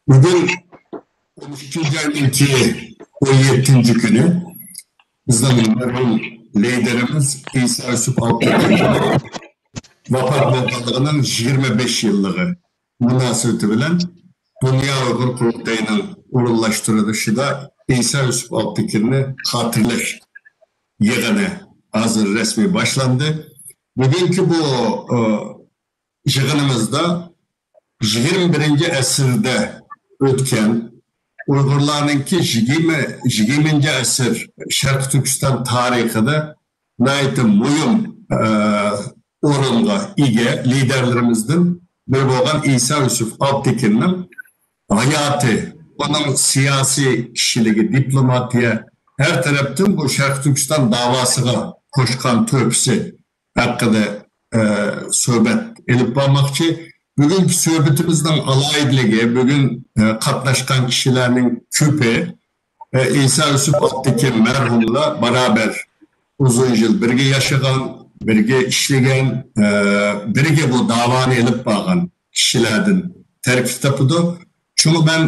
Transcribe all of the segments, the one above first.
Bugün 12. ayın 17. günü bizden merhum liderimiz İsa Yusuf Altınk'ın vefat bolganlığının 25 yıllığı münasebeti bilen Dünya Uygur Kurultayı'nın urullaştırılışında İsa Yusuf Altınk'ını hatırlaş yığını hazır resmi başlandı. Bugünkü bu yığınımızda 21. əsrdə ötken Uygurlarınki 20. əsr Şərq Türkistan tarixinde nəhayət mühim orunğa ega liderlerimizden biri olan İsa Yusuf Altınk'ın hayatı, onun siyasi kişiliği, diplomatiye, her taraftan bu Şərq Türkistan davasına koşkan töpüsü hakkında söhbət edip bakmakçı. Bugünkü söhbətimizdən alayidligi, bugün katlaşkan kişilerin küpü İsa Yusuf Altınk'ın merhumla beraber uzun yıl birge yaşayan, birge işleyen, birge bu davanı elip bağın kişilerden terk tapıdı. Çünkü ben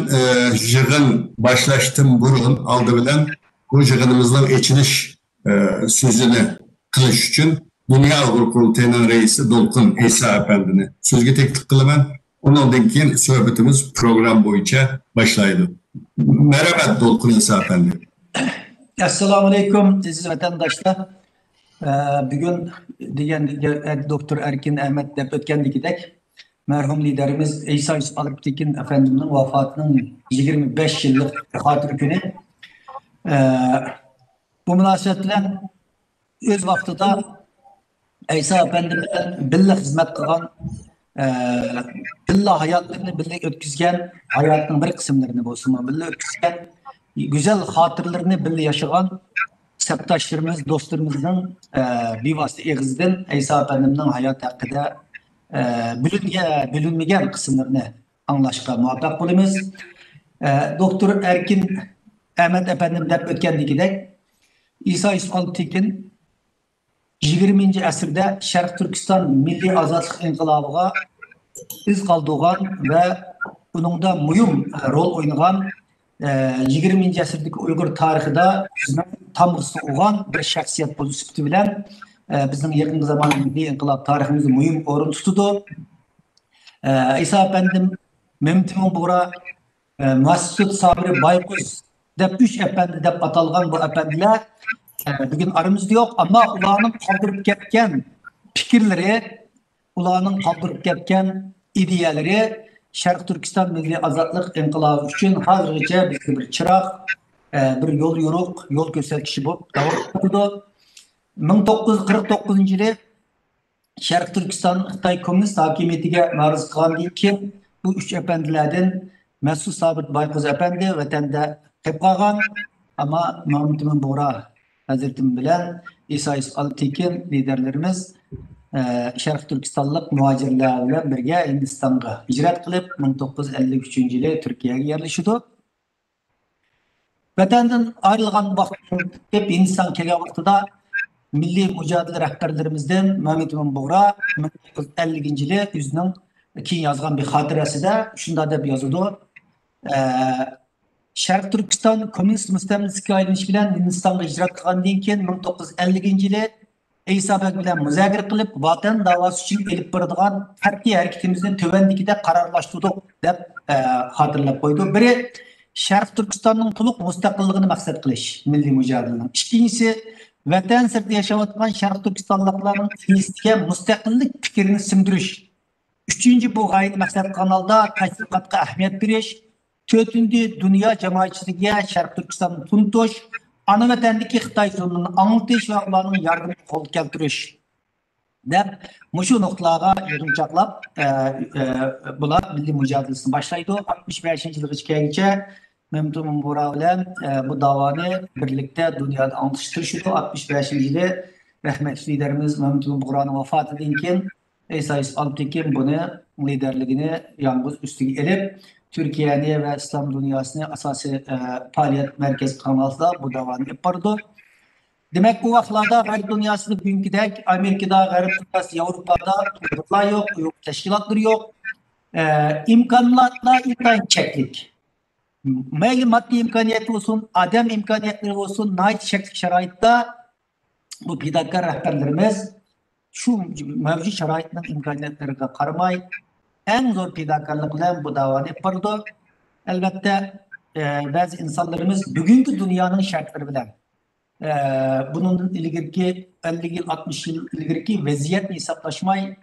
yığın başlaştım burun aldı bilen bu yığınımızdan içiniş sözünü kılış için Dünya Uygur Kurultayı'nın reisi Dolkun İsa Efendi'ni sözge teklif kılımen. Ondan keyin sohbetimiz program boyunca başlaydı. Merhaba Dolkun İsa Efendi. Assalamu alaikum aziz vatandaşlar. Bugün diyen Doktor Erkin Ahmet dep ötkendikidek merhum liderimiz İsa Yusuf Altınk'ın efendimizin vefatının 25 yıllık hatır günü. Bu münasebetle öz vaktida İsa Efendimiz'den birlikte hizmet kılan, birlikte hayatlarını birlikte ötküzgen, hayatının bir kısımlarını bolsun, birlikte ötküzgen, güzel hatırlarını birlikte yaşayan septaşlarımız, dostlarımızın bir vasıta eğizden İsa Efendimiz'den hayat hakkında bilinmegen kısımlarını anlaşıkla muhabbet bulunuz. Doktor Erkin Ahmet Efendim dep ötkendikidek İsa Yusuf Altınk'ın 20. əsrdə Şərq Türkistan Milli Azadlıq İnqilabıға iz qaldırğan və bununda mühim rol oynayan 20. əsrdəki Uygur tarixində tamğısı olan bir şəxsiyyət pozisiyyəti bilən bizim yaxın zaman Milli İnqilab tariximizdə mühim orun tutudu. İsa Efendim Mehmet'in bura Mesut Sabri Baykuz dep 3 efendi dep atalgan bu efendiler bugün aramızda yok ama ulanın kaldırıp ketken fikirleri, ulanın kaldırıp ketken ideyaları Şərq Türkistan Milli Azadlıq İnqilabı için hazırca bir çırak, bir yol yoruq, yol gösterişi bu davrandı. 1949 yılı Şərq Türkistan Xitay Komünist hakimiyetiga maruz kalan ki bu 3 efendilerden Mesut Sabit Baykuz Efendi vatanda hep kalgan ama Mehmet'in Bora Hazretim bilen İsa Yusuf Altınk'ın liderlerimiz Şərq Türkistanlık muhacirler bilen birge Hindistan'a hicret kılıp 1953 yılı Türkiye'ye yerleşiyordu. Vatandan ayrılgan vaxtda hep Hindistan kelgen vaxtıda milli mücadele rehberlerimizden Mehmet İmin Bora 1950 yılı yüzünün keyin yazgan bir hatırası da şunda da bir yazıdı. Şərq Türkistan Komünist Müstəmləkəyə ayrılış bilen Hindistan'a hicret kılgandan keyin 1950 yılı İsa Bey bilen müzakere kılıp vatan davası için elip baradigan farklı hareketimizden tövendikide kararlaştırdık dep hatırlap koydu. Biri Şərq Türkistan'ın tuluk müstakilligini maksat kılış milli mücadelenin. İkincisi vatan sırtı yaşavatkan Şərq Türkistanlıkların Filistin'e müstakillik fikrini simdiriş. Üçüncü bu gayet maksat kanalda tatbikatka ahmiyet veriş. Dördüncü dünya cemaatçiliğe Şərq Türkistan'ın tuntuş, ana vatandaki Xitay zulmünü anlatış ve onların yardımını kol keltiriş. Dep, muşu noktalara yığıncaklap bular milli mücadelesini başlaydı. 65. yılı geçkence Mehmet İmin Bora bilen bu davanı birlikte dünyada anlatıştırıştı. 65. yılı rahmetli liderimiz Mehmet İmin Bora'nın vefat edinken İsa Yusuf Altınk'ın bunu liderliğini yalnız üstüne elip Türkiye'ye ve İslam dünyasına asası faaliyet merkez kanalında bu davanı yapardı. Demek bu vaxtlarda G'arb dünyasında bugünkidek Amerika'da, G'arb dünyası, Avrupa'da topluluklar yok, teşkilatlar yok. İmkanlarla intayın çeklik. Meyli maddi imkaniyeti olsun, adem imkaniyetleri olsun, nait şeklik şaraitte bu pidakar rehberlerimiz şu mevcut şaraitin imkaniyetlerine karamay en zor pidakarlıkla bu davanı yapardı. Elbette bazı insanlarımız bugünkü dünyanın şartları bilen bunun ilgili 50 yıl 60 yıl ilgili vaziyetini hesaplaşmayı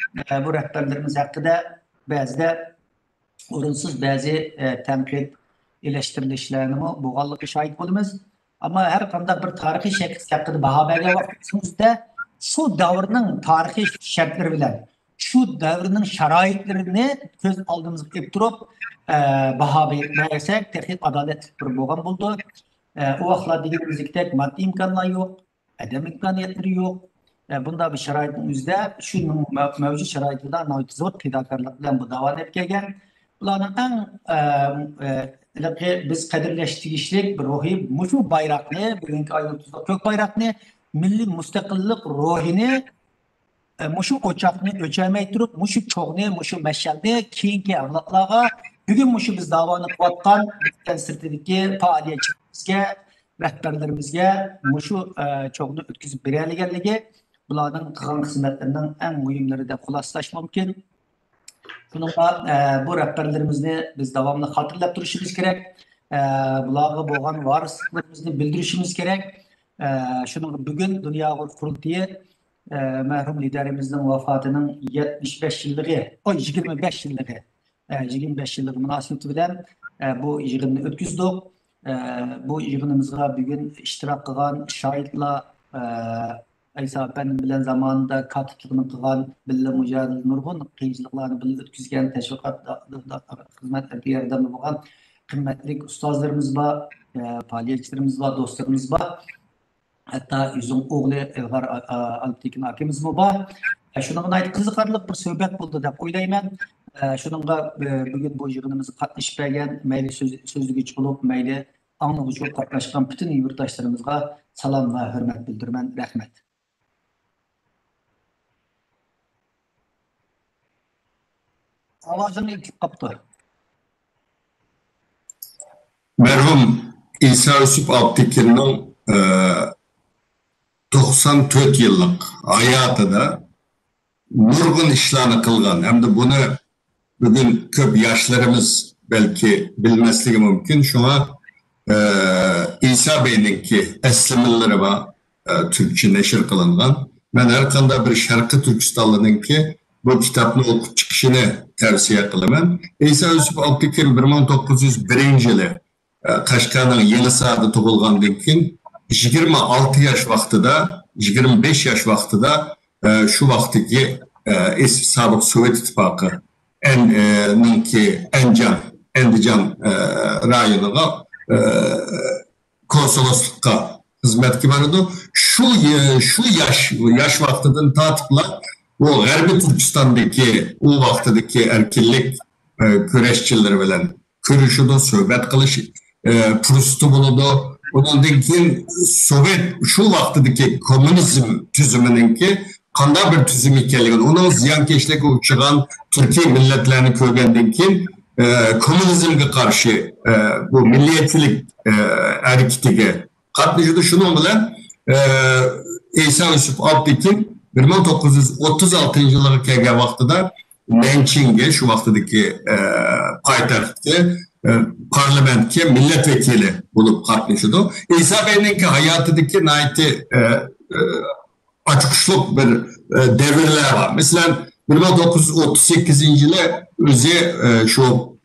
bu rehberlerimiz hakkında bazı orunsiz bazı tenkit eleştirilişlerini boğallıkı şahit olmamız. Ama her konuda bir tarihi şekil hakkında baha verge vaktimizde şu davrının tarihi şartları bilen şu davrının şaraitlerini göz aldığımız durup baha verirsek terhip adalet bir boğan buldu. O vaxtlar dediğimizde maddi imkanlar yok, edem imkaniyetleri yok. Bunda bir şaraitin üzerinde şu mevcut şaraitlerden naitizot fedakarlıkla bu davam edip gelgen. Bunların en biz kadirleştirişlik bir ruhi muşu bayrakını, bugünkü ayıntızda kök bayrakını, milli müstakillik ruhini muşu oçakını ölçemey durup, muşu çoğunu, muşu meşalini keyinki avlatlarga, bugün muşu biz davanı kuatkan, bizden sırtındaki faaliyetçimizge, rehberlerimizge muşu çoğunu ötküzüp bireyligenligi, bunların kılan hizmetlerinden en mühimleri de kulaslaş mümkün. Bununla bu rehberlerimizni biz devamlı hatırlap duruşumuz gerek. Bunlarga boğan varisliklerimizni bildirişimiz gerek. Şunun bugün Dünya Kurultayı merhum liderimizin vefatının 75 yıllığı, o 25 yıllığı, 25 yıllık münasebeti bilen bu yığını ötküzdük. Bu yığınımızga bugün iştirak kılan şahitla Aysa ben bilen zamanında katiplikini kılan bille mücadele nurgun kıyıcılıklarını bille ötküzgen teşvikat hizmet yardımı boğan kıymetli ustazlarımız var, faaliyetçilerimiz var, dostlarımız var. Hatta yüzün oğlu Elgar Alptekin hakimiz var. Şununla ait kızıkarlık bir söhbet buldu da oylayman. Şununla bugün bu yığınımızı katlaşıp gelgen meyli sözlü güç bulup meyli anlıqıcı katlaşkan bütün yurttaşlarımızga salam ve hürmet bildirmen. Rahmet. Avazını ilk kaptı. Merhum İsa Yusuf Alptekin'in 94 yıllık hayatında nurgun işlerini kılgan. Hem de bunu bugün köp yaşlarımız belki bilmezliği mümkün. Şuna İsa Bey'ninki eslimeleri var. Türkçe neşir kılıngan. Ben her kanda bir şarkı Türkistanlı'nınki bu kitabını okup çıkışını tavsiye kılımın. İsa Yusuf Alptekin 1901 yılı Kaşgar'ın yeni sahada tugulgandan keyin 26 yaş vaqtida, 25 yaş vaqtida şu vaqtdagi eski sobiq Sovet İttifaqı Andijan rayoniga konsoloslukka hizmetki bardı. Şu yaş vaqtidan tatipla bu G'arbiy Türkistondagi o vaqtdagi erkinlik kurashchilari bilan ko'rishidi, suhbat qilish fırsatı buludu. Ondan keyin Sovet şu vaqtdagi komünizm tüzümününki qanday bir tüzüm ekanligini, onun ziyankeşlikka uchragan Türkiye milletlerini ko'rgandan keyin komünizmga qarshi bu milliyetçilik hareketiga qatnashdi. Şunun bilan İsa Yusuf Alptekin 1936 yılına kelgan vaqtida Nanjingga şu vaqtdagi poytaxtga parlamentga milletvekili bulup qatnashdi. İsa Bey'ninki hayatidagi nayti açıkçılık bir devirler var. Mesela 1938 yılı özü şu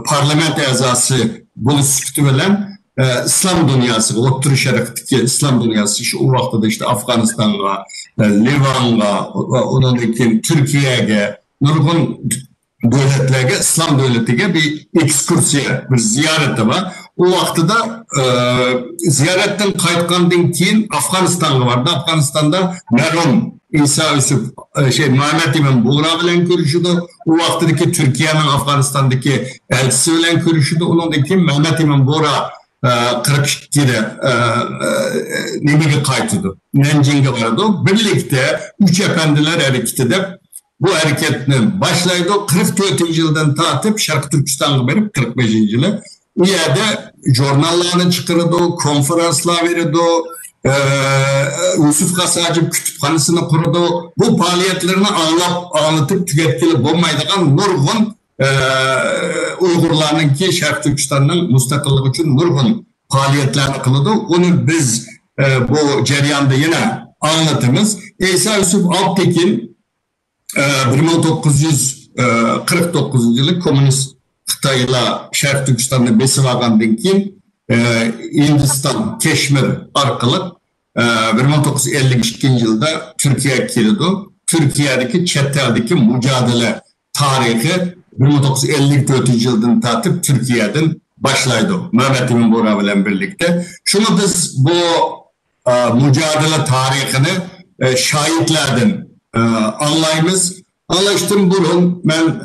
parlament azası bunu süktü bilen İslam dünyası, Orta Şerif'teki İslam dünyası işte o vaxtda işte Afganistan'a, Livan'a, onunki Türkiye'ye, nurgun devletlerge, İslam devletine bir ekskursiya, bir ziyareti var. O vaxtda ziyaretten qaytqandan keyin Afganistan'a vardı. Afganistan'da merhum İsa Yusuf Mehmet İmam Buğra bilen görüşüdü. O vaxtdaki Türkiye'nin Afganistan'daki elçisi bilen görüşüdü. Onundan keyin Mehmet İmam Buğra 42'de Nemi'ye kaytıdı. Nanjing'e vardı. Birlikte Üç Efendiler hareketi de bu hareketini başlaydı. 44. yıldan tatip Şarkı Türkistan'a verip 45. yılı. Bu yerde jurnallarını çıkardı, konferanslar verirdi, Yusuf Kasacı kütüphanesini kurdu. Bu faaliyetlerini anlatıp tüketkili olmaydıgan nurgun Uygurlarınki Şarkı Türkistan'ın müstakillik için nurgun faaliyetlerini kıldı. Onu biz bu cereyanda yine anlatımız. İsa Yusuf Alptekin 1949 yılı Komünist Xitayla Şarkı Türkistan'ı besip algandan keyin Hindistan, Keşmir arkalık 1952 yılda Türkiye'ye keldi. Türkiye'deki chet eldeki mücadele tarihi 1954 yıldan tatip Türkiye'den başlaydı. Mehmet Emin Bora bilen birlikte. Şunu biz bu mücadele tarihini şahitlerden anlayımız. Anlaştım burun ben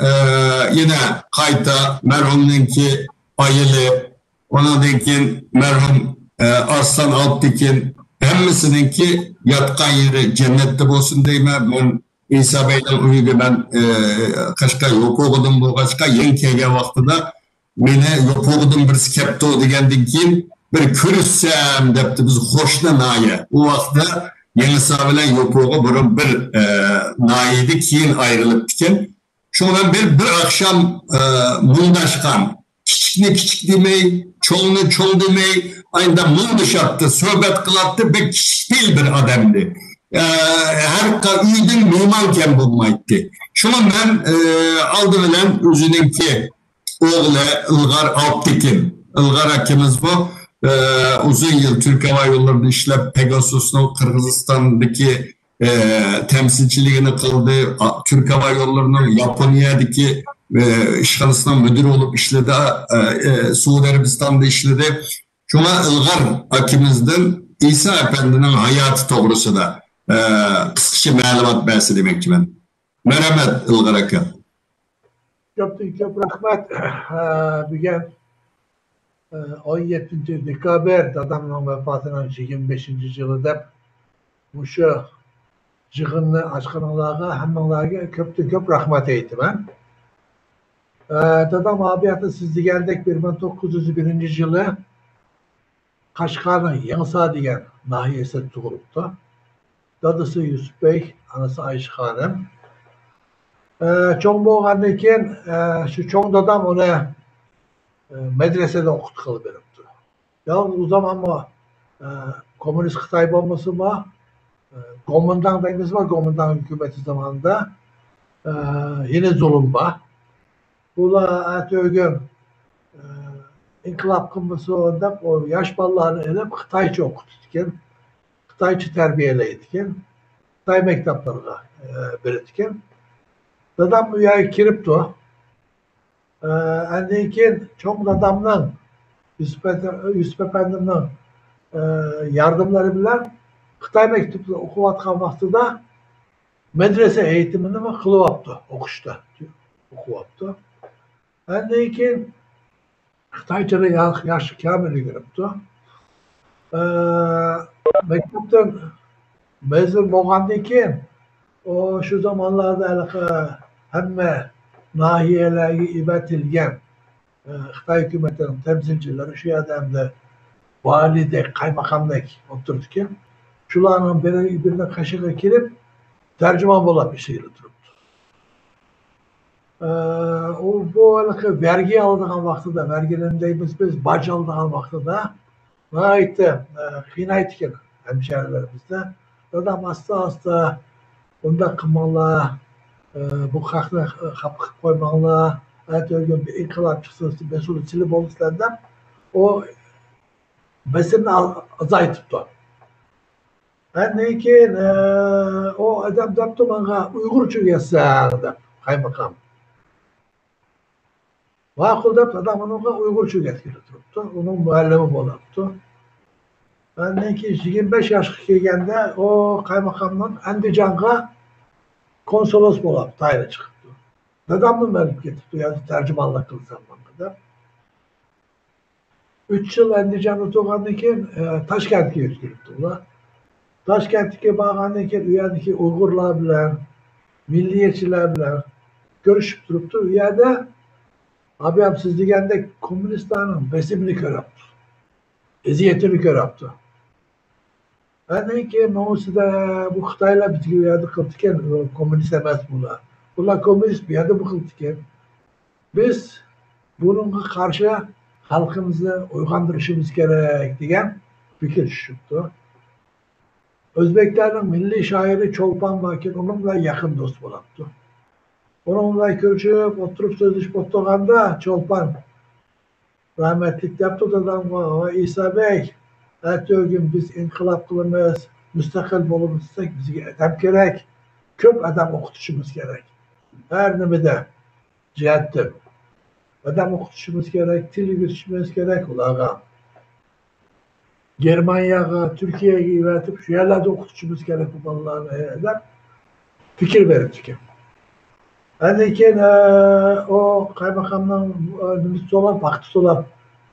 yine kayta merhumunki ayılı onadaki merhum Arslan Alptekin hemmisininki yatkan yeri cennette olsun deyme. Ben İsa Bey'den uyudu ben kaçka yok okudum bu kaçka yenkege vaxtıda meni yok okudum bir skepto degendin keyin bir körüssem depti biz hoşna naye. O vaxtda Yenisa bilen yokuğu burun bir naiydi keyin ayrılıp diken. Şundan bir akşam mundaşkan kiçikni kiçik demey, çoğunu çoğ demey, aynı mundaş attı, sohbet kılattı, pek kiçik değil bir adamdı. Her üydün mimanken bulmaydı. Şunu ben aldı bilen özününki oğlu Ilgar Alptekin. Ilgar hakimiz bu. Uzun yıl Türk Hava Yolları'nda işlep Pegasus'un Kırgızistan'daki temsilciliğini kıldı. Türk Hava Yolları'nın Japonya'daki işgalısından müdür olup işledi. Suudi Arabistan'da işledi. Şuna Ilgar hakimizden İsa Efendi'nin hayatı doğrusu da kısaca malumat versi demekçi ben. Merhamet Ilgar Hakim. Çok rahmet. Bugün 17. dekaber adamın vefatının 25. yılında şu jığınlı açkanalarga hammalarga köp rahmet eydim ben. Dadam abiyatı siz geldik 1901 yılı Kaşgar'ın Yansa diyen nahiyesi tuğruptu. Dadısı Yusuf Bey, anası Ayşe Hanım. Çoğun boğanlıken şu çoğun dadam ona medresede okutkalı benimdi. Yalnız o zaman mı komünist Xitay bombası mı Gomundan dayımız var, Gomundan hükümeti zamanında yine zulüm var. Bula atölgüm inkılap kılması onda o yaş ballarını elip Xitayçı okuturken, Xitayçı terbiyeleydiken, Xitay mektaplarına verirken. Dadam dünyaya kiripti. Annekin çok adamdan Yusuf Efendi'nin yardımları bilen Xitay mektupları okuvatkan vaxtıda medrese eğitimini mi kılıvaptı, okuşta okuvaptı. Annekin Xitayçı'nın yaşı kamili giripti. Mektuptan mezun boğandıken o şu zamanlarda hemme nahiyelerge ibetilgen Xitay hükümetinin temsilcileri şu adamda valide, kaymakamlık otururken şularının birine kaşığa kirip tercüman bulup bir şeyle duruptu. Bu vergi aldığın vaxtıda, vergilerindeyimiz biz bac aldığın vaxtıda naitte, kıynaytıken hemşerilerimizde adam hasta onda kımalı, bu kalkına kapı koymalı, bir inkılap çıksın, mesulü silip oluşlarından o besinini azaytıptı. Neyken o adam daptı bana Uygurca yazsağdı kaymakam. Vakıl daptı adam ona Uygurca getirdi. Onun muallimi olaptı. Neyken 25 yaş gelgende o kaymakamdan Andijan'a konsolos olaptı, daire çıktı. Dadamın verip getirdi, yani tercümanla kılsam kadar. 3 yıl Andijan'da oturgandan keyin Toshkentga yetkilibdi ular. Toshkentga borgandan keyin u yerdagi Uyg'urlar bilan, milliyetchilar bilan görüşüp turibdi. U yerda abi siz degandek kommunistlarning besimini ko'ryapti, eziyatini ko'ryapti. Andan keyin nomusida bu Xitoylar bizga u yerda qilibdi ekan, kommunist emas bular. Bular kommunist bu yerda bu qilibdi ekan. Biz bununla karşı halkımızı uygandırışımız gerek degan fikir tushibdi. O'zbeklarning milliy shoiri Cho'lpon Bakir onun bilan yaqin do'st bo'libdi. Onun bilan ko'rishib, o'tirib so'zlashib o'tirganda Cho'lpon rahmetlik debdi dadamga, İsa Bey, ertesi gün biz inqilab qilamiz, müstakil bo'lib o'tsak bizga adam kerak, ko'p adam o'qitishimiz kerak. Her nimada jihatda adam o'qitishimiz kerak, til o'rgatishimiz kerak ularga. Germaniyaga, Türkiye'ye evatib shu yerlarda o'qitishimiz kerak bu bolalarni deb fikr beribdi ekan. Andan keyin o qaymoqamdan nimasi so'rab, vaqti so'rab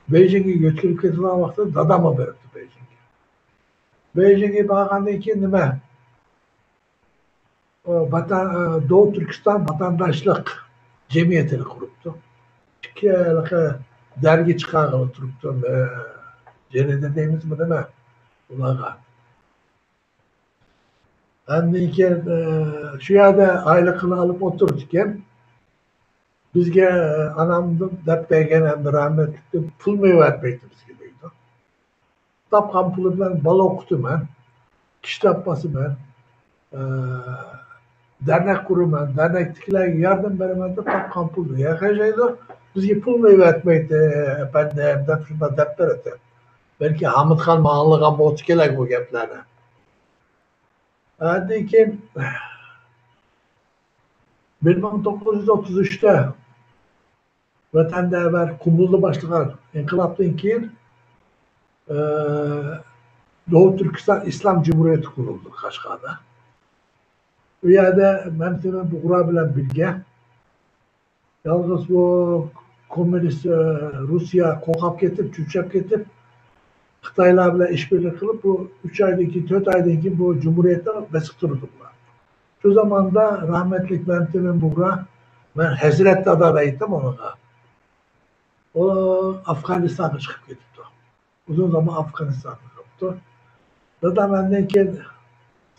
Beyjingga yo'tkilib ketgan vaqtda dadam olib beribdi Beyjingga. Beyjingga borgandan keyin nima? Doğu Türkiston vatandaşlık cemiyetini kuruptu. İki dergi çıkarılı turuptu. Ceride deyimizmi değil mi? Ularga. Andan keyin şu yerda aylıqını alıp otururken bizge anamdı dep bergen hem rahmetli pul mevatmekti bizge deydi. Tapkan pulu bilen bala okutum ben. Kitap basım ben. Dernek kurumen, dernektikilerge yardım beremedi tapkan puldu. Yakacaydı bizge pul mevatmekti efendim dep şunda dep beredi. Belki Hamid Khan mağanlığa boğut kelek bu geplerine. Andan keyin 1933'te vatandaşlar Kumulda başlayan inkılaptan keyin Doğu Türkistan İslam Cumhuriyeti kuruldu Kaşgar'da. Bu yerde Memti'nin Buğra bilen bilge. Yalnız bu komünist Rusya kokap getip, çüçep getip Xitaylar bilen işbirliği kılıp bu 3 aydaki, 4 aydaki bu Cumhuriyet'ten besik durdular. Şu zamanda rahmetlik Memti'nin Buğra ben Hazret Dada'da gittim ona. O Afganistan'a çıkıp gitti. Uzun zaman Afganistan'da yoktu. Dada benden keyin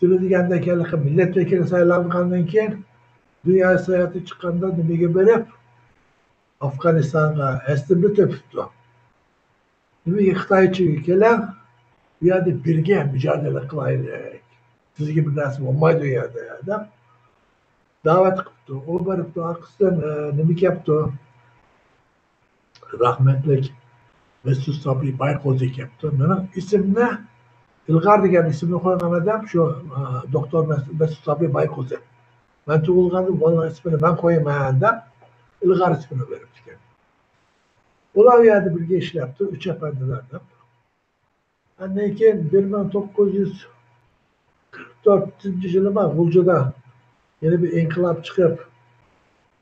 Tüledigen'de kelike milletvekili sayılangandan keyin dünya seyahati çıkkanda nimaga berip Afganistan'a estimli tepipti. Nimaga Xitoychaga kelen bu yerda birga mücadele qilaylik. Sizga bir narsa bo'lmaydi u yerda deb da'vat qilibdi. O boribdi, orqasidan nima yaptı? Rahmetlik Mesut Sabri Bayko'zi yaptı. Benim isimni İlgar degan isimni qo'ygan adam şu doktor Mesut Sabri Bayko'zi. Ben tug'ilganda bola ismini ben qo'yaman deb İlgar ismini beribdi. Ular u yerda birga ishlayapti, uch afandilardan. Andan keyin 1944-yilda G'uljada yeni bir inkılap çıkıp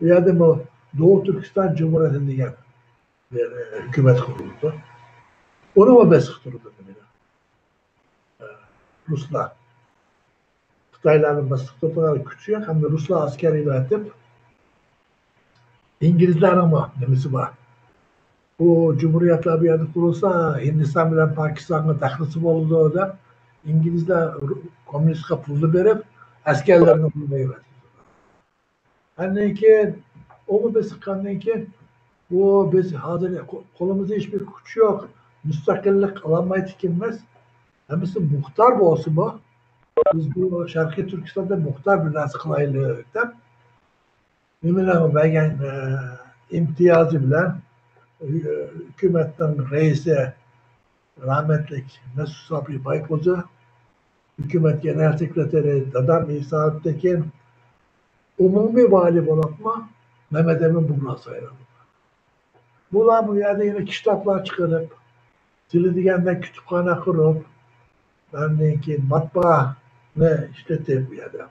bu yerda bu Doğu Türkistan Cumhuriyeti degan bir hükümet kuruldu. Onu o besik durdu. Ruslar. Xitaylarning besik turduğu küçüğü hem de Ruslar askeri yönetip İngilizlerin ama nemisi var. Bu Cumhuriyetler bir yerde kurulsa Hindistan bilen Pakistan'ın dahlisi oldu da İngilizler komünist pulunu verip askerlerini bulmayı verdi. Andan keyin o besikkandan keyin bu biz hazır kolumuzda hiçbir güç yok. Müstakillik alamayız kimimiz. Hemisi muhtar bu olsun bu. Biz bu Şarkı Türkistan'da muhtar bir nas kılaylık. Ümine ben imtiyazı bilen hükümetten reisi rahmetlik Mesut Sabri Bayko'zu, hükümet genel sekreteri Dadam İsa Tekin, umumi vali bolatma Mehmet Emin Buğra sayılır. Bunlar bu yerde yine kitaplar çıkarıp, Tüledigen'de kütüphane kurup, ben ki matbaa ne işletip bu yerde.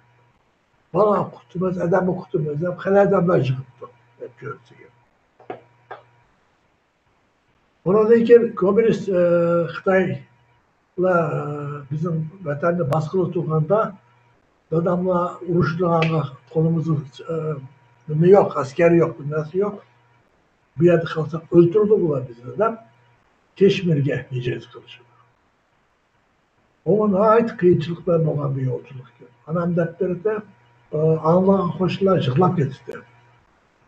Bana okutumuz, adam okutumuz, hep hele adamlar çıkıptı. Hep görüntü gibi. Ondan keyin komünist Xitoylar bizim vatanda baskılı turganda dadamla urushlarga qo'limizni nima yo'q, askari yo'q, nimasi yo'q. Bu yerda qolsak o'ltirdi bular bizni deb Keşmirga hijrat qilishdi. O nihoyat qiyinchiliklar bo'lgan bir yo'lchilik. Anam daftarida anlagan qo'shiqlar yig'lab ketdi.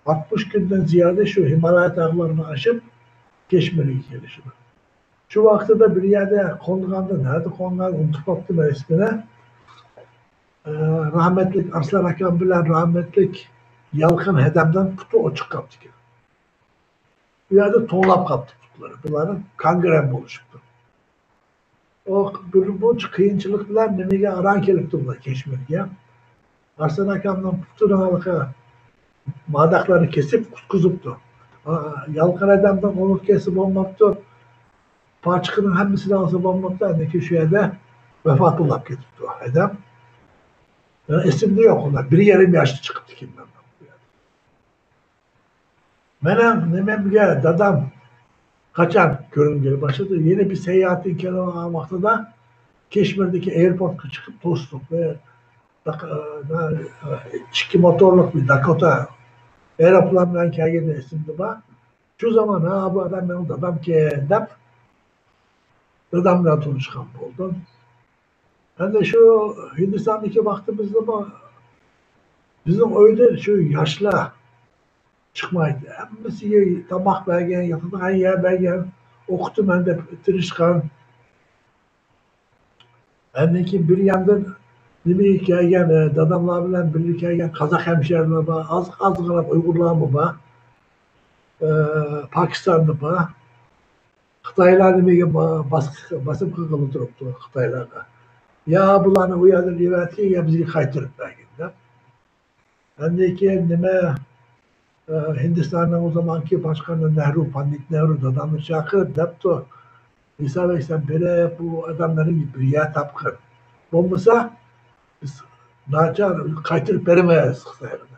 60 günden ziyade şu Himalaya dağlarını aşıp Keşmir'e gelişim. Şu vakti de bir yerde konduğunda nerede konular unutup baktım ismine. Rahmetlik Arslan Akam bilen rahmetlik Yalkın Hedem'den putu açık kaptı ki. Bir yerde tonlap kaptı putları. Bunların kangren buluşuptu. O bu kıyınçılıklar nemige aran kelip durdular Keşmir'e. Arslan Akam'dan putunu halka madaklarını kesip kutkuzuptu. Yalkın Hedem'den onu kesip olmaktı. Parçıkının hemmisini alsa olmaktı. Anneki şu yerde vefat olup getirdi o Hedem. Yani esimde yok onlar. Biri yarım yaşlı çıktı kimden. Benim nememge dadam kaçan görüngeli başladı. Yeni bir seyahatin kenarına vakti da Keşmir'deki airport'a çıkıp tostuk ve çiki motorluk bir Dakota aeroplanla hikayede esimde var. Şu zaman ha bu adam benim dadam ki dep dadamla tanışkan oldum. Ben de şu Hindistan'daki vaktimiz ama bizim öyle şu yaşlı çıkmaydı. Hemmisi tabak bergen, yatıdan yer bergen, okudum ben de tırışkan. Bendeki bir yandan bir hikayen, dadamla bilen bir hikayen, Kazak hemşehriler var, az kadar Uygurlar mı var, Pakistanlı var, Xitaylar bir basım kıkılı duruptu Xitaylarga. Ya bularını uyanır diyorlar ki ya bizi kaytırıp belki. Bendeki nime Hindistan'ın o zamanki başkanı Nehru, Pandit Nehru dadamı çağırıp yaptı. İsa Bey sen böyle bu adamların gibi ya tapkın. Olmasa biz naçar kaytırıp veremeyiz Xitaylarına.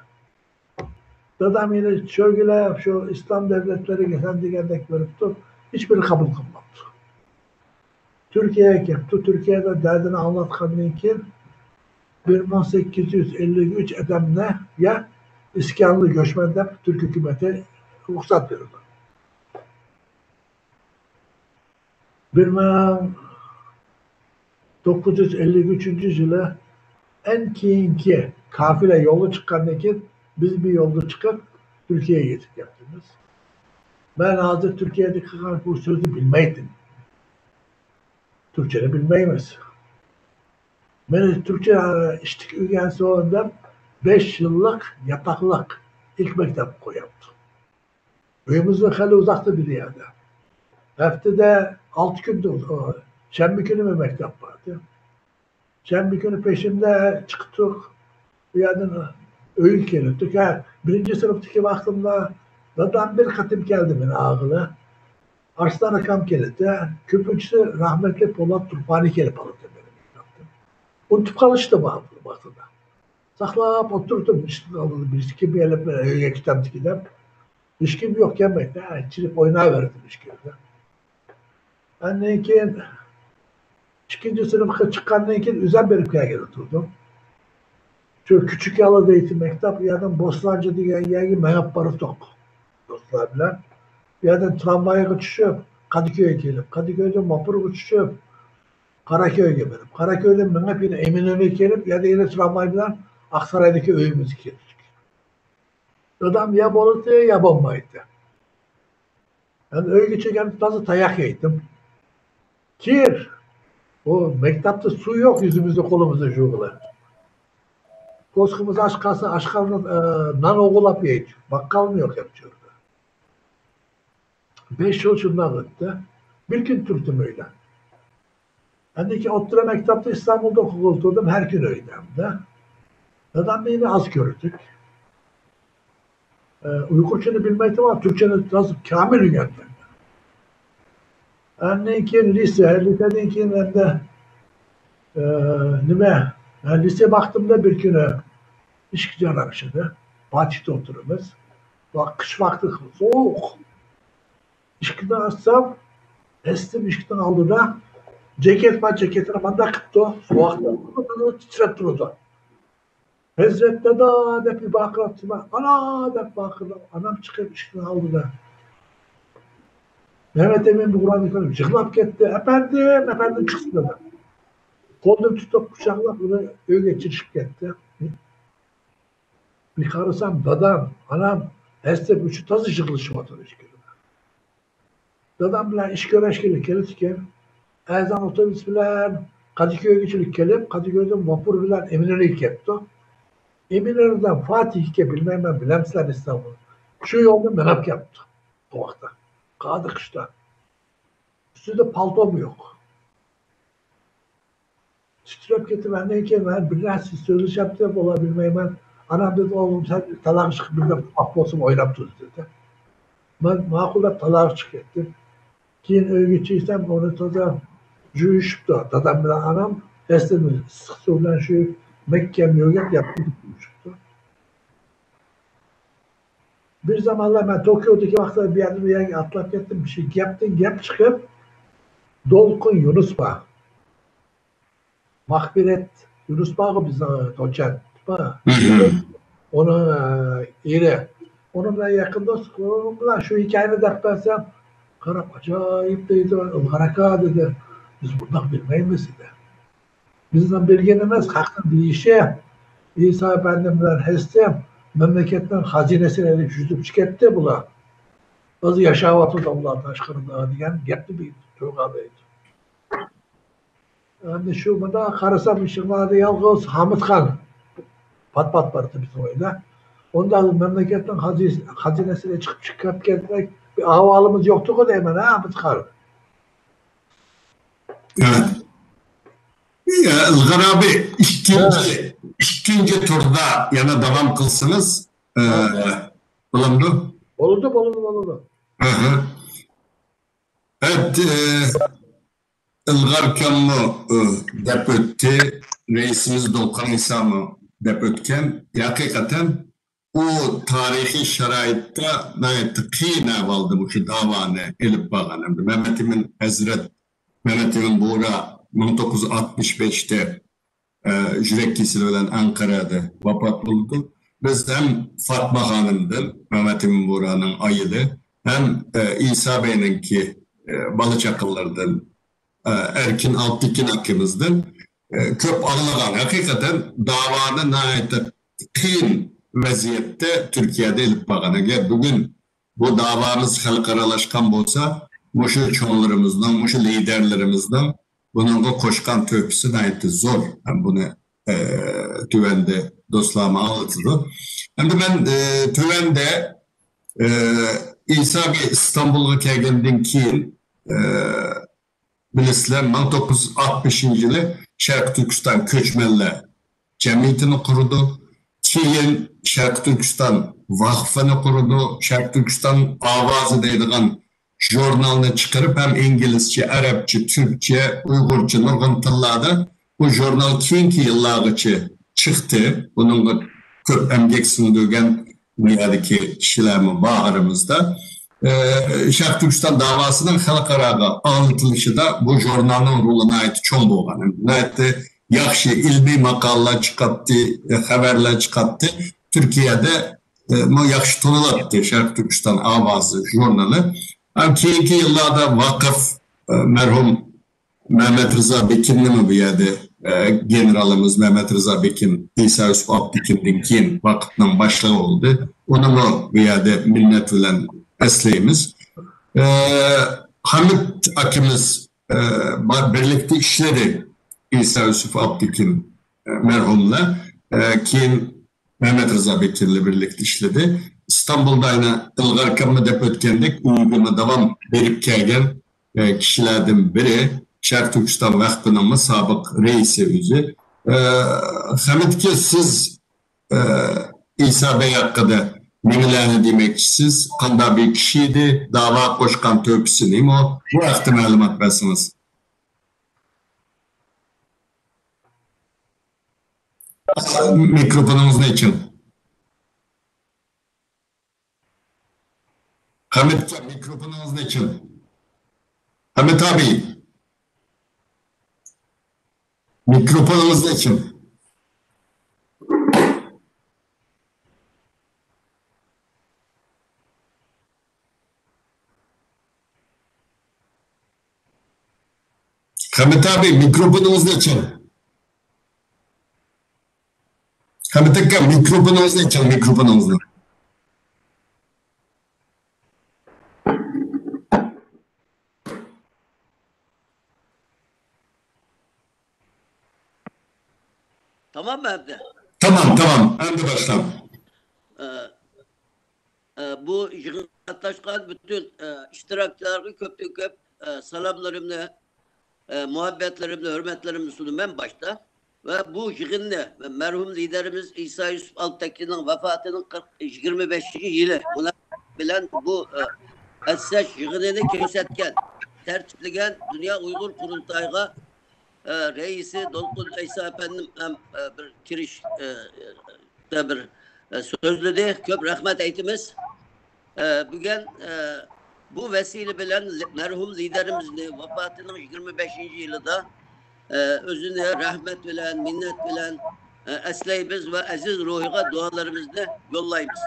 Dadam yine şöyle şu İslam devletleri geçen diğerdek veripti. Hiçbiri kabul kılmadı. Türkiye'ye yaptı. Türkiye'de derdini anlatkanın ki 1853 edemle ya İskanlı göçmenden Türk hükümeti ruhsat verildi. 1953 yılı en keyinki kafile yolu çıkan ki biz bir yolda çıkıp Türkiye'ye gidip yaptınız. Ben hazır Türkiye'deki bu sözü bilmeydim. Türkçe'ni bilmeyimiz. Ben Türkçe iştik üyesi olduğumda 5 yıllık yataklık ilk mektep koyaptı. Köyümüzün hele uzakta bir yerde. Haftada 6 günde Şembi günü bir mektep vardı. Şembi günü peşinde çıktık. Bir yerden öğün gelirdik. Birinci sınıftaki vaktimde dadam bir katım geldi bana ağıla. Arslan Akam geldi. Küpüncüsü rahmetli Polat Turpani gelip aldı benim mekteptim. Unutup kalıştı bana bu vaktimde. Saklap oturdum. İşte kaldı. Bir kim gelip öyle kitap dikidem. Hiç kim yok yemekte. Çirip oynayıverdim hiç kimde. Anneyken ikinci sınıfa çıkandan keyin Üzen Beripköy'e oturdum. Şu küçük yalıda eğitim mektep, bir yerden Bostancı diye yergi meyap barı tok. Dostlar bilen. Bir yerden tramvaya uçuşup Kadıköy'e gelip, Kadıköy'den vapur uçuşup Karaköy'e gelip, Karaköy'den meyap yine Eminönü'ye gelip ya da yine tramvay bilen Aksaray'daki öyümüzü gelip. Adam ya Bolu'da ya Bombay'dı. Yani öyle geçerken nasıl tayak yedim. Kir. O mektepte su yok yüzümüzde kolumuzda şuğular. Koskımız aç kalsa aşkalının nan oğulap yiyip. Bakkal mı yok yapıyor. 5 yıl şundan gitti. Bir gün tuttum öyle. Ben de ki otura mektepte İstanbul'da oturdum. Her gün öyle hem de. Adam beni az gördük. Uygurçanı bilmektim ama Türkçe'ni nasıl kamil üyendim. Annenkin lisedeyken hem de nime? Yani lise baktığımda bir günü iş aramıştı. Bahçede oturumuz. Bak kış vakti soğuk. İşkini açsam estim işkini aldı da ceketini manda kıptı. Soğukta. Titrep durdu. Hazrette da dep bir bakıratıma. Ana dep bakırdım. Anam çıkıp işkini aldı da. Mehmet Emin bir Kur'an yıkanıp çıkılap gitti. Efendim çıksın dedi. Kolunu tutup kucaklayıp bunu öyle geçirip gitti. Bir karısam dadam, anam, esnep üçü tazı çıkılışım otur işkili. Dadam bilen iş göreşkilik gelirken Ezan otobüs bilen Kadıköy'e geçilik gelip Kadıköy'den vapur bilen Eminönü'ye gitti. Eminönü'den Fatih'e bilmem ben bilemsizler İstanbul. Şu yolda merak yaptı. O vakta. Kağıdı kışta. Üstünde paltom yok. Titrep gitti ben neyken ben bilmezsiz sözlü yaptım olabilmeyi ben. Anam dedi oğlum sen talak çıkıp bir de mahvolsun oynap tuz dedi. Ben makulla talak çık ettim. Kiyin öğütçüysem onu tadı juyuşuptu. Dadam bilen anam esnemi sık sorulan şu Mekke'm yogat yaptım. Bir zamanlar ben Tokyo'daki vakti bir yere atlap gittim. Bir şey yaptım. Gap çıkıp Dolkun Yunus Bağ. Mahbiret Yunus Bağ'ı biz doçent. Onun iri. Onunla yakın dost. Onunla şu hikayeni dersem Karap acayip deydi. Ilgaraka dedi. Biz buradan bilmeyiz dedi. Bizden bilgenimiz kalktı bir işe. İsa Efendim'den hestem memleketten hazinesini elip yüzüp çıkarttı bula. Bazı yaşavatı da Allah taşkırında diyen gitti bir tuğadaydı. Yani şu bunda karısam işimlerde yalnız Hamit Han pat vardı bizim oyunda. Ondan memleketten hazinesine çıkıp gelmek bir havalımız yoktu o da hemen Hamit Han. Evet. İlgar abi ikinci turda yana devam kılsınız. Bulundu. Oldu. Hı hı. Evet, Ilgar Kammu dep ötti, reisimiz Dolkan İsa'mı dep ötken, hakikaten o tarihi şaraitte nayet kıyın evaldı bu ki davanı elip bağlanımdı. Mehmet'imin Buğra 1965'te Jürek Kesili olan Ankara'da vefat buldu. Biz hem Fatma Hanım'dır, Mehmet'imin Buğra'nın ayılı, hem İsa Bey'inki Balıçakıllar'dan Erkin Alptekin hakkımızdan köp ağlagan. Hakikaten davanı nihayet kıyın vaziyette Türkiye'de elip bağına. Eğer bugün bu davamız halkaralaşkan olsa, muşu çoğunlarımızdan, muşu liderlerimizden bunun koşkan töpüsü nihayet zor. Hem bunu tüvende dostlarıma anlatıldı. Hem de ben tüvende İsa Bey İstanbul'a geldiğinden keyin bilisizler 1960 yılı Şarkı Türkistan Köçmenler Cemiyeti'ni kurdu. Keyin Şarkı Türkistan Vakfı'nı kurdu. Şarkı Türkistan Avazı deydiğen jurnalını çıkarıp hem İngilizce, Arapça, Türkçe, Uygurca, nurgun tillarda bu jurnal keyinki yıllargacha çıktı. Bunun köp emgek sürdürgen dünyadaki kişilerimiz bağrımızda. Şarkı Türkistan davasının halkaraga anlatılışı da bu jurnalın roluna ait çoğun boğanı. Neyse yaxşı ilmi makallalar çıkarttı, haberler çıkarttı. Türkiye'de bu yaxşı tanılattı Şarkı Türkistan Avazı jurnalı. Keyinki yıllarda vakıf merhum Mehmet Rıza Bekin'li mi bu yerde generalimiz Mehmet Rıza Bekin, İsa Yusuf Abdikin'den keyin vakıftan başlığı oldu. Onu mu bu yerde minnet bilen esleyimiz. Hamit akimiz birlikte işleri İsa Yusuf Abdikin merhumla keyin Mehmet Rıza Bekir'le birlikte işledi. İstanbul'da aynı Ilgar Kammu dep ötkendik uyguna devam verip kelgen kişilerden biri Şarkı Türkistan Vakfı'nın sabık reisi özü. Hamit'ke siz İsa Bey hakkında nemilerini demekçisiz, kanda bir kişiydi, dava koşkan töpüsü neyim o? Bu hafta malumat versiniz. Mikrofonumuz ne için? Hamit mikrofonunuz için. Hamit abi. Mikrofonunuz için. Hamit abi mikrofonunuz için. Hamit akka mikrofonunuz için mikrofonunuz. Tamam mı Emre? Tamam. Hem de başlam. Bu yığın katlaşkan bütün iştirakçılara köp salamlarımla, muhabbetlerimle, hürmetlerimle sunum en başta. Ve bu yığınla merhum liderimiz İsa Yusuf Altekin'in vefatının 25. yılı. Buna bilen bu esas yığınını kesetken, tertipligen Dünya Uygur Kurultayı'na reisi Dolkun İsa Efendim bir kiriş bir sözlüdü. Köp rahmet eytimiz. Bugün bu vesile bilen merhum liderimizin vefatının 25. yılında özüne rahmet bilen, minnet bilen esleyimiz ve aziz ruhiga dualarımızı yollayımız.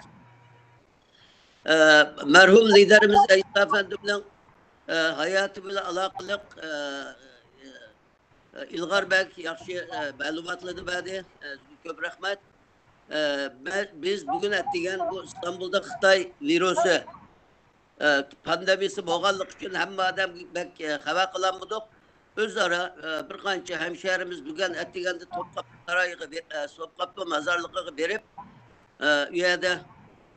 Merhum liderimiz İsa Efendim'in hayatı ile alakalı İlgar Bek yakşı malumatladı badi. Köp rahmet. Biz bugün ettiğen bu İstanbul'da Xitay virüsü pandemisi boğallık için hem adam bek hava kılanmadık. Özara bir kança hemşehrimiz bugün ettiğende Topkapı Sarayı Topkapı mazarlığı verip üyede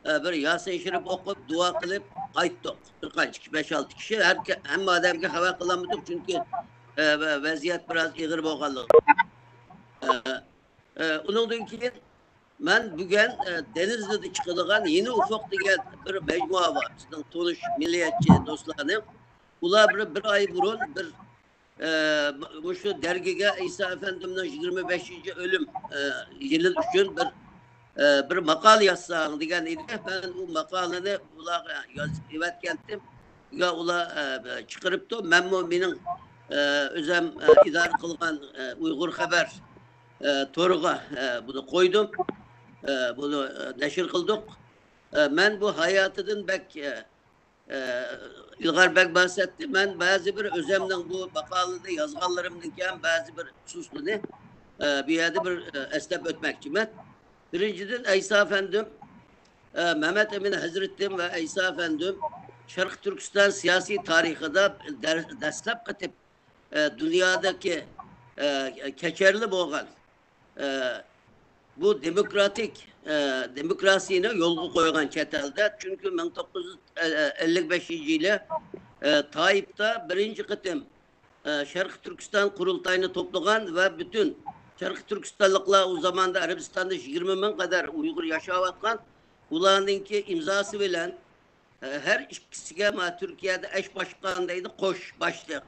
bir Yasin Şerif okup dua kılıp kayıttık. Bir kança 5-6 kişi hem adamki hava kılanmadık çünkü vaziyet biraz ağır boğallık. Onun için ben bugün Denizli'de çıkılan yeni ufak diye bir mecmua var. Sizin tanış milliyetçi dostlarım. Ular bir ay burun bu şu dergiye İsa Efendim'den 25. ölüm yılı için bir makal yazsam diyen idi. Ben bu makalını ula yazıp kendim ya ula çıkarıp da benim özüm idare kılgan Uygur Haber toruğa bunu koydum. Bunu neşir kıldık. Ben bu hayatının bek İlgar Bek bahsetti. Ben bazı bir özemden bu makalede yazganlarımdan bazı bir hususunu bir yerde bir esnaf ötmekçiyim. Birinciden İsa Efendim Mehmet Emin Hazretleri ve İsa Efendim Şarkı Türkistan siyasi tarihinde destek katıp dünyadaki keçerli boğan bu demokrasiyine yol koygan çetelde çünkü 1955 ile Tayyip'te birinci kıtım Şarkı Türkistan kurultayını toplagan ve bütün Şarkı Türkistanlıkla o zamanda Arabistan'da 20 bin kadar Uygur yaşavatkan ulanınki imzası bilen her ikisi Türkiye'de eş başkanındaydı koş başlık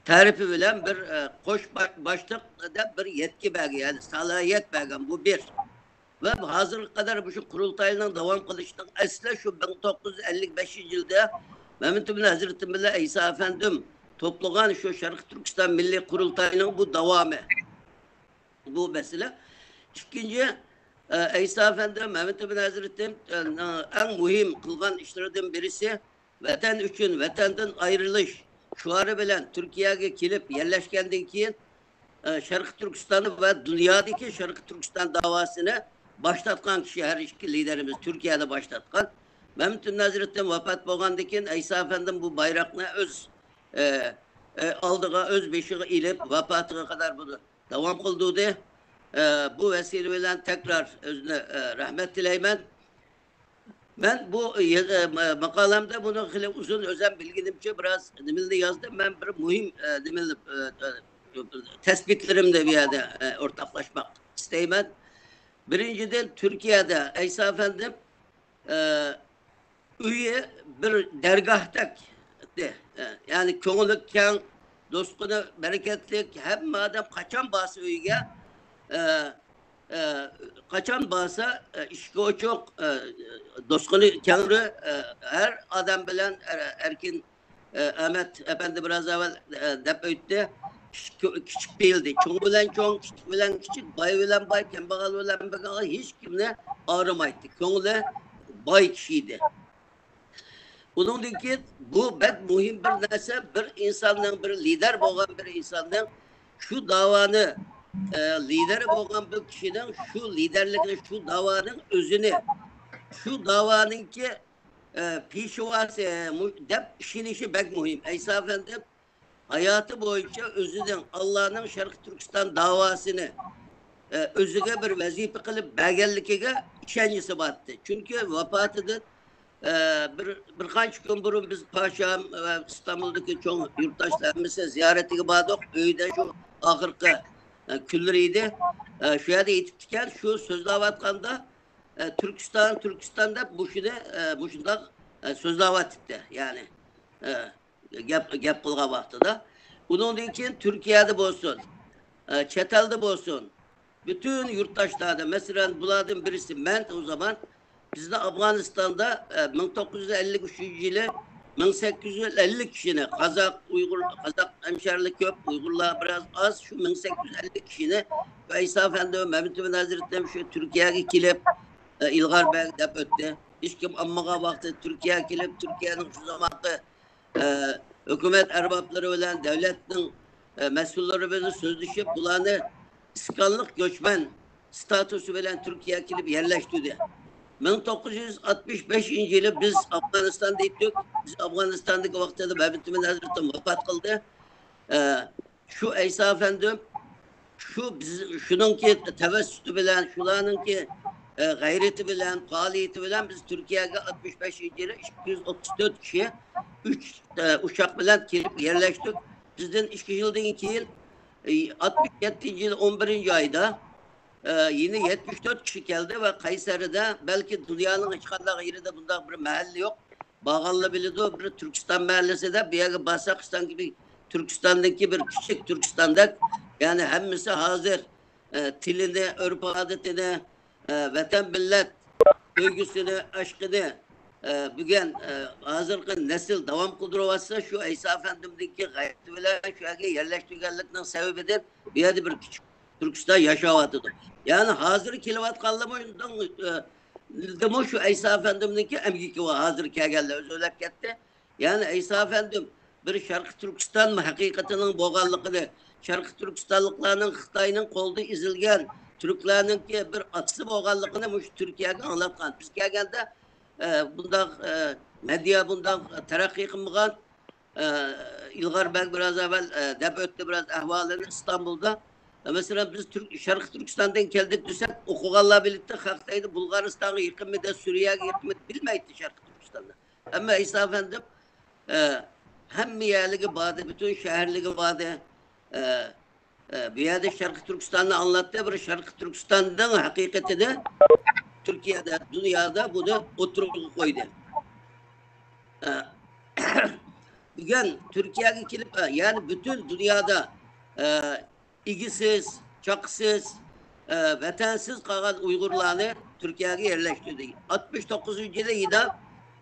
tarifi bilen bir koş başlık da bir yetki belge yani salahiyet belgem bu bir. Ve hazırlık kadar bu şu kurultayla devam kılıştık. Esle şu 1955 yılda Mehmet Emin Hazretleri ile İsa Efendim toplanan şu Şarkı Türkistan Milli Kurultayı'nın bu devamı. Bu mesele. İkinci İsa Efendim Mehmet Emin Hazretleri en mühim kılgan işlerden birisi vatan için vatandan ayrılış şuarı bilen Türkiye'ye gelip yerleşkenden keyin Şarkı Türkistan'ı ve dünyadaki Şarkı Türkistan davasını başlatkan kişi her iki liderimiz Türkiye'de başlatkan. Mehmet Emin Hazretleri vefat bolgandan keyin İsa Efendim bu bayrakını öz aldığı öz beşiği ilip vefatına kadar bunu devam kıldığı bu vesileyle tekrar özüne rahmet dileymen. Ben bu makalamda bunu uzun özen bilginimce biraz demilde yazdım. Ben bir mühim tespitlerimde bir yerde ortaklaşmak isteyim. Birinciden Türkiye'de İsa Efendim üye bir dergahtak yani köngülükken dostluğuna bereketlik hem madem kaçan bahsi üyeye kaçan basa işki o çok dostunu kenarı her adam bilen erkin Ahmet Efendi biraz evvel dep öttü. Küçük değildi. Çoğu bilen çoğun, küçük bilen küçük, bay bilen bay, kembağal bilen bekal hiç kimle ağrımaydı. Çoğule bay kişiydi. Bunun için bu pek mühim bir narsa, bir insanın, bir lider olan bir insanın şu davanı lideri olan bir kişinin şu liderliğini, şu davanın özünü, şu davanın ki pişuvası, dep işi pek mühim. İsa Efendi hayatı boyunca özünün Allah'ın Şarkı Türkistan davasını özüge bir vazife kılıp belgelikine işencisi battı. Çünkü vefatıdır. Birkaç gün burun biz Paşam ve İstanbul'daki çoğu yurttaşlarımızı ziyareti badık. Öyde şu ahırkı külleriydi. Şuraya da yetiştikken şu sözlavatkanda Türkistan'da bu şunda sözlavat etti. Yani gap kılga baktı da. Bunun için Türkiye'de olsun, Çetel'de olsun, bütün yurttaşlarda mesela buladığım birisi ben o zaman bizde Afganistan'da 1953 yılı 1850 kişinin Kazak, Uygur, Kazak hemşerilik yok, Uygurlar biraz az. Şu 1850 kişinin İsa Efendi ve Mehmet Emin Hazretleri şu Türkiye'ye kilip İlgar Bey dep öttü. Hiç kim ammaga baktı Türkiye'ye kilip Türkiye'nin şu zamanki hükümet erbapları olan devletin mesulları böyle sözleşip bulanı iskanlık göçmen statüsü veren Türkiye'ye kilip yerleştirdi. 1965 yılı biz Afganistan'daydık. Biz Afganistan'daki vakitte Mehmet Emin Hazretleri vefat kıldı. Şu İsa Efendi şunun ki tevessütü bilen, şulanın ki gayreti bilen, faaliyeti bilen biz Türkiye'ye 65 yılı 234 kişiye 3 uçak bilen girip yerleştik. Bizden 2 yıldan 2 yıl 67 yıl 11. ayda yine 74 kişi geldi ve Kayseri'de belki dünyanın hiç kadar yerinde bunda bir mahalle yok. Bağallı bildi bir Türkistan mahallesi de bir yere Basakistan gibi Türkistan'daki bir küçük Türkistan'da yani hemisi hazır tilini, örf adetini, vatan millet duygusunu, aşkını bugün hazır nesil devam kıldırıverse şu İsa Efendimiz'deki gayreti bile şu yerleştirgenlikten sebebidir. Bir yerde bir küçük Türkistan yaşavatıdır. Yani hazır kilowatt kallımından demek şu İsa Efendimiz'deki emgiki var hazır geldi özürlük gitti. Yani İsa Efendim bir Şarkı Türkistan mı hakikatinin boğallıkını Şarkı Türkistanlıklarının Xitay'ın kolda izilgen Türklerinin ki bir atsı boğallıkını Türkiye'ye anlatkan. Biz gelgende bundan medya bundan terakki kılmagan İlgar Bey biraz evvel dep öttü biraz ahvalini İstanbul'da. Mesela biz Şarkı Türkistan'dan geldik desek okuganlar birlikte Xitay'da Bulgaristan'a yıkımda Suriye'ye yıkımda bilmeydi Şarkı Türkistan'da. Ama İsa Efendim hem yerligi bağdı, bütün şehirligi bağdı. Bir yerde Şarkı Türkistan'ı anlattı. Bir Şarkı Türkistan'dan hakikatini Türkiye'de, dünyada bunu oturup koydu. Bugün Türkiye'ye gelip yani bütün dünyada ilgisiz, çaksız, vatansiz kalan Uygurlarını Türkiye'ye yerleştirdi. 69. yılda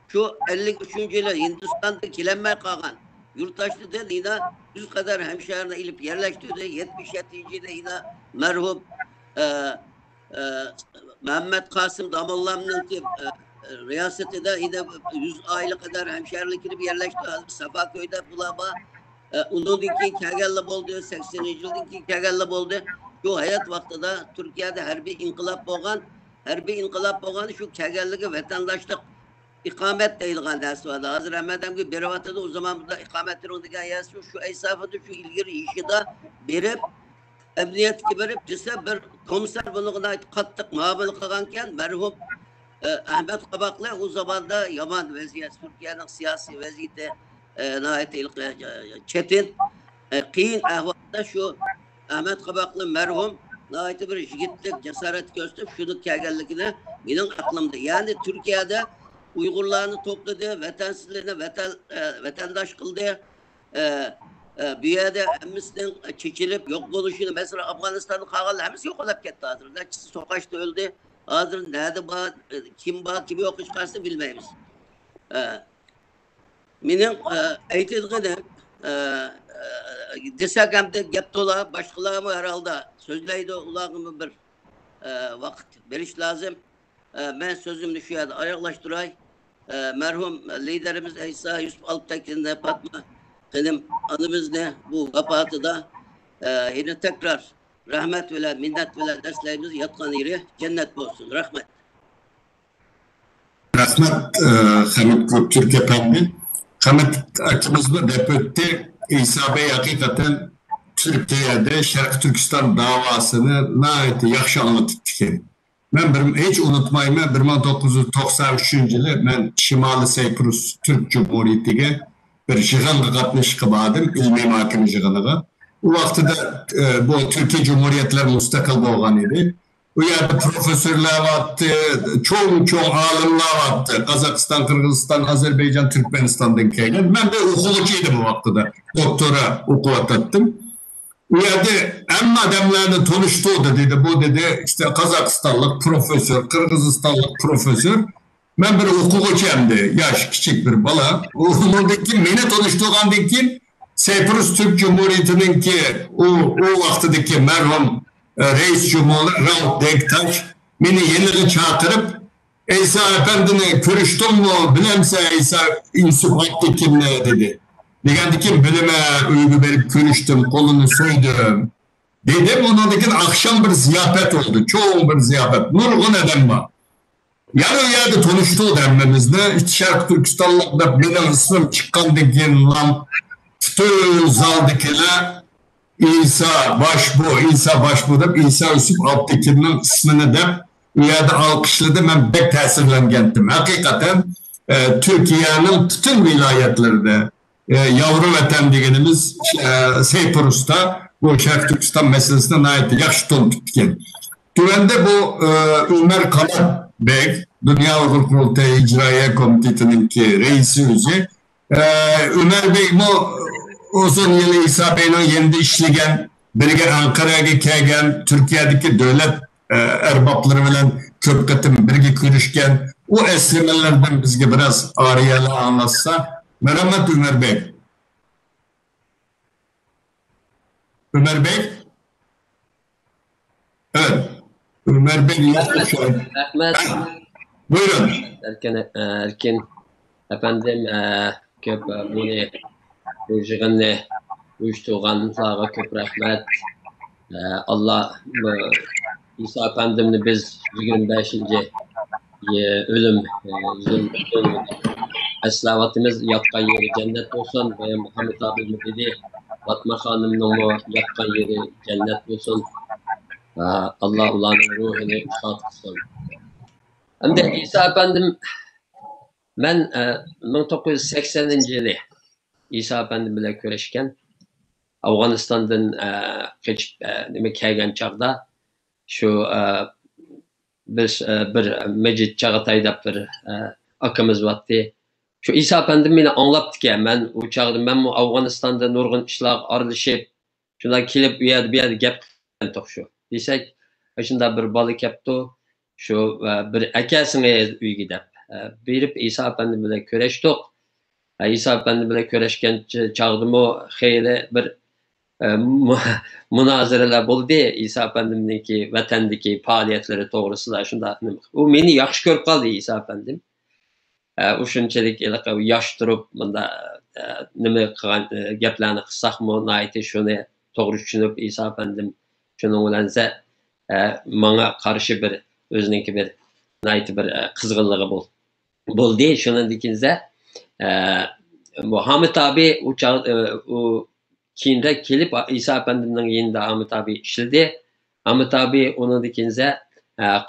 şu 53. yılda Hindistan'da kilenme kalan yurttaşlıdır yine 100 kadar hemşehrilerine ilip yerleştirdi. 77. yılda yine merhum Mehmet Kasım Damollaman'ın ki riyasetinde yine 100 aile kadar hemşehrilik ilip yerleştirdi. Safaköy'de bulaba onun için kegelle oldu, 80. yıldaki kegelle oldu. Şu hayat vaktinde Türkiye'de harbi inkılap boğan şu kegelliği vatandaşlık ikamet deyilgan dersi vardı. Hazır Ahmet'im gibi bir vatıda o zaman burada ikamettir ondan yazıyor. Şu esafıda şu ilgili işi de berip emniyet gibi berip cise bir komiser bununla kattık muamele kılganken merhum Ahmet Kabaklı o zaman da yaman vaziyet Türkiye'nin siyasi vaziyeti nihayet çetin kıyın ahvalda şu Ahmet Kabaklı merhum nihayet bir yigitlik cesaret gösterip şunu kegellikine benim aklımda. Yani Türkiye'de Uygurlarını topladı, vatansızlarına vatandaş kıldı, bir yerde hemimizden çekilip yok oluşunu mesela Afganistan'ın kağılı hemiz yok olup gitti hazır. Neçisi sokakta öldü. Hazır nerede bağ, kim bağ, kimi yok çıkarsa bilmeyiz. Benim eğitilgini desek hem de gep dola başkalarımı herhalde sözleydi ulağımı bir vakit veriş lazım. Ben sözümü şu yerde ayaklaştırayım. Merhum liderimiz İsa Yusuf Alptekin'de Fatma benim anımız ne bu vefatı da yine tekrar rahmet ve minnet ve derslerimiz yatkan yeri cennet olsun. Rahmet. Rahmet Hamit Göktürk Efendi. Hamit akımızda depute İsa Bey hakikaten Türkiye'de Şarkı Türkistan davasını nayeti yaxşı anlatıp ben hiç unutmayayım 1993 yılı ben Şimali Cyprus Türk Cumhuriyeti'ne bir jığınga qatnaşıp badım, ilmi mahkeme jığınıga. O vaxtıda bu Türkiye Cumhuriyetler müstakil bolğan idi. Bu yerde profesörler vardı, çok alimler vardı. Kazakistan, Kırgızistan, Azerbaycan, Türkmenistan'dan kelgen. Ben de okulucuydım o vaxtıda. Doktora okuvattım. Bu yerde emma adamlarla tanıştı o da dedi. Bu dedi işte Kazakistanlık profesör, Kırgızistanlık profesör. Ben bir okulucuyum de yaş küçük bir bala. Onu'daki meni tanıştığındaki Cyprus Türk Cumhuriyeti'nin ki o vaxtıdaki merhum reis cumhurlu Rauf Denktaş beni yenili çağırıp İsa Efendi'ni görüştün mü bilemse İsa Yusuf Aktekin ne dedi. Degendi ki bilime uygu verip görüştüm kolunu soydum. Dedim onundaki akşam bir ziyafet oldu. Çoğun bir ziyafet. Nurgun edem var. Yani o yerde tanıştı o dememizde. İşte Şarkı Türkistan'da benim ismim çıkan dekin lan bütün zaldakiler İsa Başbu deyip İsa Yusuf Alptekin'in ismini de o yerde alkışladı. Ben pek tesirlengendim. Hakikaten Türkiye'nin bütün vilayetlerinde yavru vatan degenimiz Cyprus'ta bu Şarkı Türkistan meselesine ait yaxşı tonutken. Tüvende bu Ömer Kalan Bey, Dünya Uygur Kurultayı İcraiye Komitesi'nin ki reisi özü. Ömer Bey bu uzun yılı İsa Bey'in yerinde işlegen, birge Ankara'ya gelgen, Türkiye'deki devlet erbapları bilen köpketim birge görüşken, o esnemelerden bizge biraz ağrıyalı anlatsa. Merhamet Ömer Bey. Ömer Bey. Evet. Ömer Bey. Rahmet. Buyurun. Erken efendim köp bunu uyuştuğunu uyuştuğanlarga köp rahmet. Allah İsa Efendim'ni biz 25. ölüm eslavatımız yatkan yeri cennet olsun. Muhammed abim dedi Fatma Hanım'ın yatkan yeri cennet olsun. Allah ulanın ruhunu usat kılsın. Hem de İsa Efendim ben 1980. yılı İsa Efendim ile görüşken Afganistan'dan kelgen çağda şu biz bir Mecid Çağatay'da bir akımız vardı. Şu İsa Efendim beni anlattı ki ben o çağda ben bu Afganistan'da nurgun işler aralışıp şuna kelip bir yerde gep şu. Desek başında bir balık yaptı. Şu bir akasına uy gidip berip İsa Efendi bilen köreştik. İsa Efendi bilen köreşken çağdım o hayli bir münazareler boldu. İsa Efendim'deki vatandaki faaliyetleri doğrusunda şunda. O meni yaxşı görüp kaldı İsa Efendim. O şunçalik yaş durup bunda nime kılgan geplerini kıssak mı naiti şunu doğru düşünüp İsa Efendim şunun bilen bana karşı bir özününki bir naiti bir kızgınlığı boldu. Şunun dikinze Muhammed abi o kinde kelip İsa Efendim'nin yerinde Hamid abi işledi. Hamid abi onun dikinze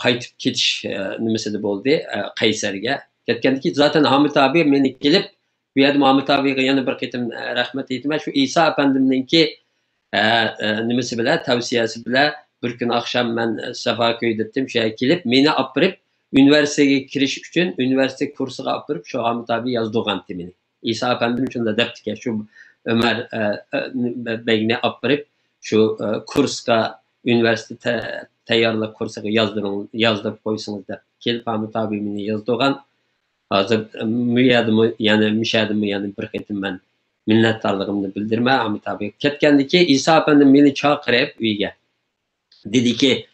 kayıtıp ketiş nimesi de boldu Kayseri'ye. Ketkenki zaten Hamid abi meni kelip bir yerde Muhammed abiye yana bir ketim rahmet etme şu İsa Efendim'ninki nimesi bile tavsiyesi bile bir gün akşam ben Safaköy'de ettim kelip meni apırıp üniversiteye giriş için üniversite kursuga apırıp şu Hamid abi yazdığan temini. İsa Efendim için de depti ki şu Ömer Bey'ne apırıp şu kurska üniversite tayyorlıq kursiga yazdırıp koysunuz deb kelip Hamid abimni yazdıgan hazır müyadımı yani müşahidimi yani bir ketim ben minnettarlığımı bildirme Hamid abi. Ketgendiki İsa Efendim beni çağırıp uyga. Dedi ki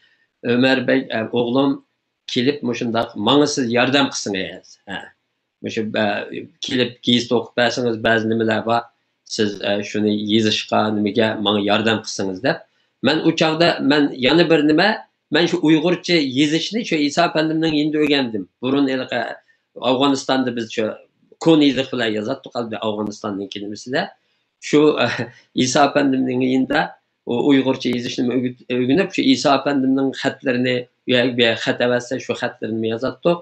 Ömer Bey oğlum kelip muşundaq manga siz yordam qilsangiz. Muşu kelip giyist o'qib bersangiz ba'zi nimalar bor. Siz shuni yezishga nimaga manga yordam qilsangiz deb. Men u chaqda men yana bir nima men shu Uyg'urcha yezishni shu İsa Efendimning endi o'rgandim. Burun Afg'onistonda biz shu Konilik bilan yozatdik albatta Afg'onistonning kelimesida. Shu İsa Efendimning endi o Uyg'urcha yezishni o'rganib shu İsa Efendimning xatlarini yoki xat avasa shu xatlarini yozatdik.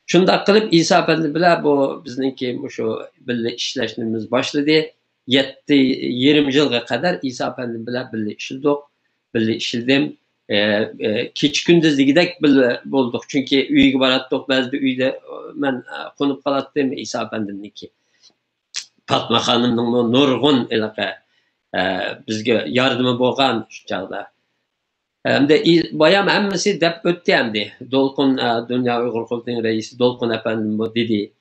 Shunday qilib İsa Efendim bilan bu bizningki shu birga ishlashimiz boshladi. 7-20 yılga kadar İsa Efendim bilan birga ishladik. Birga ishladim. Keç gündüzligidek bulduk. Çünkü uyga baratdık. Bazı bir uyda ben konup kalatdım İsa Efendim'ninki. Fatma Hanım'ın nurgun bizge yardımı boğan şu çağda. Hem de bayam emmesi dep öttü hem de. Dolkun Dünya Uygur Kultu'nun reisi Dolkun Efendim bu dedi.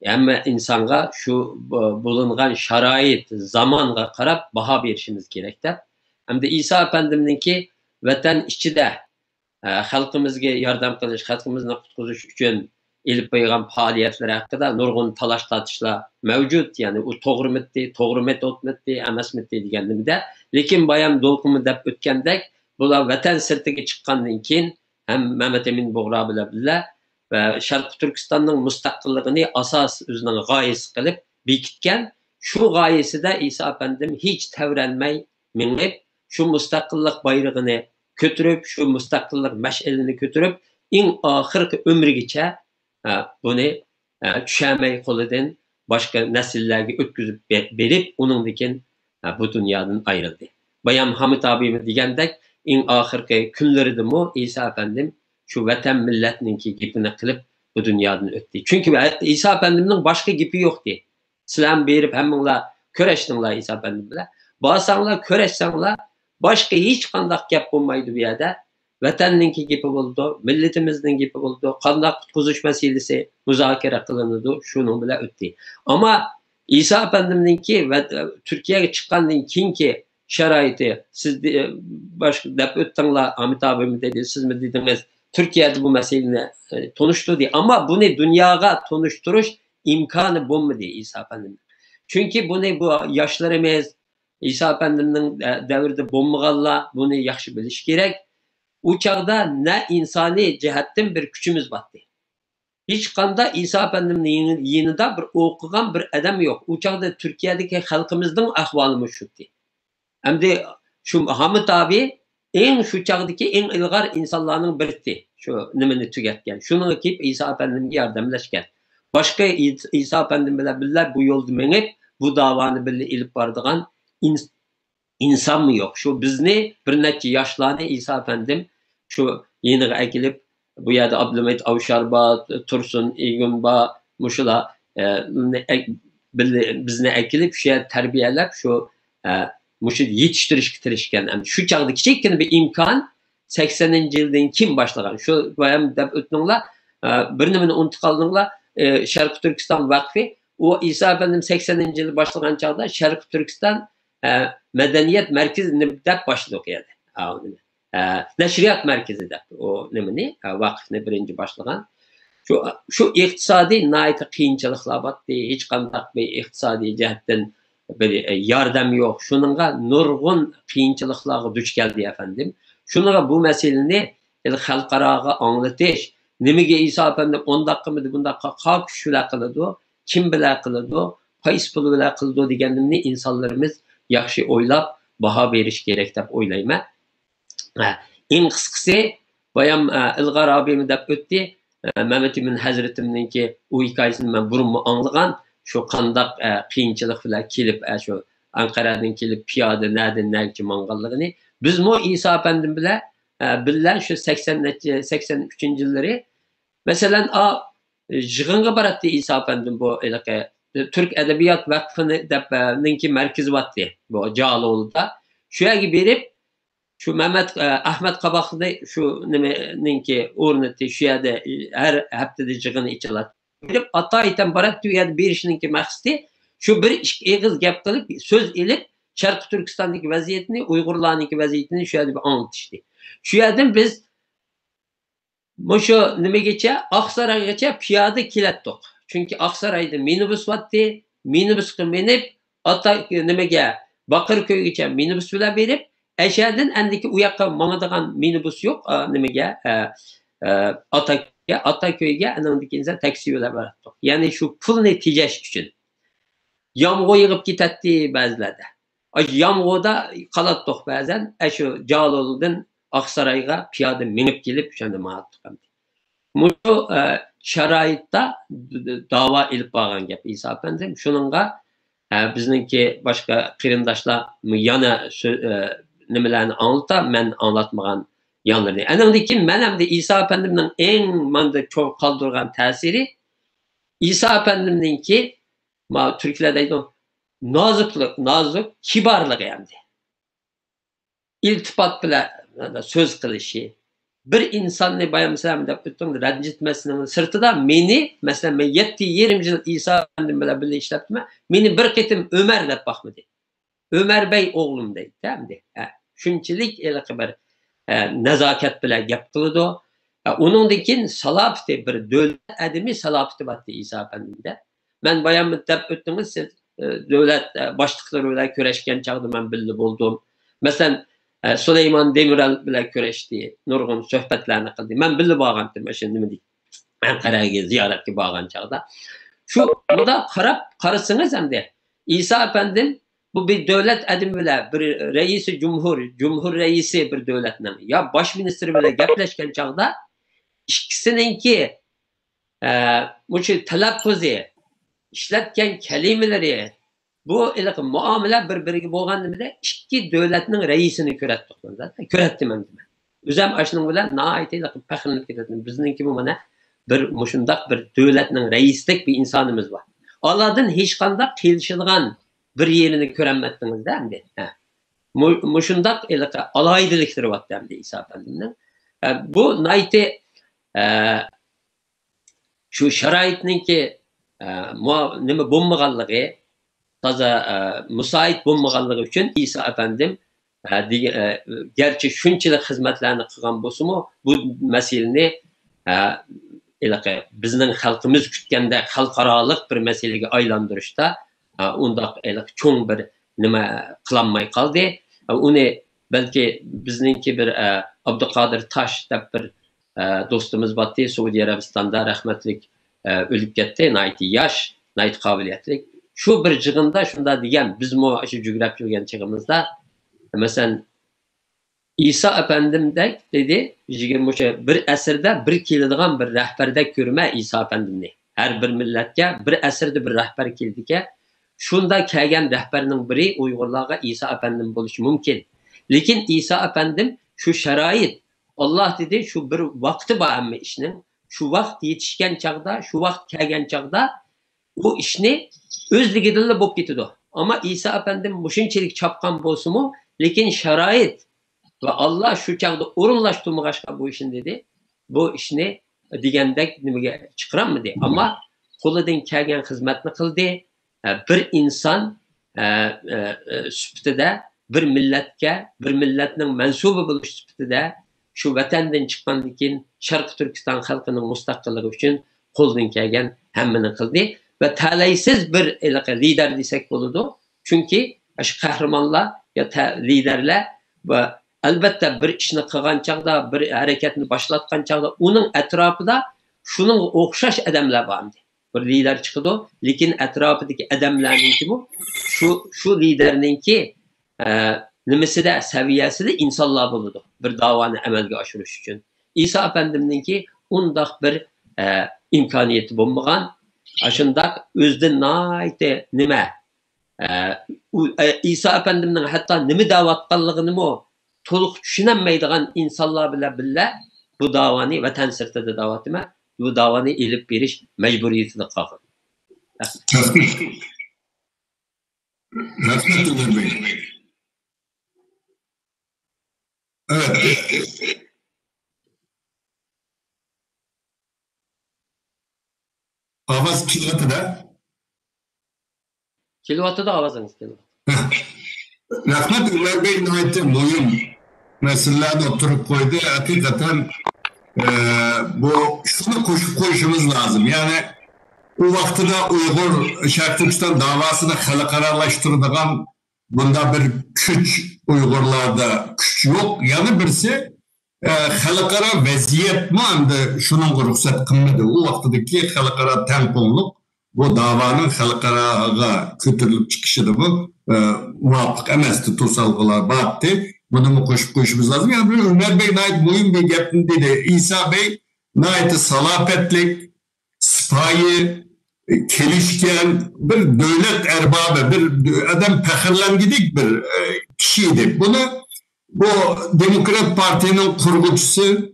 Ama insanga şu bulungan şarait, zamanla karab baha verişimiz gerek de. Hem de İsa Efendim'ninki vatan içinde halkımızga yordam qilish, xalqimizni qutqizish uchun elib qo'ygan faoliyatlar haqida nurg'un talash tortishlar mavjud. Ya'ni u to'g'ri o'tmadi, emasmidi deganimda. Lekin bayam Dolqunmi deb o'tgandek, bular vatan sirtiga chiqqandan keyin ham Mehmet Emin Bug'ra bilan birga va Sharq Turkistonning mustaqilligini asos o'zining g'oyasi qilib bekitgan. Shu g'oyasida İsa Efendim hiç tevrenmey minib, şu mustaqillik bayrağını götürüp, şu mustaqillik meş'elini götürüp, en ahirki ömrügeçe bunu düşemey koludan başka nesillerge ötküzüp verip, onundikin bu dünyadan ayrıldı. Bayam Hamid abimi degandek, en ahirki günlerdi mu İsa Efendim şu vatan milletninki gipini kılıp bu dünyadan öttü. Çünkü İsa Efendim'nin başka gipi yoktu. Silam berip hemminla köreştinler İsa Efendim bile. Basanlar köreşsenler başka hiç kandak gap olmaydı bir yerde. Vatanninki gibi oldu, milletimizin gibi oldu, kandak kuzuş meselesi müzakere kılındı, şunu bile öttü. Ama İsa Efendim'ninki ve Türkiye'ye çıkanın kinki şeraiti, siz başka dep öttünler, Hamid abim dedi, siz mi dediniz, Türkiye'de bu meseleyi tonuştu diye. Ama bunu dünyaya tonuşturuş imkanı bulmadı İsa Efendim. Çünkü bunu bu yaşlarımız, İsa Efendim'nin devirde bulmağalla bunu yaxşı biliş gerek. O çağda ne insani cihetten bir küçümüz battı. Hiç kanda İsa Efendim'nin yanında bir okuyan bir adam yok. O çağda Türkiye'deki halkımızın ahvalı müşüktü. Hem de şu Hamid abi en şu çağdaki en ilgar insanların birisi. Şu nimeni tüketken. Şunun ki İsa Efendim'e yardımlaşken. Başka İsa Efendim bile bu yolda menip bu davanı bile ilip bardığan insan mı yok? Şu bizni bir neçe yaşlarını İsa Efendim şu yeni ekilip bu yerde Abdülhamit Avşarba, Tursun, İgünba, Muşula bizni ekilip şeye terbiyelep şu muşu yetiştirişken. Yani şu çağda küçükken bir imkan 80. yıldan kim başlagan? Şu bayam dep ötnüngla bir nimeni unutup kaldığınla Şarkı Türkistan Vakfı o İsa Efendim 80. yılı başlagan çağda Şarkı Türkistan Medeniyet Merkezi dep başladı yani. Neşriyat Merkezi dep o nimeni vakfını birinci başlagan. Şu iktisadi nayet kıyınçılıkla battı. Hiç kandak bir iktisadi cihetten bir yardım yok. Şununla nurgun kıyınçılıkla düş geldi efendim. Şununla bu meseleni halkarağa anlatış. Nimege İsa Efendim 10 dakika mıydı bunda kalk şöyle kılıdı. Kim bile kılıdı. Payız pulu bile kılıdı diyenimni insanlarımız yaxşı oylap baha veriş gerek dep oylayma. En kıskısı bayam İlgar abimi dep ötti. Mehmet Emin Hazretimninki o hikayesini ben burunmu anlagan. Şu kandak kıyınçılık falan kelip şu Ankara'dan kelip piyade nereden nereki mangallığını. Biz mu İsa Efendim bile billen şu 83. yılları mesela jığınga barattı İsa Efendim bu elake Türk Edebiyat Vakfı'nınki merkezi vattı bu Cağaloğlu'da. Şu yergi berip şu Mehmet Ahmet Kabaklı'da şu nimenki o'rnatdi şu yerde her haftada jig'ini ichilat. Berip ataydan barat tuyadi berishiningki maqsadi şu bir eg'iz gap qilib so'z elib Sharq Turkistondagi vaziyatni, Uyg'urlarningki vaziyatini şu yerda anlatishdi. Şu yerdan biz Moşo nimagacha Oqsaroygacha piyoda kelatdik. Chunki Oqsaroyda minibus vatdi, minibusga minib, nimaga Baqirko'ygacha minibus bilan berib, Aşağıdan endiki u yoqqa mangadigan minibus yo'q, nimaga Ataköy'ga anandikinsa taksi bilan bordik. Ya'ni shu pulni tejash uchun. Yomg'ir yig'ib ketadi ba'zilarda. Yomg'irda qolatdik ba'zan, shu Jalo'ldan Oqsaroyga piyoda minib kelib o'shanda ma'lum. Mushu sharoitda da'vo ilib borgan gap Isa Efendim. Shuningga bizningki boshqa qarindoshlar yana nimalarni anlata, men anlatmagan yanlarni. Anandan keyin men hamda Isa Efendimning eng menda cho'q qoldirgan ta'siri Isa Efendimninki Türklarda aytadi nozuklik, nozuk, kiborligi hamda. İltifat bilan so'z qilishi, bir insonni bayansam deb o'tdim ranjitmasning sirtida meni masalan men 7,5 yil Isa Efendim bilan birga ishlatdim. Meni bir qitim Ömer deb baxmadi. Ömer Bey o'g'lim deydi, hamda. Shunchalik bir nazokat bilan gap qiladi. Uningdan keyin salofati bir davlat adami salofati bor Isa Efendimda. Men bayon deb o'tdingiz, siz davlat boshliqlari bilan kurashgan chog'da men birga bo'ldim. Masalan Süleyman Demirel bilan kurashdi, nurg'un suhbatlarni qildi. Men birga borgandim, o'sha nima deydi? Anqaraga ziyoratga borgan chog'da. Shu bunda qarasangiz hamda Isa Efendim bu bir devlet adamı bilan bir reisi cumhur reisi bir devletning ya bosh ministri bilan gaplashgan chog'da ikkisininki mushu talaffuzi ishlatgan kalimalari bu iliq muomala bir-biriga bo'lganida ikki davlatning reisini ko'ratdim men. O'zim ashning bilan naaytiliq faxrlanib ketadim. Bizningki bu mana bir mushundaq bir davlatning reislik bir insonimiz bor. Allohdan hech qanday kelishilgan bir yerini ko'rolmadingizda hamda. Mushundaq iliq aloyidiliklar bor hamda Isa Efendimning. Bu nayti shu sharoitninki nima bo'lmaganligi, toza musoit bo'lmaganligi uchun Isa Efendim gerçi shunchalik xizmatlarni qilgan bo'lsa-mu, bu masalani bizning xalqimiz kutganda xalqaroliq bir masalaga aylantirishda undaq cho'ng bir nima qilolmay qoldi. Uni balki bizningki bir Abduqodir Tosh deb bir do'stimiz botdi, Saudiya Arabistonda rahmatlik o'lib ketdi, nayti yosh, nayti qobiliyatli. Shu bir jig'inda shunda degan, bizmo shu jugrab yurgan chig'imizda masalan İsa Efendimdek dedi, bir asrda bir keladigan bir rahbardek ko'rma İsa Efendimni. Her bir millatga bir asrda bir rahbar keldiki, shunda kelgan rahbarning biri Uyg'urlarga İsa Efendim bo'lishi mumkin. Lekin İsa Efendim shu sharoit Allah dedi, shu bir vaqti bor hamma ishning. Shu vaqt yetishgan chaqda, shu vaqt kelgan chaqda bu ishni o'zligidan bo'lib ketadi. Ama İsa Efendim shunchalik chopgan bo'lsa-mu, lekin sharoit ve Allah şu çağda orunlaştırmağaşka bu işin dedi. Bu işini degandek nimaga chiqaranmidi. Ama qo'lidan kelgan xizmatni qildi. Bir inson sifatida bir millatga, bir millatning mansubi bo'lish sifatida shu vatandan chiqqandan keyin Sharq Turkiston xalqining mustaqilligi uchun qo'ldan kelgan hammani qildi ve talaysiz bir lider desak bo'ladi. Chunki shu qahramonlar ya liderlar ve albatta bir ishni qilgan chog'da, bir harakatni boshlatgan chog'da uning atrofida shuning o'xshash odamlar bor. Bir lider chiqadi, lekin atrofidagi odamlarningki bu shu liderninki nimasida saviyasida insonlar bo'ladi. Bir da'voni amalga oshirish uchun. İsa Efendimninki undaq bir imkoniyati bo'lmagan, shundaq o'zidan nayti nima İsa Efendimning hatto nima da'vat qilganligini to'liq tushunolmaydigan insonlar bilan birga bu davoni vatan sirtida da'vat emas, bu davoni elib berish majburiyatida qolgan. Rahmet Ömer Bey. Evet. Avaz kilovatı da. Kilovatı da avazınız kilovatı. Rahmet Ömer Bey'in ayeti mühim meselelerde oturup koydu. Hakikaten bu şunu koşup koyuşumuz lazım. Yani o vaxtida Uyghur Şərq Türkistan davasını xalqaralaştırdıgan bunda bir güç Uygurlarda güç yok. Yani birisi xalqara vaziyet mi hem şunun ruhsat kılmadı. O vaxtdaki xalqara temponluk bu davanın xalqaraga kötürülüp çıkışıdır bu. Muvafık emesti tursalgılar battı. Bunu mu koşup koşumuz lazım. Yani Ömer Bey nait mühim bir gepini dedi. İsa Bey nait salapetlik, sipahi, kelişken bir devlet erbabı, bir adam pehirlengidik bir kişiydi. Bunu bu Demokrat Parti'nin kurgucusu,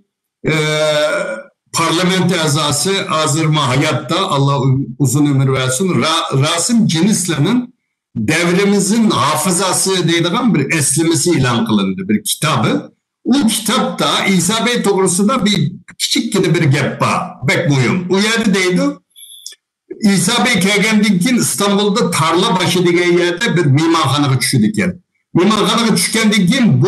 parlamento azası Azırma hayatta Allah uzun ömür versin. Rasim Cinisli'nin devrimizin hafızası dediğim bir eslemesi ilan kılındı bir kitabı. O kitapta İsa Bey doğrusunda bir küçük bir gap var. Bek mühim. O yerde deydi. İsa Bey kelgendikken İstanbul'da Tarlabaşı diye yerde bir mimarxanaga düşüdükken. Mimarxanaga düşkendikken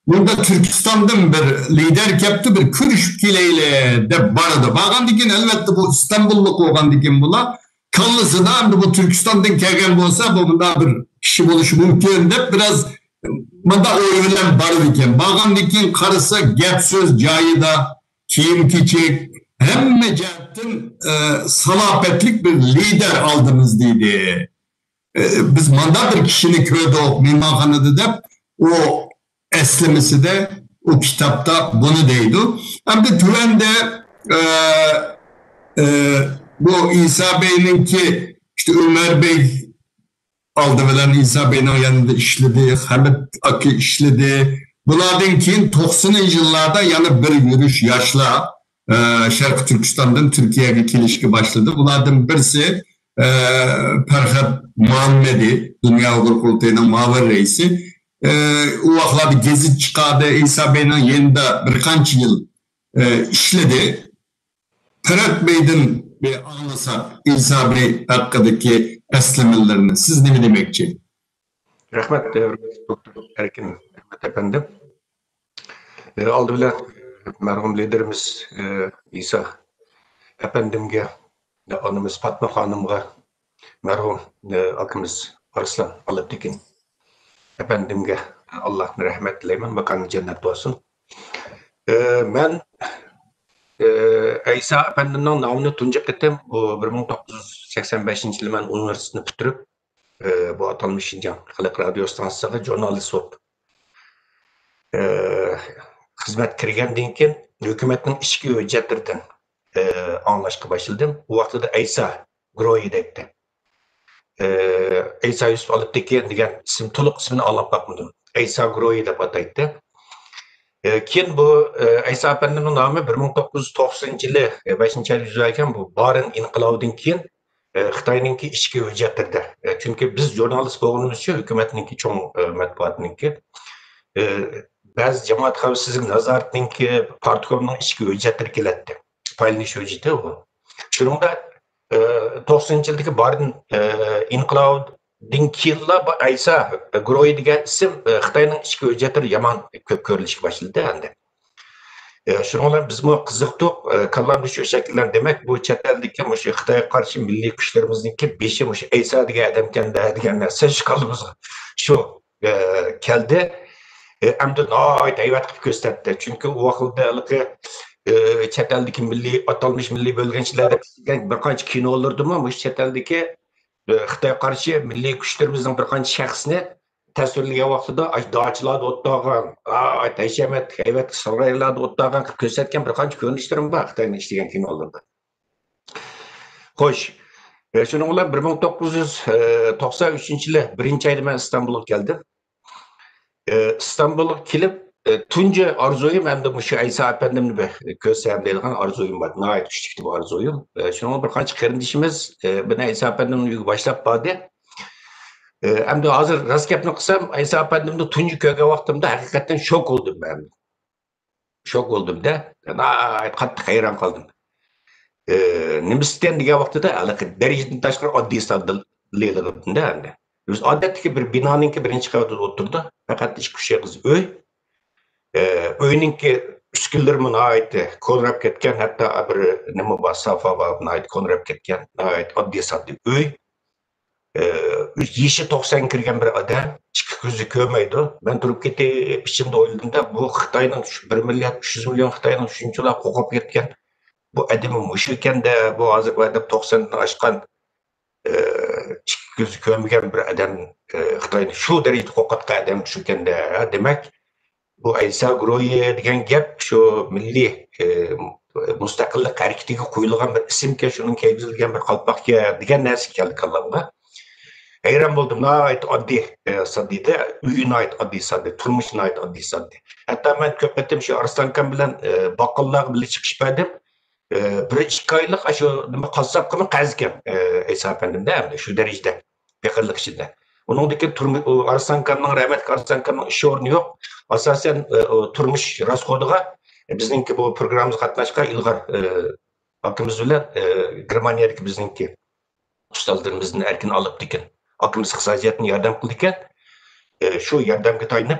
bunda Türkistan'dan bir lider kepti bir kürüş kileyle de barıdı. Bağandikken elbette bu İstanbulluk olgandikken kanlısı da bu Türkistan'dan kelgen olsa bunda bir kişi buluşu mümkün de biraz bunda oyundan barıdıkken. Bağandikken karısı gep söz cayıda kiyim kiçik hem mecatten salapetlik bir lider aldınız dedi. Biz manda bir kişinin köyde o mimarhanede de o eslemesi de o kitapta bunu deydi. Hem de Tüven'de bu İsa Bey'inki işte Ömer Bey aldı veren İsa Bey'in yanında işledi, Hamit Akı işledi. Bunlardan keyin 90'lı yıllarda yani bir yürüyüş yaşla Şarkı Türkistan'dan Türkiye'ye gelişki başladı. Bunlardan birisi Ferhat Muhammedi, Dünya Uygur Kurultayı'nın muavir reisi. O vaxtlarda gezip çıkardı. İsa Bey'in yanında birkaç yıl işledi. Ferhat Bey'den bir anlasak İsa Bey hakkındaki eslemelerini siz ne demekçi? Rahmet Doktor Erkin Rahmet efendim. Aldı bilen merhum liderimiz İsa efendimge, anımız Fatma Hanım'a, merhum akımız Arslan Alıptekin efendimge Allah rahmet dileymen, makamı cennet olsun. Ben İsa efendimden namını tunca ettim. 1985 yılı ben üniversitesini bitirip bu atanmış Şincan Halk Radyo Stansiyası'na jurnalist olup hizmet kirgendiğin keyin hükümetin işki ücretlerden anlaşkı başladım. Bu vaxtda İsa Groyi deydi. İsa Yusuf Alıptekin degan isim to'liq ismini anlab bakmadım. İsa Groyi deb ataydi. Keyin bu İsa efendimning nomi 1990-yılı 5-yil yüzeyken bu Barin inqilobidan keyin Xitoyninki ishki hujjatlarda. Chunki biz jurnalist bo'lganimiz uchun hukumatninki cho'ng matbuotninki ba'zi jamoat xavfsizlik nazoratininki partkomning ishki hujjatlari keladi. Paylash hujjati bu. Shunda 90-yildagi Barin inqilobidan keyinla İsa Groyi degan ism Xitoyning ishki hujjatlari yomon ko'p ko'rilishga boshladi endi. Şunlar biz bu kızıktık, kallandı şu şekilde demek bu çeteldeki bu Xitoyga karşı milli güçlerimizdeki beşi bu İsa diye adam kendi diyenler sen kalımız şu geldi. Hem de nayet ayvat gibi gösterdi. Çünkü o vakıfta çeteldeki milli atılmış milli bölgençilerde birkaç kino olurdu ama bu çeteldeki Xitoyga karşı milli güçlerimizin birkaç şahsını tasvirlagan vaqtida dağçılarda o'tdagan, tashamat, hayvat saraylarda o'tdagan ko'rsatgan bir qancha ko'rinishlarim bor Xitoyning ishlagan kinolarda. Xo'sh, shuni bilan 1993-yili 1-oyda men İstanbulga keldim. İstanbulga kelib tunca arzuyum hem de şu İsa Efendim'in bir göstereyim dediğin arzuyum var. Nayet küçüktü bu arzuyum. Şuna birkaç kardeşimiz bana İsa Efendim'in yükü başlap vardı. Hem de hazır rast yapmak kısam İsa Efendim'de tunca köyge vaktimde hakikaten şok oldum ben. Şok oldum da. Nayet katı hayran kaldım. Nimisten diye vakti de alakı dereceden taşkır adli sandı leyleğinde yani. Biz adetki bir binanın ki birinci katta oturdu. Fakat iş kuşağız öy. Öynünki üsküllerimin ait konrap ketken hatta bir neme var safa var ait konrap ketken ait adli sandı öy. Yeşil 90 kirgen bir adam çıkı gözü kömeydi. Ben durup gitti biçimde oyladığımda bu Xitay'ın 1 milyar 300 milyon Xitay'ın üçüncüler kokop ketken bu adamın uşuyken de bu Azerbaycan'da 90'dan aşkan çıkı gözü kömeygen bir adam Xitay'ın şu derece kokatka adam uşuyken de demek bu İsa Groye degan gap şu milli mustaqillik hareketiga qo'yilgan bir ismga shunun keltirilgan bir qalpoqga degan narsa keldi kallamga. Hayran bo'ldim. Nayet oddiy sadida, uyuna ait oddiy sadda, turmushuna ait oddiy sadda. Hatta men ko'p qatim shu Arslan akam bilan boqqollar bilan chiqishmadim. Bir ikki oylik shu nima qassobqani qazgan İsa Efendimda shu darajada yaqinlik ichida. Uningdagi Arslan akamning rahmat Arslan akamning ish o'rni yo'q. Asasen turmuş rasxodiga bizningki bu programımız qatnashgan ilg'or akamiz bilan Germaniyadagi bizningki ustozlarimizni erkin olib degan akamiz iqtisodiyotni yordam qildi ekan. Shu yordamga tayanib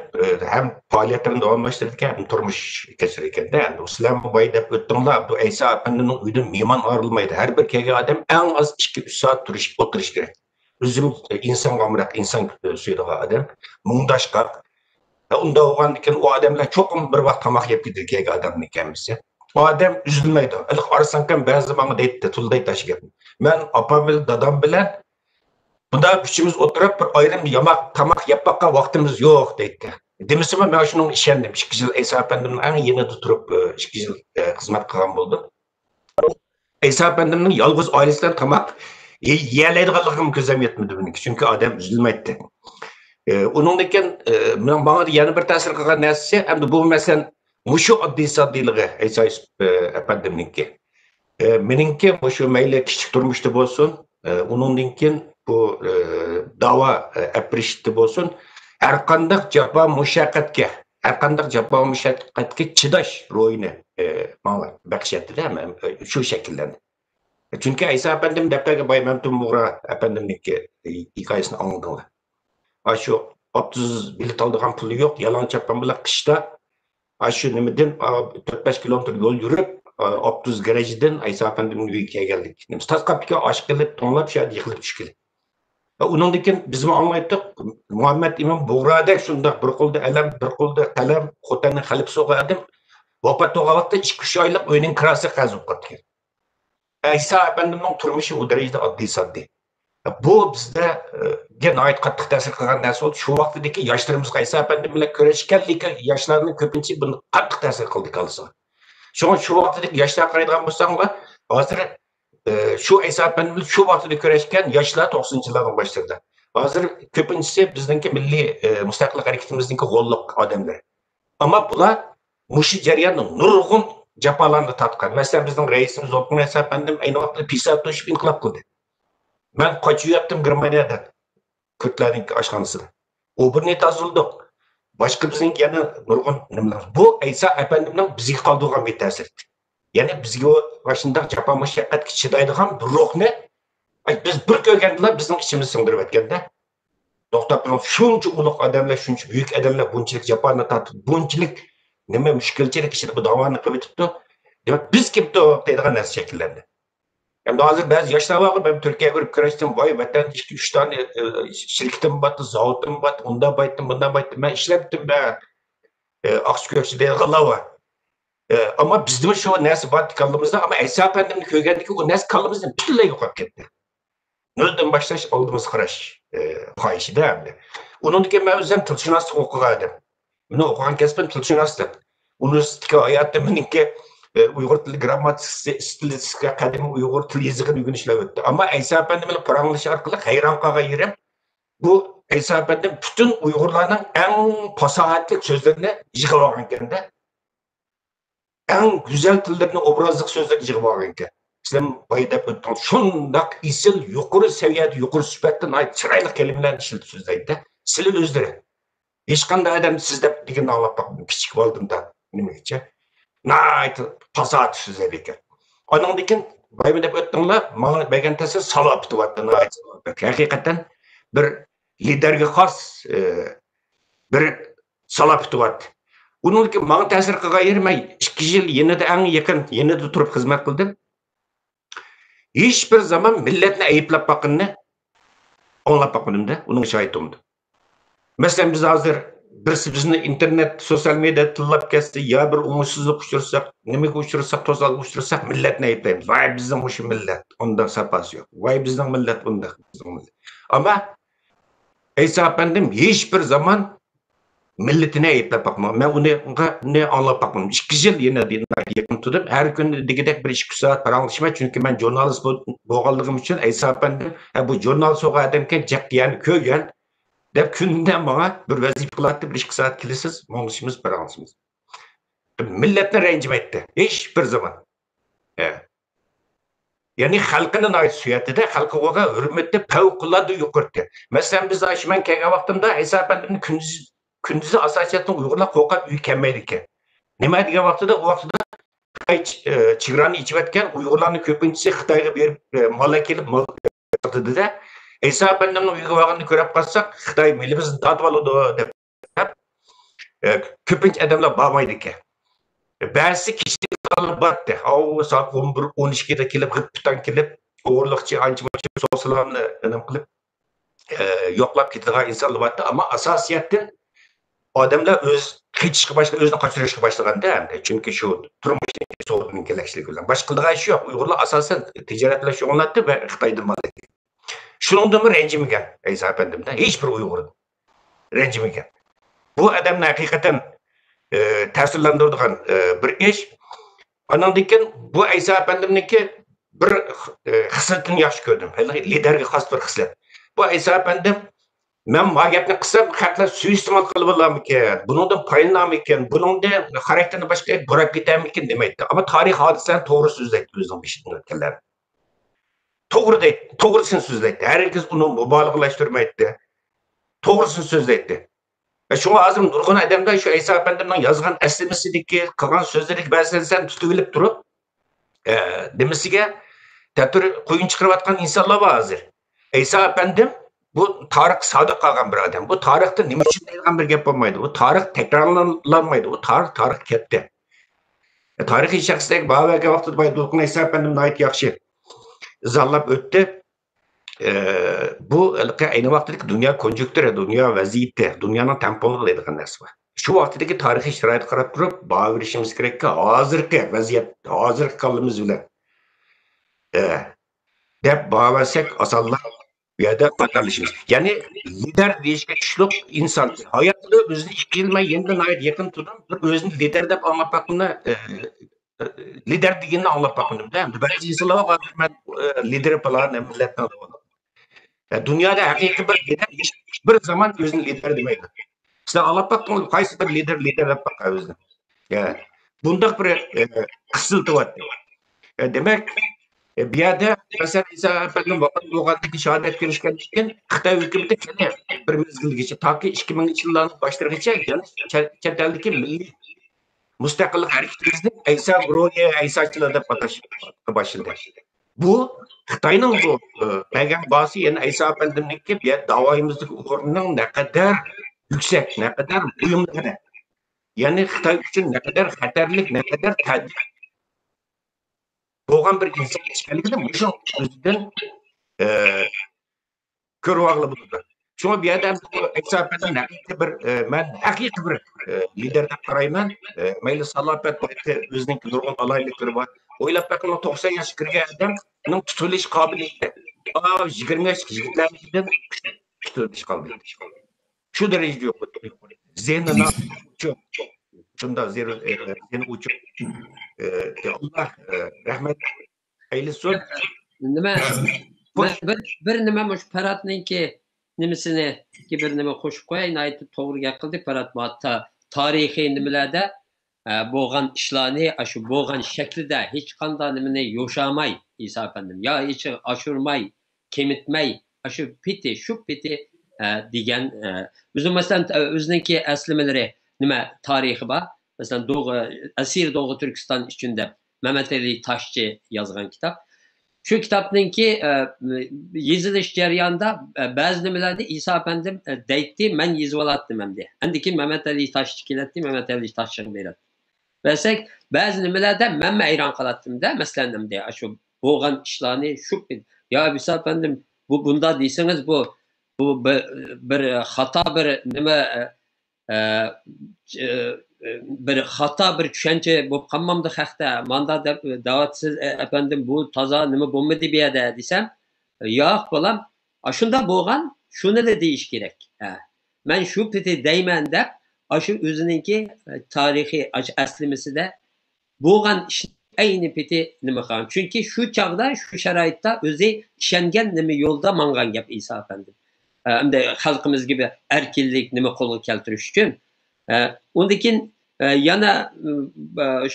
ham faoliyatlarini davomlashtirgan ham turmush kechir ekanda. Endi Islom boy deb o'tdinglar. Bu İsa Efendimning uyidan mehmon ayrılmaydi. Har bir kelgan odam eng az 2-3 soat o'tirish kerak. O'zim insonga omroq inson suydigan odam, mungdashqa unda olgan ekan o adamlar çokum bir vaqt tamaq yeb gidirken adam ekanmizse. O adam üzülmeydi. Arsankan bazı bana deydi, tulday taşı gapni. Men apam bilan dadam bilan bunda üçümüz oturup bir ayrım yamak tamaq yapmakka vaktimiz yok deydi. Demisime ben şunun işendim. 2 yıl İsa Efendim'in en yeni tuturup 2 yıl hizmet kılgan buldum. İsa Efendim'in yalnız ailesinden tamaq yiyeleydiğim gözüm yetmedi benimki. Çünkü adam üzülmeydi. Onundan bana yana bir ta'sir qilgan narsasi hamda bu masalan mushu oddiy soddiligi İsa Efendimninki. Meningki mushu mayli kichik turmushda bo'lsin, uningdan keyin bu da'vo aprishda bo'lsin, har qanday jafo mushaqqatga chidash ro'yini menga baxshatdi-da, shu shakllandi. Chunki İsa Efendim daqaga Bay Mamtun Mug'ra Efendimninki hikoyasini angladinglar. Şu 30 bilet aldığım pulu yok. Yalan çapan bile kışta. Şu nimeden 4-5 kilometre yol yürüp 30 garajdan İsa Efendim'in ülkeye geldik. Tas kapıya aşk edip tonlap şahit yıkılıp düşkeli. Onun için bizim anlaytık. Muhammed İmam Buğra'da şunda bir kolda elem, bir kolda kalem, kotanı kalıp soğadım. Vafat o vakti 2-3 aylık oyunun kirası kazıp katken. İsa Efendim'in turmuşu o derecede adli saddi. Bu bizde gene ait qattiq ta'sir qilgan narsa oldu. Şu vaqtdagi yoshlarimiz İsa Efendim bilan kurashganligi yoshlarning ko'pincha buni qattiq ta'sir qildi qalsa. Şu vaqtdagi yoshlar qaraydigan bo'lsanglar, hozir şu İsa Efendim bilan şu vaqtda kurashgan yoshlar 90'lardan boshladi. Hozir ko'pinchisi bizningki milliy mustaqillik harekatimizningki g'olliq odamlar. Ammo bular mushi jarayonning nurg'un jafolarni tatgan. Masalan, bizning raisimiz Olqin İsa Efendim ayni vaqtda PISA to'shib inqilob qildi. Ben kaçıyordum Germanya'dan. Kürtlerin aşkanısına. O bir net azıldı. Başka bizim yani nurgun nimler. Bu İsa Efendim'den bizi kaldırgan bir tesir. Yani bizi o başında Japan meşakkat kişidaydıgan bir ruh ne? Biz bir görgendiler bizim içimizi sındırıp etkende. Doktor şunca uluk adamlar, şunca büyük adamlar bunçilik Japan'a tatlı. Bunçilik neme müşkilçilik kişide bu davanı kıvıtıptı. Demek biz kimde o deydiğen nasıl şekillendi. Hem de hazır bazı yaşlar var. Ben Türkiye'ye görüp karıştım. Vay vatan işte 3 tane şirketim battı, zavutum battı, ondan bayttım, bundan bayttım. Ben işlettim ben. Aksukökçü değil var. Ama bizim şu nesli battık kaldığımızda ama İsa Efendim'in köydeki o nesli kaldığımızda bütünle yok etti. Nereden başlaş olduğumuz kıraş payışı değil mi? Onun için ben özlem tılşınastık okuyadım. Bunu okuyan kesmem tılşınastık. Üniversitedeki hayatım benimki Uyghur dili grammatik akademi Uyghur dili yazıqını öğrenişler öttü. Ama İsa Efendim'in paranlışı arkalı hayran kağa yerim. Bu İsa Efendim bütün Uygurlarning en fasahatli sözlerini yig'ib olgan ekan-da. En güzel tillerini, obrazlık sözlerini yig'ib olgan ekan. Sizlar boyida o'tgan shundoq isil, yuqori saviyada, yuqori sifatda chiroyli kelimalarni ishlatib so'zlaydi-da. Sizlar o'zlari hech qanday odam siz deb deganni anglab boqdim, kichik bo'ldimda nimaga? Fasahat so'zlaydi ekan. Ondan keyin boyida deb o'tdinglar, mana bagantasi salop tutyapti. Haqiqatan bir liderga xos bir salop tutyapti. Onun ki bana ta'sir qilgan yeri, men 2 yil yenida eng yaqin yenida turib xizmat qildim. Hech bir zaman millatni ayblab boqqanni anglab boqmadim-da, uning shohidimdi. Masalan biz hozir bizni internet, sosyal medya tillab ketsa, ya bir umutsizlik uchursak, nimaga uchursak, to'sqinlikka uchursak, millatni ayblaymiz. Voy bizning o'sha millat, undan sapasi yo'q. Voy bizning millat bunday. Ama İsa Efendim hech bir zaman milletine ayıplap bakmam. Ben onu anlap bakmam. 2 yıl yine yakın tutup her gün digidek bir 2 saat paranlaşma. Çünkü ben jurnalist boğaldığım için İsa Efendim bu jurnal soğuk adamken yani köygen dep künden bana bir vazife kılattı. Bir 2 saat kilisiz monuşumuz paranlaşımız. Milletine rencim etti. Hiçbir zaman. Yani halkının ait süyatida halkı oğa hürmette fevkalade yukarıda. Mesela biz aşman kelgan vaqtimda İsa Efendim'in Kündüzü asasiyetten Uygurlar qo'rqib uy kelmaydi ekan. Nima degan vaqtida u vaqtida chegarani ichib etgan Uygurlarning ko'pinchisi Xitoyga berib mol kelib mol dedi-da. İsa Efendimning uyiga borganini ko'rib qolsak, Xitoy milimizni tatib oladi deb ko'pincha odamlar bormaydi ekan. Ba'zi kishilar qolib bordi. Soat 11-12da kelib, g'ibbidan kelib, o'g'irliqchi ancha-muncha so'zlarni nima qilib yo'qlab ketadigan insonlar bordi, ammo asosiyatdan odamlar o'z qechishga başladı, o'zini qochirishga boshlaganda hamda. Chunki shu turmushning so'g'dining kelishlik bilan boshqa qilgan ish yo'q. Uyg'urlar asosan tijorat bilan shug'ullanadi va Xitoydan mol oladi. Shuningdek ranjimagan İsa Efendimda hech bir Uyg'ur ranjimagan. Bu odamni haqiqatan ta'sirlantiradigan bir ish. Ondan keyin bu İsa Efendimniki bir xislatini yaxshi ko'rdim. Liderga xos bir xislat. Bu İsa Efendim men bu gapni qilsam, xalqlar suiiste'mol qilib olarmikan, buningdan foydalanarmikan, buningdan xarakterini boshqa burab ketarmikan demaydi. Ammo tarix hodisalarni to'g'ri so'zlaydi o'zining beshikdan o'tganlar. To'g'ri deydi, to'g'risini so'zlaydi. Herkes uni mubolag'alashtirmaydi. To'g'risini so'zlaydi. Shunga hozir nurg'un odamlar shu İsa Efendimning yozgan aslimisidagi qilgan so'zlariga ba'zan tutib olib turib, demasiga ta'tir qo'yin chiqarayotgan insonlar bor hozir. İsa Efendim bu tarix sodiq qolgan bir odam. Bu tarixda nima uchun deyilgan bir gap bo'lmaydi. Bu tarix takrorlanmaydi. Bu tarix ketdi. Tarixiy shaxsdagi ba'zi vaqtda Baydulqin İsa Efendimni ayt yaxshi izolab o'tdi. Bu ayni vaqtdagi dunyo konjunkturi, dunyo vaziyati, dunyoning tamponi qiladigan narsa bor. Shu vaqtdagi tarixiy sharoit qarab turib, bavirishimiz kerakki, hozirgi vaziyat, hozirgi holimiz bilan deb bavarsak osonlar bu yerda qatarlashimiz. Ya'ni lider deyishga tushliq inson hayotida o'zini 2 yil yendan yaqin turib, bir o'zini lider deb anglab boqqanda lider deganini anglab boqqanda, ba'zi insonlar bor, lider falan millatdan dunyoda haqiqiy bir lider bir zaman o'zini lider demaydi. Sizlar anglab boqqanda qaysi bir lider deb boqqan o'zini. Bundaq bir qisiltyapti. Demak, bir yerde mesela İsa Efendim vakıf şehadet girişken Xitoy hükümeti kendi bir mezgilgacha toki 2000 yillarning boshlarigacha chet eldagi milliy mustaqillik harakatimizni İsa Groye, İsachilar deb atash boshladi. Bu Xitoyning bu payg'ambari yana İsa Efendimniki bir davoyimizdagi o'rnining naqadar yuksak, naqadar buyumli. Yani Xitoy uchun naqadar xatarlik, naqadar tahdid bo'lgan bir inson ishkanligida shu o'zidan ko'rib olib bo'ldi. Shunga bu yerda İsa Efendim haqiqiy bir men haqiqiy bir lider deb qarayman. Mayli salofat o'zining nurg'un alayliklari bor. O'ylab baqing 90 yoshga kirgan odamning tutilish qobiliyati 20 yoshli yigitlardan tutilish qobiliyati. Shu darajada yo'q. Zehnini shunda seni uçup Allah rahmet eylesin. Nima bir nima mush paratniki nimisini bir nima qo'shib qo'yay, aytib to'g'ri gap qildik. Hatta tarixiy nimalarda bo'lgan ishlarni shu bo'lgan shaklida hech qanday nimani yo'shamay İsa efendim ya hiç aşırmay, kemitmay, shu piti degan o'zim masalan o'ziniki aslimalari nima tarixi bor. Masalan Asir Doğu Türkistan ichida Mehmet Ali Taşçı yozgan kitap. Şu kitapninki yazılış jarayonida ba'zi nimalarni İsa efendim deydi, men yozib olatdim hamda. Andiki Mehmet Ali Taşçı keladi, Mehmet Ali Taşçıga beradi. Versek ba'zi nimalarda men hayron qolatdim-da, masalan de shu bo'lgan ishlarni shu ya İsa efendim bunda deyseniz bu bir xato bir nima bir xato bir tushuncha bo'lib qolmamdi haqda manda da'vatsiz efendim bu toza nima bo'lmadi bu yerda desam yo'q bolam shunda bo'lgan shuni da deyish kerak. Men shu piti deyman deb shu o'zininki tarixiy aslimisida bo'lgan ish ayni piti nima qilgan. Chunki shu chog'da shu sharoitda o'zi ishongan nima yo'lda mangan gap İsa efendim. Hamda xalqimiz gibi erkinlik nima qo'lga keltirish uchun undan yana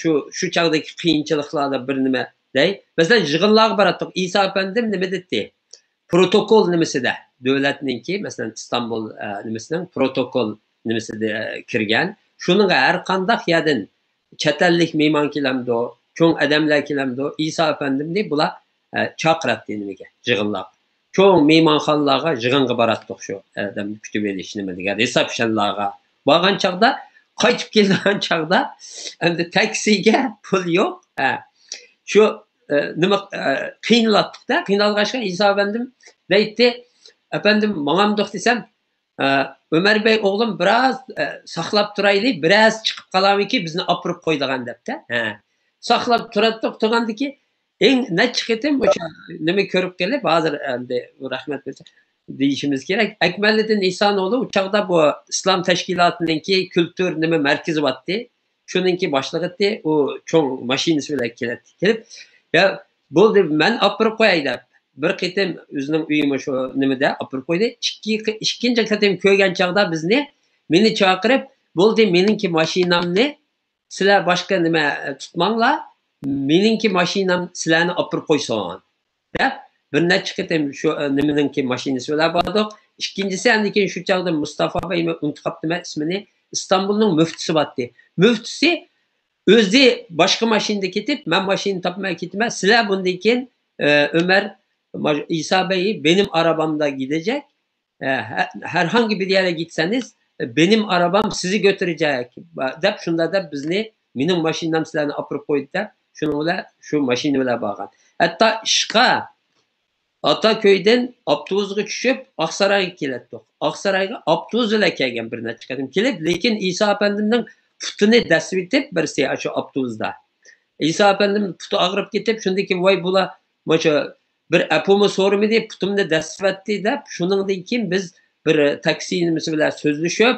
shu chog'dagi qiyinchiliklarda bir nima dey. Masalan yig'inlarga boratdik. İsa efendim nima dedi? Protokol nimasida davlatninki masalan İstanbul nimasining protokol nimasida kirgan. Shuning har qanday yerdan chet ellik mehmon kelamdi, cho'ng odamlar kelamdi. İsa efendimni bular chaqiradi nimaga? Yig'inlar. Çoğun mehmonxonalarga yig'inga boratdik shu odam kutib olish nima degan resepsiyonlarga. Borgan chog'da qaytib kelgan chog'da endi taksiga pul yo'q. Shu nima qiynaldik-da, qiynalg'achqa İsa efendim deydi, efendim manamdoq desam, Ömer Bey oğlum biraz saqlab turaylik, biraz chiqib qolamiki bizni opirib qo'ydigan debdi. Saqlab turgandiki eng necha qitim o'sha nima ko'rib kelib, hozir endi rahmat bersin deyishimiz kerak. Akmaliddin Ihsonoğlu uchoqda bu islom tashkilotininki kultur nima markazi botdi. Shuninki boshlig'i u cho'ng mashinasi bilan kelib, ya bo'ldi men opirib qo'yay deb bir qitim o'zining uyima shu nimada opirib qo'ydi. Ikkinchi qitim ko'rgan chog'da meni chaqirib, bo'ldi meninki mashinamni sizlar boshqa nima tutmanglar. Meninki mashinam sizlarni opirib qo'ysin deb bir necha qitim shu nimaninki mashinasi bilan bordik. Ikkinchisi andikin shu chog'da Mustafa Bey unutqaptimi ismini, İstanbulning muftisi botdi. Muftisi o'zi boshqa mashinada ketib, men mashina topmay ketman. Sizlar bundan keyin Ömer İsa Bey benim arabamda gidecek. Herhangi bir yere gitseniz benim arabam sizi götürecek. Deb shunda da bizni mening mashinam sizlarni opirib qo'ydi deb shu mashina bilan borgan. Hatto ishqa Ataköy'den avtobusga tushib Oqsaroyga keldik. Oqsaroyga avtobus bilan kelgan bir necha qatim kelib, lekin İsa efendimning putini dasib etib birsi shu avtobusda. İsa efendim puti og'rib ketib, shundaki voy bular mana bir apimi so'ramidi, putimni dasib etdi deb, shuningdan keyin biz bir taksi nimasi bilan so'zlashib,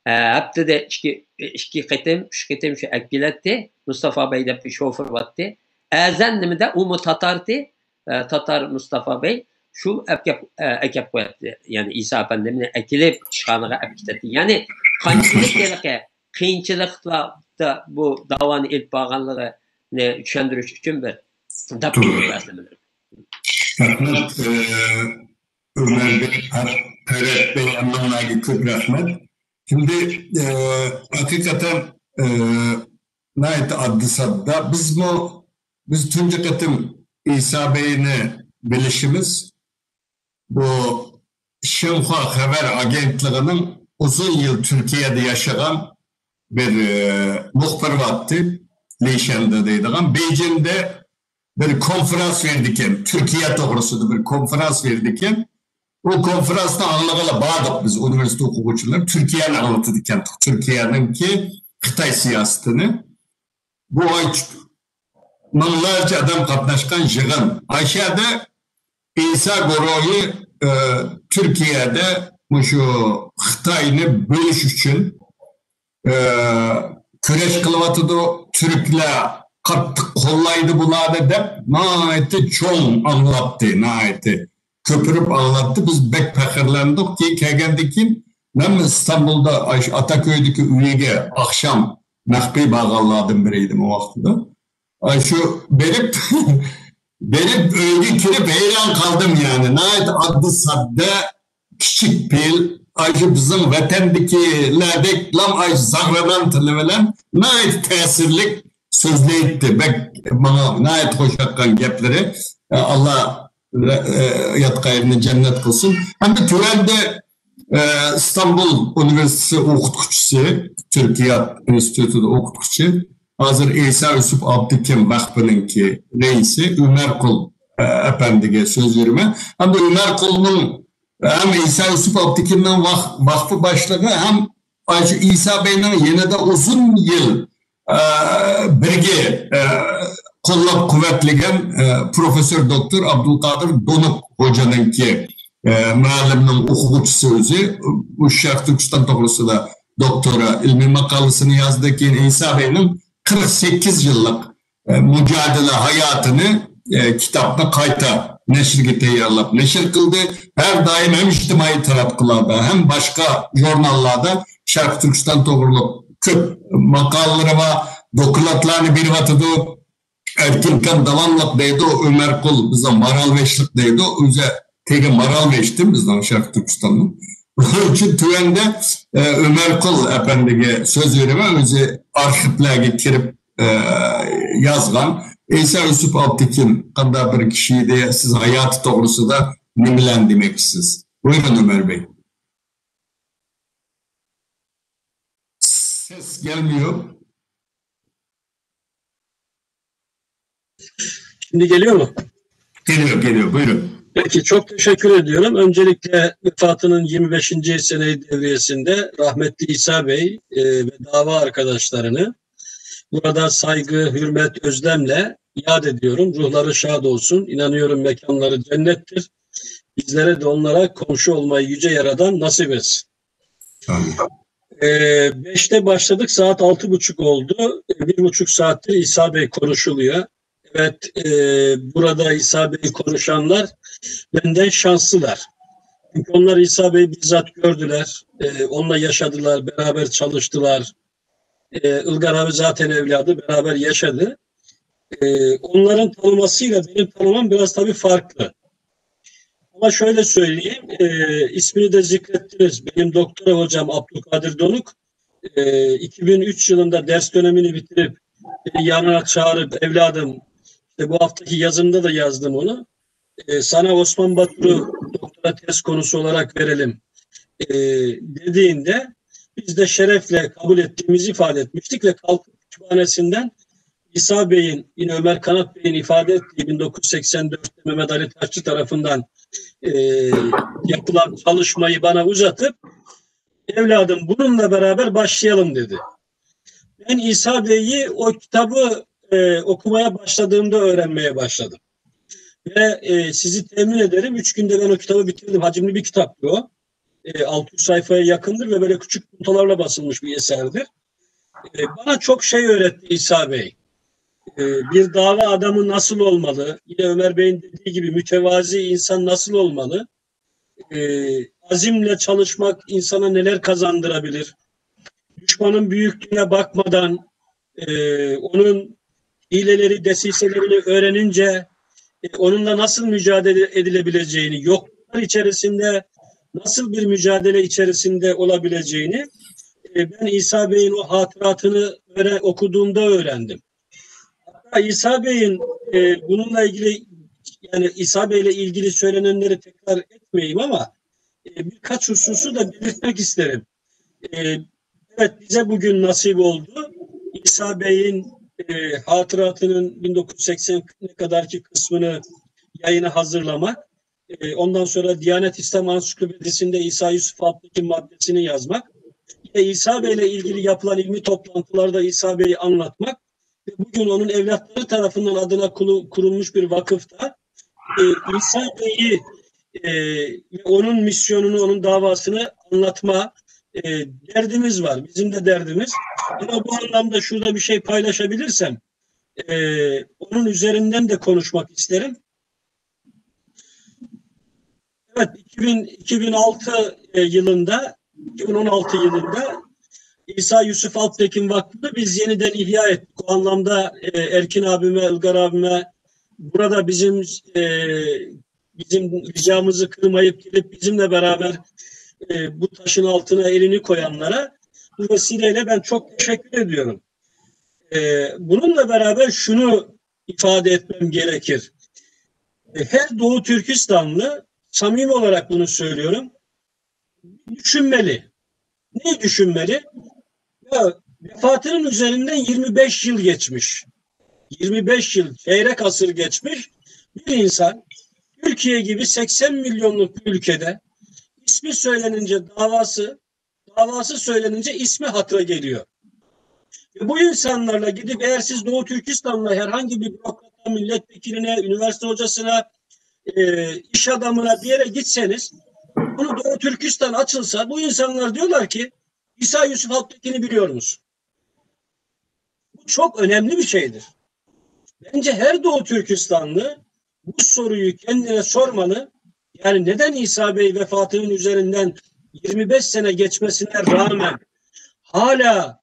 haftada ikki qitim, uch qitim shu akbilatdi. Mustafa Bey deb şoför botdi. Azan nimada u tatardi. Tatar Mustafa Bey şu akab qo'yapti. Ya'ni İsa efendimni akilib chiqqaniga olib ketadi. Ya'ni qiyinchiliklarda bu davoni ilib borganligini tushuntirish uchun bir deb ko'rsatdim. Rahmat Ömer Bey, Ferhat Bey anlamlarga ko'p rahmat. Şimdi hakikaten nayet adlı sadda biz tunca katım İsa Bey'ini bilişimiz bu Şinhua Haber Agentliğinin uzun yıl Türkiye'de yaşayan bir muhbir vardı. Leşen'de deydiğim. Beijing'de bir konferans verdikken, Türkiye doğrusu bir konferans verdikken, o konferansta anlığıyla bağdık biz üniversite okuvcular. Türkiye'nin anlatırken, Türkiye'nin ki Xitay siyasetini. Bu ay minglarca adam katlaşkan yığın. Aşağıda İsa Goro'yu Türkiye'de şu Xitay'ını bölüş için küreş kılıvatıdı. Türkler kattık kollaydı bunlar da naiti çoğun anlattı naiti. köpürüp anlattı. Biz bek pekirlendik ki kelgendikin ben İstanbul'da Ataköy'deki üyege akşam mehbi bağalladım biriydim o vaxtıda. Şu benim öyle kirip heyran kaldım yani. Nait adı sadde küçük pil acı bizim vatandaki lam ay zagreman tılıvelen nait tesirlik sözleydi. Bana nait hoş hakkın gepleri Allah yatkayını cennet kılsın. Hem de Türel'de İstanbul Üniversitesi okutkuçusu, Türkiye Enstitüsü'de okutkuçu. Hazır İsa Yusuf Abdikim Vakfı'nınki reisi Ömer Kul efendiye söz verme. Hem de Ömer Kul'un hem İsa Yusuf Abdikim'den vakfı başlığı hem İsa Bey'in yine de uzun yıl birge kollab kuvvetligen Profesör Doktor Abdülkadir Donuk Hoca'nınki müelliminin okuyucusu özü. Bu Şarkı Türkistan doğrusu da doktora ilmi makalesini yazdı ki İsa Bey'in 48 yıllık mücadele hayatını kitapta kayta neşirge teyarlap neşir kıldı. Her daim hem içtimai tarafkılarda hem başka jurnallarda Şarkı Türkistan doğruluk köp makaleleri var. Dokulatlarını bir vatıdı erkinken davamlık deydi o Ömer Kul bize maral veşlik deydi o bize tege maral veştim bizden Şarkı Türkistan'ın. Onun için tüvende Ömer Kul efendiye söz verime özü arşivlerge kirip yazgan İsa Yusuf Abdikim kadar bir kişiyi de siz hayatı doğrusu da nimelen demeksiniz. Buyurun Ömer Bey. Ses gelmiyor. Şimdi geliyor mu? Geliyor. Buyurun. Peki çok teşekkür ediyorum. Öncelikle vefatının 25. seneyi devriyesinde rahmetli İsa Bey ve dava arkadaşlarını burada saygı, hürmet, özlemle yad ediyorum. Ruhları şad olsun. İnanıyorum mekanları cennettir. Bizlere de onlara komşu olmayı yüce yaradan nasip etsin. Amin. 5'te başladık. Saat 6.30 oldu. 1,5 saattir İsa Bey konuşuluyor. Evet, burada İsa Bey'i konuşanlar benden şanslılar. Çünkü onlar İsa Bey'i bizzat gördüler. Onunla yaşadılar, beraber çalıştılar. Ilgar abi zaten evladı, beraber yaşadı. Onların tanımasıyla benim tanımam biraz tabii farklı. Ama şöyle söyleyeyim, ismini de zikrettiniz. Benim doktora hocam Abdülkadir Donuk, 2003 yılında ders dönemini bitirip beni yanına çağırıp evladım, bu haftaki yazımda da yazdım onu. Sana Osman Batur'u doktora tez konusu olarak verelim dediğinde biz de şerefle kabul ettiğimizi ifade etmiştik ve kalkıp kütüphanesinden İsa Bey'in, yine Ömer Kanat Bey'in ifade ettiği 1984'te Mehmet Ali Taşçı tarafından yapılan çalışmayı bana uzatıp evladım bununla beraber başlayalım dedi. Ben İsa Bey'i o kitabı okumaya başladığımda öğrenmeye başladım. Ve sizi temin ederim 3 günde ben o kitabı bitirdim. Hacimli bir kitaptı o. 600 sayfaya yakındır ve böyle küçük puntolarla basılmış bir eserdir. Bana çok şey öğretti İsa Bey. Bir dava adamı nasıl olmalı? Yine Ömer Bey'in dediği gibi mütevazi insan nasıl olmalı? Azimle çalışmak insana neler kazandırabilir? Düşmanın büyüklüğüne bakmadan onun hileleri, desiselerini öğrenince onunla nasıl mücadele edilebileceğini, yokluklar içerisinde nasıl bir mücadele içerisinde olabileceğini ben İsa Bey'in o hatıratını okuduğumda öğrendim. Hatta İsa Bey'in bununla ilgili, yani İsa Bey'le ilgili söylenenleri tekrar etmeyeyim ama birkaç hususu da belirtmek isterim. Evet, bize bugün nasip oldu. İsa Bey'in hatıratının 1980'e kadarki kısmını yayına hazırlamak. Ondan sonra Diyanet İslam Ansiklopedisi'nde İsa Yusuf Abdikim maddesini yazmak. İsa Bey'le ilgili yapılan ilmi toplantılarda İsa Bey'i anlatmak ve bugün onun evlatları tarafından adına kurulmuş bir vakıfta İsa Bey'i ve onun misyonunu, onun davasını anlatma derdimiz var. Bizim de derdimiz. Ama bu anlamda şurada bir şey paylaşabilirsem onun üzerinden de konuşmak isterim. Evet, 2006 yılında, 2016 yılında İsa Yusuf Alptekin Vakfı'nı biz yeniden ihya ettik. O anlamda Erkin abime, Ilgar abime burada bizim ricamızı kırmayıp gelip bizimle beraber bu taşın altına elini koyanlara bu vesileyle ben çok teşekkür ediyorum. Bununla beraber şunu ifade etmem gerekir. Her Doğu Türkistanlı, samimi olarak bunu söylüyorum, düşünmeli. Neyi düşünmeli? Ya, vefatının üzerinden 25 yıl geçmiş. 25 yıl, çeyrek asır geçmiş bir insan Türkiye gibi 80 milyonluk bir ülkede ismi söylenince davası söylenince ismi hatıra geliyor. Bu insanlarla gidip eğer siz Doğu Türkistan'la herhangi bir bürokrata, milletvekiline, üniversite hocasına, iş adamına bir yere gitseniz, bunu Doğu Türkistan açılsa bu insanlar diyorlar ki İsa Yusuf Alptekin'i biliyor musun? Bu çok önemli bir şeydir. Bence her Doğu Türkistanlı bu soruyu kendine sormalı. Yani neden İsa Bey vefatının üzerinden 25 sene geçmesine rağmen hala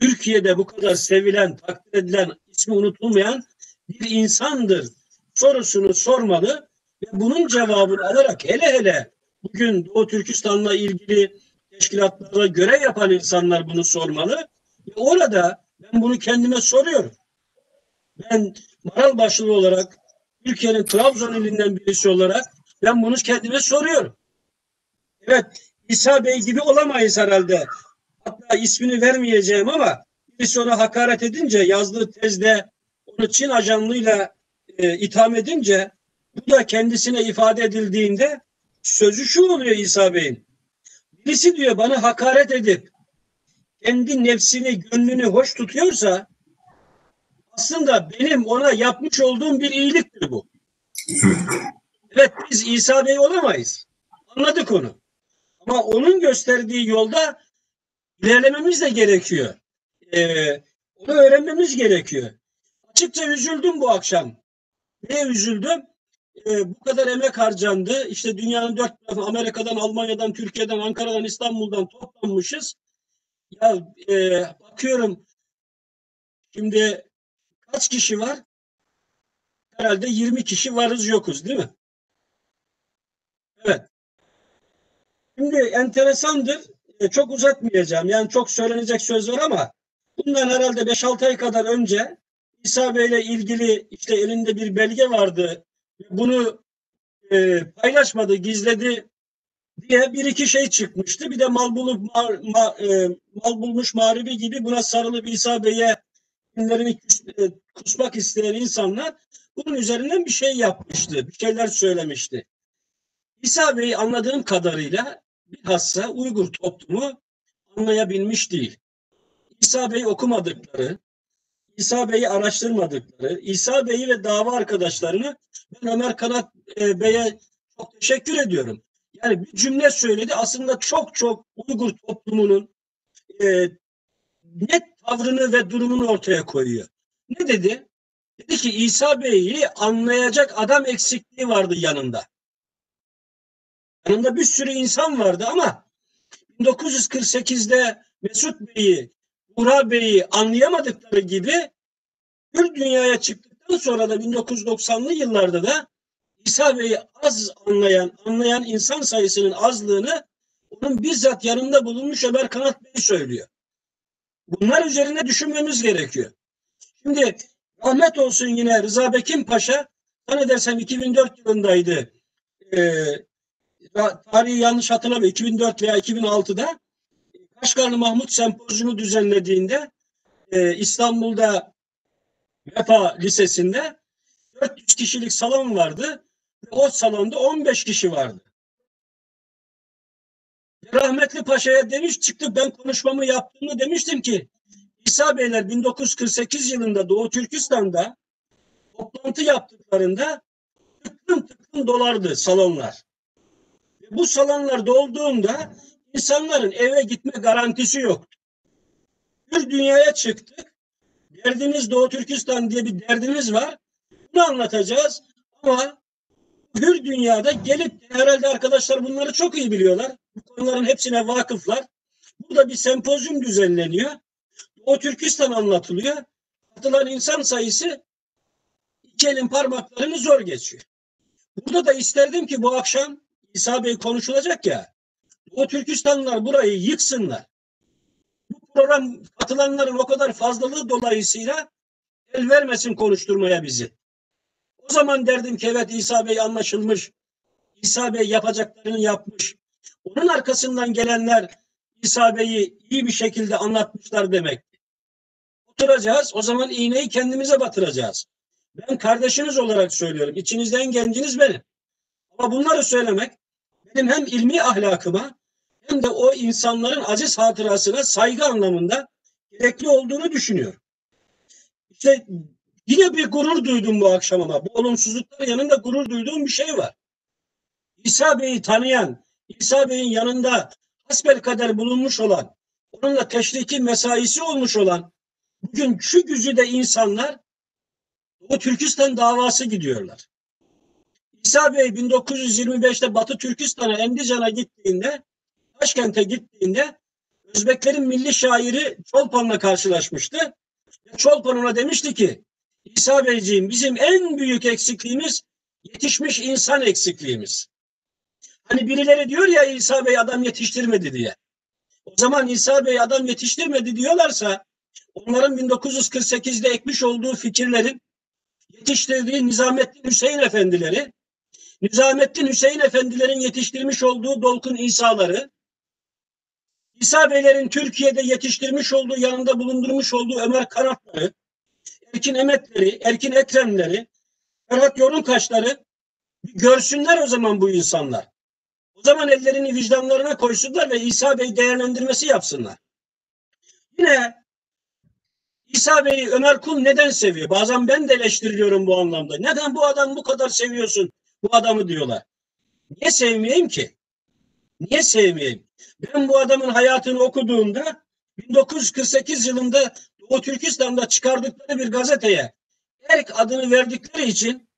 Türkiye'de bu kadar sevilen, takdir edilen, ismi unutulmayan bir insandır sorusunu sormalı ve bunun cevabını alarak hele bugün Doğu Türkistan'la ilgili teşkilatlara görev yapan insanlar bunu sormalı. Ve orada ben bunu kendime soruyorum. Ben Maralbaşılı olarak, Türkiye'nin Trabzon ilinden birisi olarak ben bunu kendime soruyorum. Evet, İsa Bey gibi olamayız herhalde. Hatta ismini vermeyeceğim ama birisi ona hakaret edince, yazdığı tezde onu Çin ajanlığıyla itham edince, bu da kendisine ifade edildiğinde sözü şu oluyor İsa Bey'in. Birisi diyor bana hakaret edip kendi nefsini, gönlünü hoş tutuyorsa aslında benim ona yapmış olduğum bir iyiliktir bu. Evet, biz İsa Bey olamayız. Anladık onu. Ama onun gösterdiği yolda ilerlememiz de gerekiyor. Onu öğrenmemiz gerekiyor. Açıkça üzüldüm bu akşam. Neye üzüldüm? Bu kadar emek harcandı. İşte dünyanın dört tarafı, Amerika'dan, Almanya'dan, Türkiye'den, Ankara'dan, İstanbul'dan toplanmışız. Ya bakıyorum şimdi kaç kişi var? Herhalde 20 kişi varız yokuz değil mi? Evet. Şimdi enteresandır. Çok uzatmayacağım. Yani çok söylenecek söz var ama bundan herhalde 5-6 ay kadar önce İsa Bey'le ilgili işte elinde bir belge vardı. Bunu paylaşmadı, gizledi diye bir iki şey çıkmıştı. Bir de mal bulmuş mağribi gibi buna sarılıp İsa Bey'e dinlerini kusmak isteyen insanlar bunun üzerinden bir şey yapmıştı. Bir şeyler söylemişti. İsa Bey anladığım kadarıyla bilhassa Uygur toplumu anlayabilmiş değil. İsa Bey'i okumadıkları, İsa Bey'i araştırmadıkları, İsa Bey'i ve dava arkadaşlarını ben Ömer Kanat Bey'e çok teşekkür ediyorum. Yani bir cümle söyledi. Aslında çok Uygur toplumunun net tavrını ve durumunu ortaya koyuyor. Ne dedi? Dedi ki İsa Bey'i anlayacak adam eksikliği vardı yanında. Yanında bir sürü insan vardı ama 1948'de Mesut Bey'i, Burak Bey'i anlayamadıkları gibi bir dünyaya çıktıktan sonra da 1990'lı yıllarda da İsa Bey'i az anlayan insan sayısının azlığını onun bizzat yanında bulunmuş Ömer Kanat Bey söylüyor. Bunlar üzerine düşünmemiz gerekiyor. Şimdi rahmet olsun yine Rıza Bekim Paşa, zannedersem 2004 yılındaydı. Tarihi yanlış hatırlamıyorum. 2004 veya 2006'da Kaşgarlı Mahmut Sempozyumu düzenlediğinde İstanbul'da Vefa Lisesi'nde 400 kişilik salon vardı. O salonda 15 kişi vardı. Rahmetli Paşa'ya çıktı ben konuşmamı yaptığımda demiştim ki İsa Beyler 1948 yılında Doğu Türkistan'da toplantı yaptıklarında tıklım dolardı salonlar. Bu salonlar dolduğunda insanların eve gitme garantisi yoktu. Bir dünyaya çıktık. Derdimiz Doğu Türkistan diye bir derdimiz var. Bunu anlatacağız ama hür dünyada gelip herhalde arkadaşlar bunları çok iyi biliyorlar. Bu konuların hepsine vakıflar. Burada bir sempozyum düzenleniyor. O Türkistan anlatılıyor. Katılan insan sayısı iki elin parmaklarını zor geçiyor. Burada da isterdim ki bu akşam İsa Bey konuşulacak ya. O Türkistanlılar burayı yıksınlar. Bu program katılanların o kadar fazlalığı dolayısıyla el vermesin konuşturmaya bizi. O zaman derdim ki evet İsa Bey anlaşılmış. İsa Bey yapacaklarını yapmış. Onun arkasından gelenler İsa Bey'i iyi bir şekilde anlatmışlar demek. Oturacağız. O zaman iğneyi kendimize batıracağız. Ben kardeşiniz olarak söylüyorum. İçinizde en genciniz benim. Ama bunları söylemek benim hem ilmi ahlakıma hem de o insanların aziz hatırasına saygı anlamında gerekli olduğunu düşünüyorum. İşte yine bir gurur duydum bu akşam ama bu olumsuzlukların yanında gurur duyduğum bir şey var. İsa Bey'i tanıyan, İsa Bey'in yanında hasbelkader bulunmuş olan, onunla teşriki mesaisi olmuş olan bugün şu güzide insanlar o Türkistan davası gidiyorlar. İsa Bey 1925'te Batı Türkistan'a, Endican'a gittiğinde, Taşkent'e gittiğinde Özbeklerin milli şairi Çolpan'la karşılaşmıştı. Çolpan ona demişti ki İsa Beyciğim bizim en büyük eksikliğimiz yetişmiş insan eksikliğimiz. Hani birileri diyor ya İsa Bey adam yetiştirmedi diye. O zaman İsa Bey adam yetiştirmedi diyorlarsa onların 1948'de ekmiş olduğu fikirlerin yetiştirdiği Nizamettin Hüseyin Efendileri, Nizamettin Hüseyin Efendilerin yetiştirmiş olduğu Dolkun İsa'ları, İsa Beylerin Türkiye'de yetiştirmiş olduğu, yanında bulundurmuş olduğu Ömer Kanatları, Erkin Emetleri, Erkin Ekremleri, Ferhat Yorunkaşları bir görsünler o zaman bu insanlar. O zaman ellerini vicdanlarına koysunlar ve İsa Bey değerlendirmesi yapsınlar. Yine İsa Bey'i Ömer Kul neden seviyor? Bazen ben de eleştiriliyorum bu anlamda. Neden bu adamı bu kadar seviyorsun? Bu adamı diyorlar. Niye sevmeyeyim ki? Niye sevmeyeyim? Ben bu adamın hayatını okuduğumda 1948 yılında Doğu Türkistan'da çıkardıkları bir gazeteye Erk adını verdikleri için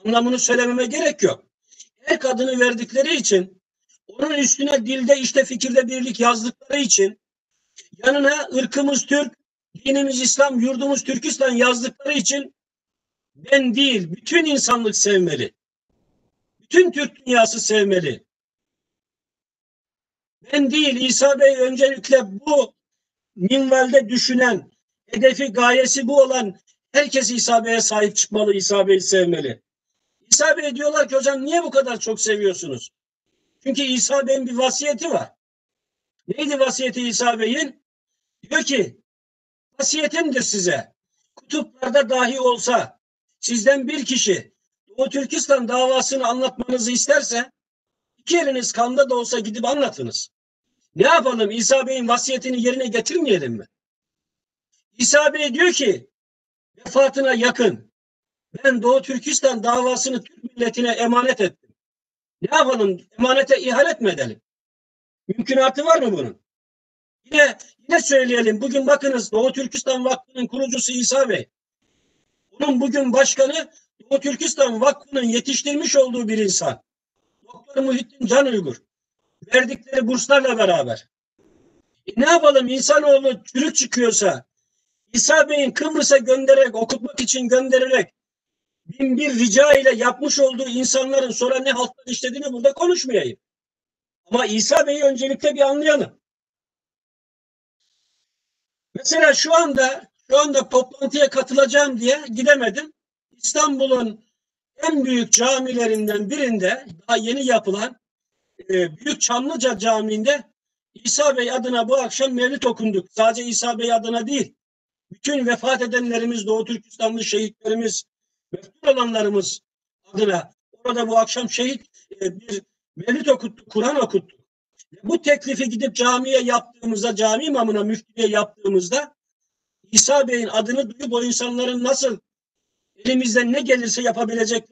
anlamını söylememe gerek yok. Erk adını verdikleri için onun üstüne dilde işte fikirde birlik yazdıkları için yanına ırkımız Türk, dinimiz İslam, yurdumuz Türkistan yazdıkları için ben değil, bütün insanlık sevmeli. Bütün Türk dünyası sevmeli. Ben değil, İsa Bey öncelikle bu minvalde düşünen, hedefi, gayesi bu olan herkes İsa Bey'e sahip çıkmalı, İsa Bey'i sevmeli. İsa Bey diyorlar ki hocam niye bu kadar çok seviyorsunuz? Çünkü İsa Bey'in bir vasiyeti var. Neydi vasiyeti İsa Bey'in? Diyor ki vasiyetimdir size. Kutuplarda dahi olsa sizden bir kişi Doğu Türkistan davasını anlatmanızı isterse iki eliniz kanda da olsa gidip anlatınız. Ne yapalım? İsa Bey'in vasiyetini yerine getirmeyelim mi? İsa Bey diyor ki vefatına yakın ben Doğu Türkistan davasını Türk milletine emanet ettim. Ne yapalım? Emanete ihanet mi edelim? Mümkünatı var mı bunun? Yine söyleyelim. Bugün bakınız Doğu Türkistan Vakfı'nın kurucusu İsa Bey. Onun bugün başkanı Doğu Türkistan Vakfı'nın yetiştirmiş olduğu bir insan. Doktor Muhittin Can Uygur. Verdikleri burslarla beraber. Ne yapalım? İnsanoğlu çürük çıkıyorsa İsa Bey'in Kıbrıs'a göndererek, okutmak için göndererek bin bir rica ile yapmış olduğu insanların sonra ne haltlar işlediğini burada konuşmayayım. Ama İsa Bey'i öncelikle bir anlayalım. Mesela şu anda toplantıya katılacağım diye gidemedim. İstanbul'un en büyük camilerinden birinde daha yeni yapılan Büyük Çamlıca Camii'nde İsa Bey adına bu akşam mevlid okunduk. Sadece İsa Bey adına değil. Bütün vefat edenlerimiz, Doğu Türkistanlı şehitlerimiz, meftul olanlarımız adına orada bu akşam bir mevlid okuttuk, Kur'an okuttuk. Bu teklifi gidip camiye yaptığımızda, cami imamına, müftüye yaptığımızda İsa Bey'in adını duyup o insanların nasıl elimizden ne gelirse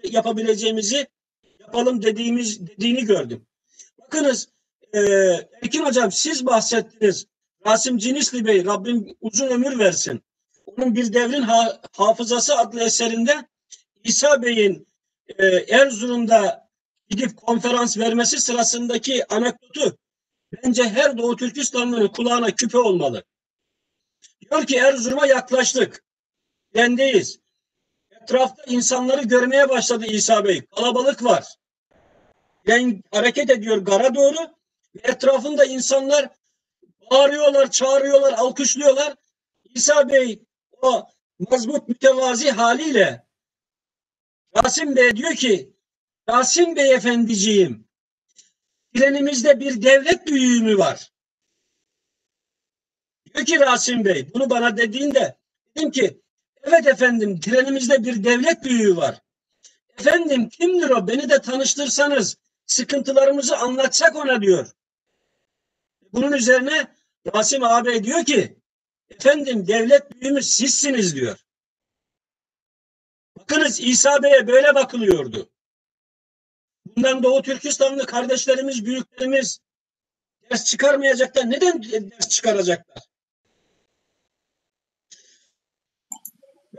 yapabileceğimizi yapalım dediğini gördüm. Bakınız Erkin Hocam siz bahsettiniz. Rasim Cinisli Bey Rabbim uzun ömür versin. Onun Bir Devrin Hafızası adlı eserinde İsa Bey'in Erzurum'da gidip konferans vermesi sırasındaki anekdotu bence her Doğu Türkistanlı'nın kulağına küpe olmalı. Diyor ki Erzurum'a yaklaştık. Trendeyiz. Etrafta insanları görmeye başladı İsa Bey. Kalabalık var. Tren hareket ediyor gara doğru. Etrafında insanlar bağırıyorlar, çağırıyorlar, alkışlıyorlar. İsa Bey o mazbut mütevazi haliyle Rasim Bey diyor ki, Rasim Bey efendiciğim, trenimizde bir devlet büyüğü mü var? Diyor ki Rasim Bey, bunu bana dediğinde dedim ki, evet efendim, trenimizde bir devlet büyüğü var. Efendim kimdir o? Beni de tanıştırsanız, sıkıntılarımızı anlatsak ona diyor. Bunun üzerine Rasim ağabey diyor ki, efendim devlet büyüğümüz sizsiniz diyor. Bakınız İsa Bey'e böyle bakılıyordu. Bundan Doğu Türkistanlı kardeşlerimiz, büyüklerimiz ders çıkarmayacaklar. Neden ders çıkaracaklar?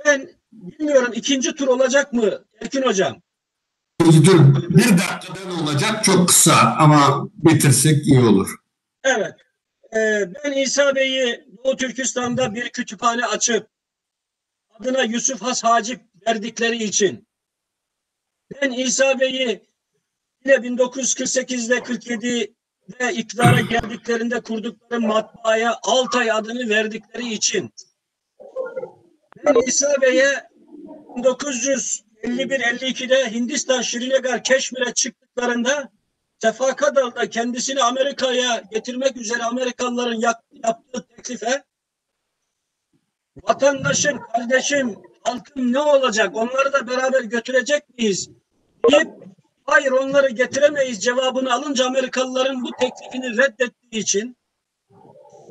Ben bilmiyorum ikinci tur olacak mı Erkin Hocam? İkinci tur 1 dakikadan olacak, çok kısa ama bitirsek iyi olur. Evet. Ben İsa Bey'i Doğu Türkistan'da bir kütüphane açıp adına Yusuf Has Hacip verdikleri için, ben İsa Bey'i yine 1948'de 47'de iktidara geldiklerinde kurdukları matbaaya Altay adını verdikleri için, ben İsa Bey'e 1951-52'de Hindistan, Şirinagar, Keşmir'e çıktıklarında Sefakadal'da kendisini Amerika'ya getirmek üzere Amerikalıların yaptığı teklife, vatandaşım, kardeşim, halkım ne olacak? Onları da beraber götürecek miyiz? deyip hayır onları getiremeyiz cevabını alınca Amerikalıların bu teklifini reddettiği için,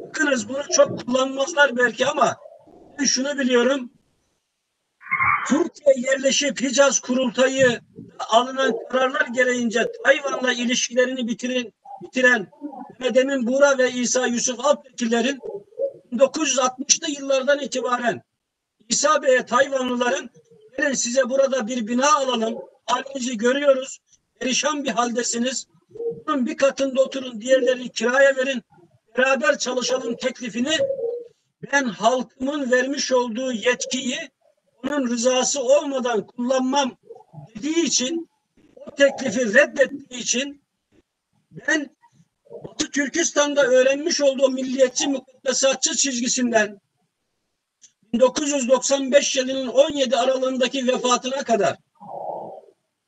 bakınız bunu çok kullanmazlar belki ama ben şunu biliyorum. Türkiye yerleşip Hicaz Kurultayı alınan kararlar gereğince Tayvan'la ilişkilerini bitiren Mehmet Emin Buğra ve İsa Yusuf Alptekinlerin 1960'lı yıllardan itibaren İsa Bey'e Tayvanlıların gelin size burada bir bina alalım, halinizi görüyoruz, perişan bir haldesiniz, bunun bir katında oturun, diğerlerini kiraya verin, beraber çalışalım teklifini ben halkımın vermiş olduğu yetkiyi onun rızası olmadan kullanmam dediği için, o teklifi reddettiği için ben Batı Türkistan'da öğrenmiş olduğu milliyetçi mukaddesatçı çizgisinden 1995 yılının 17 Aralığındaki vefatına kadar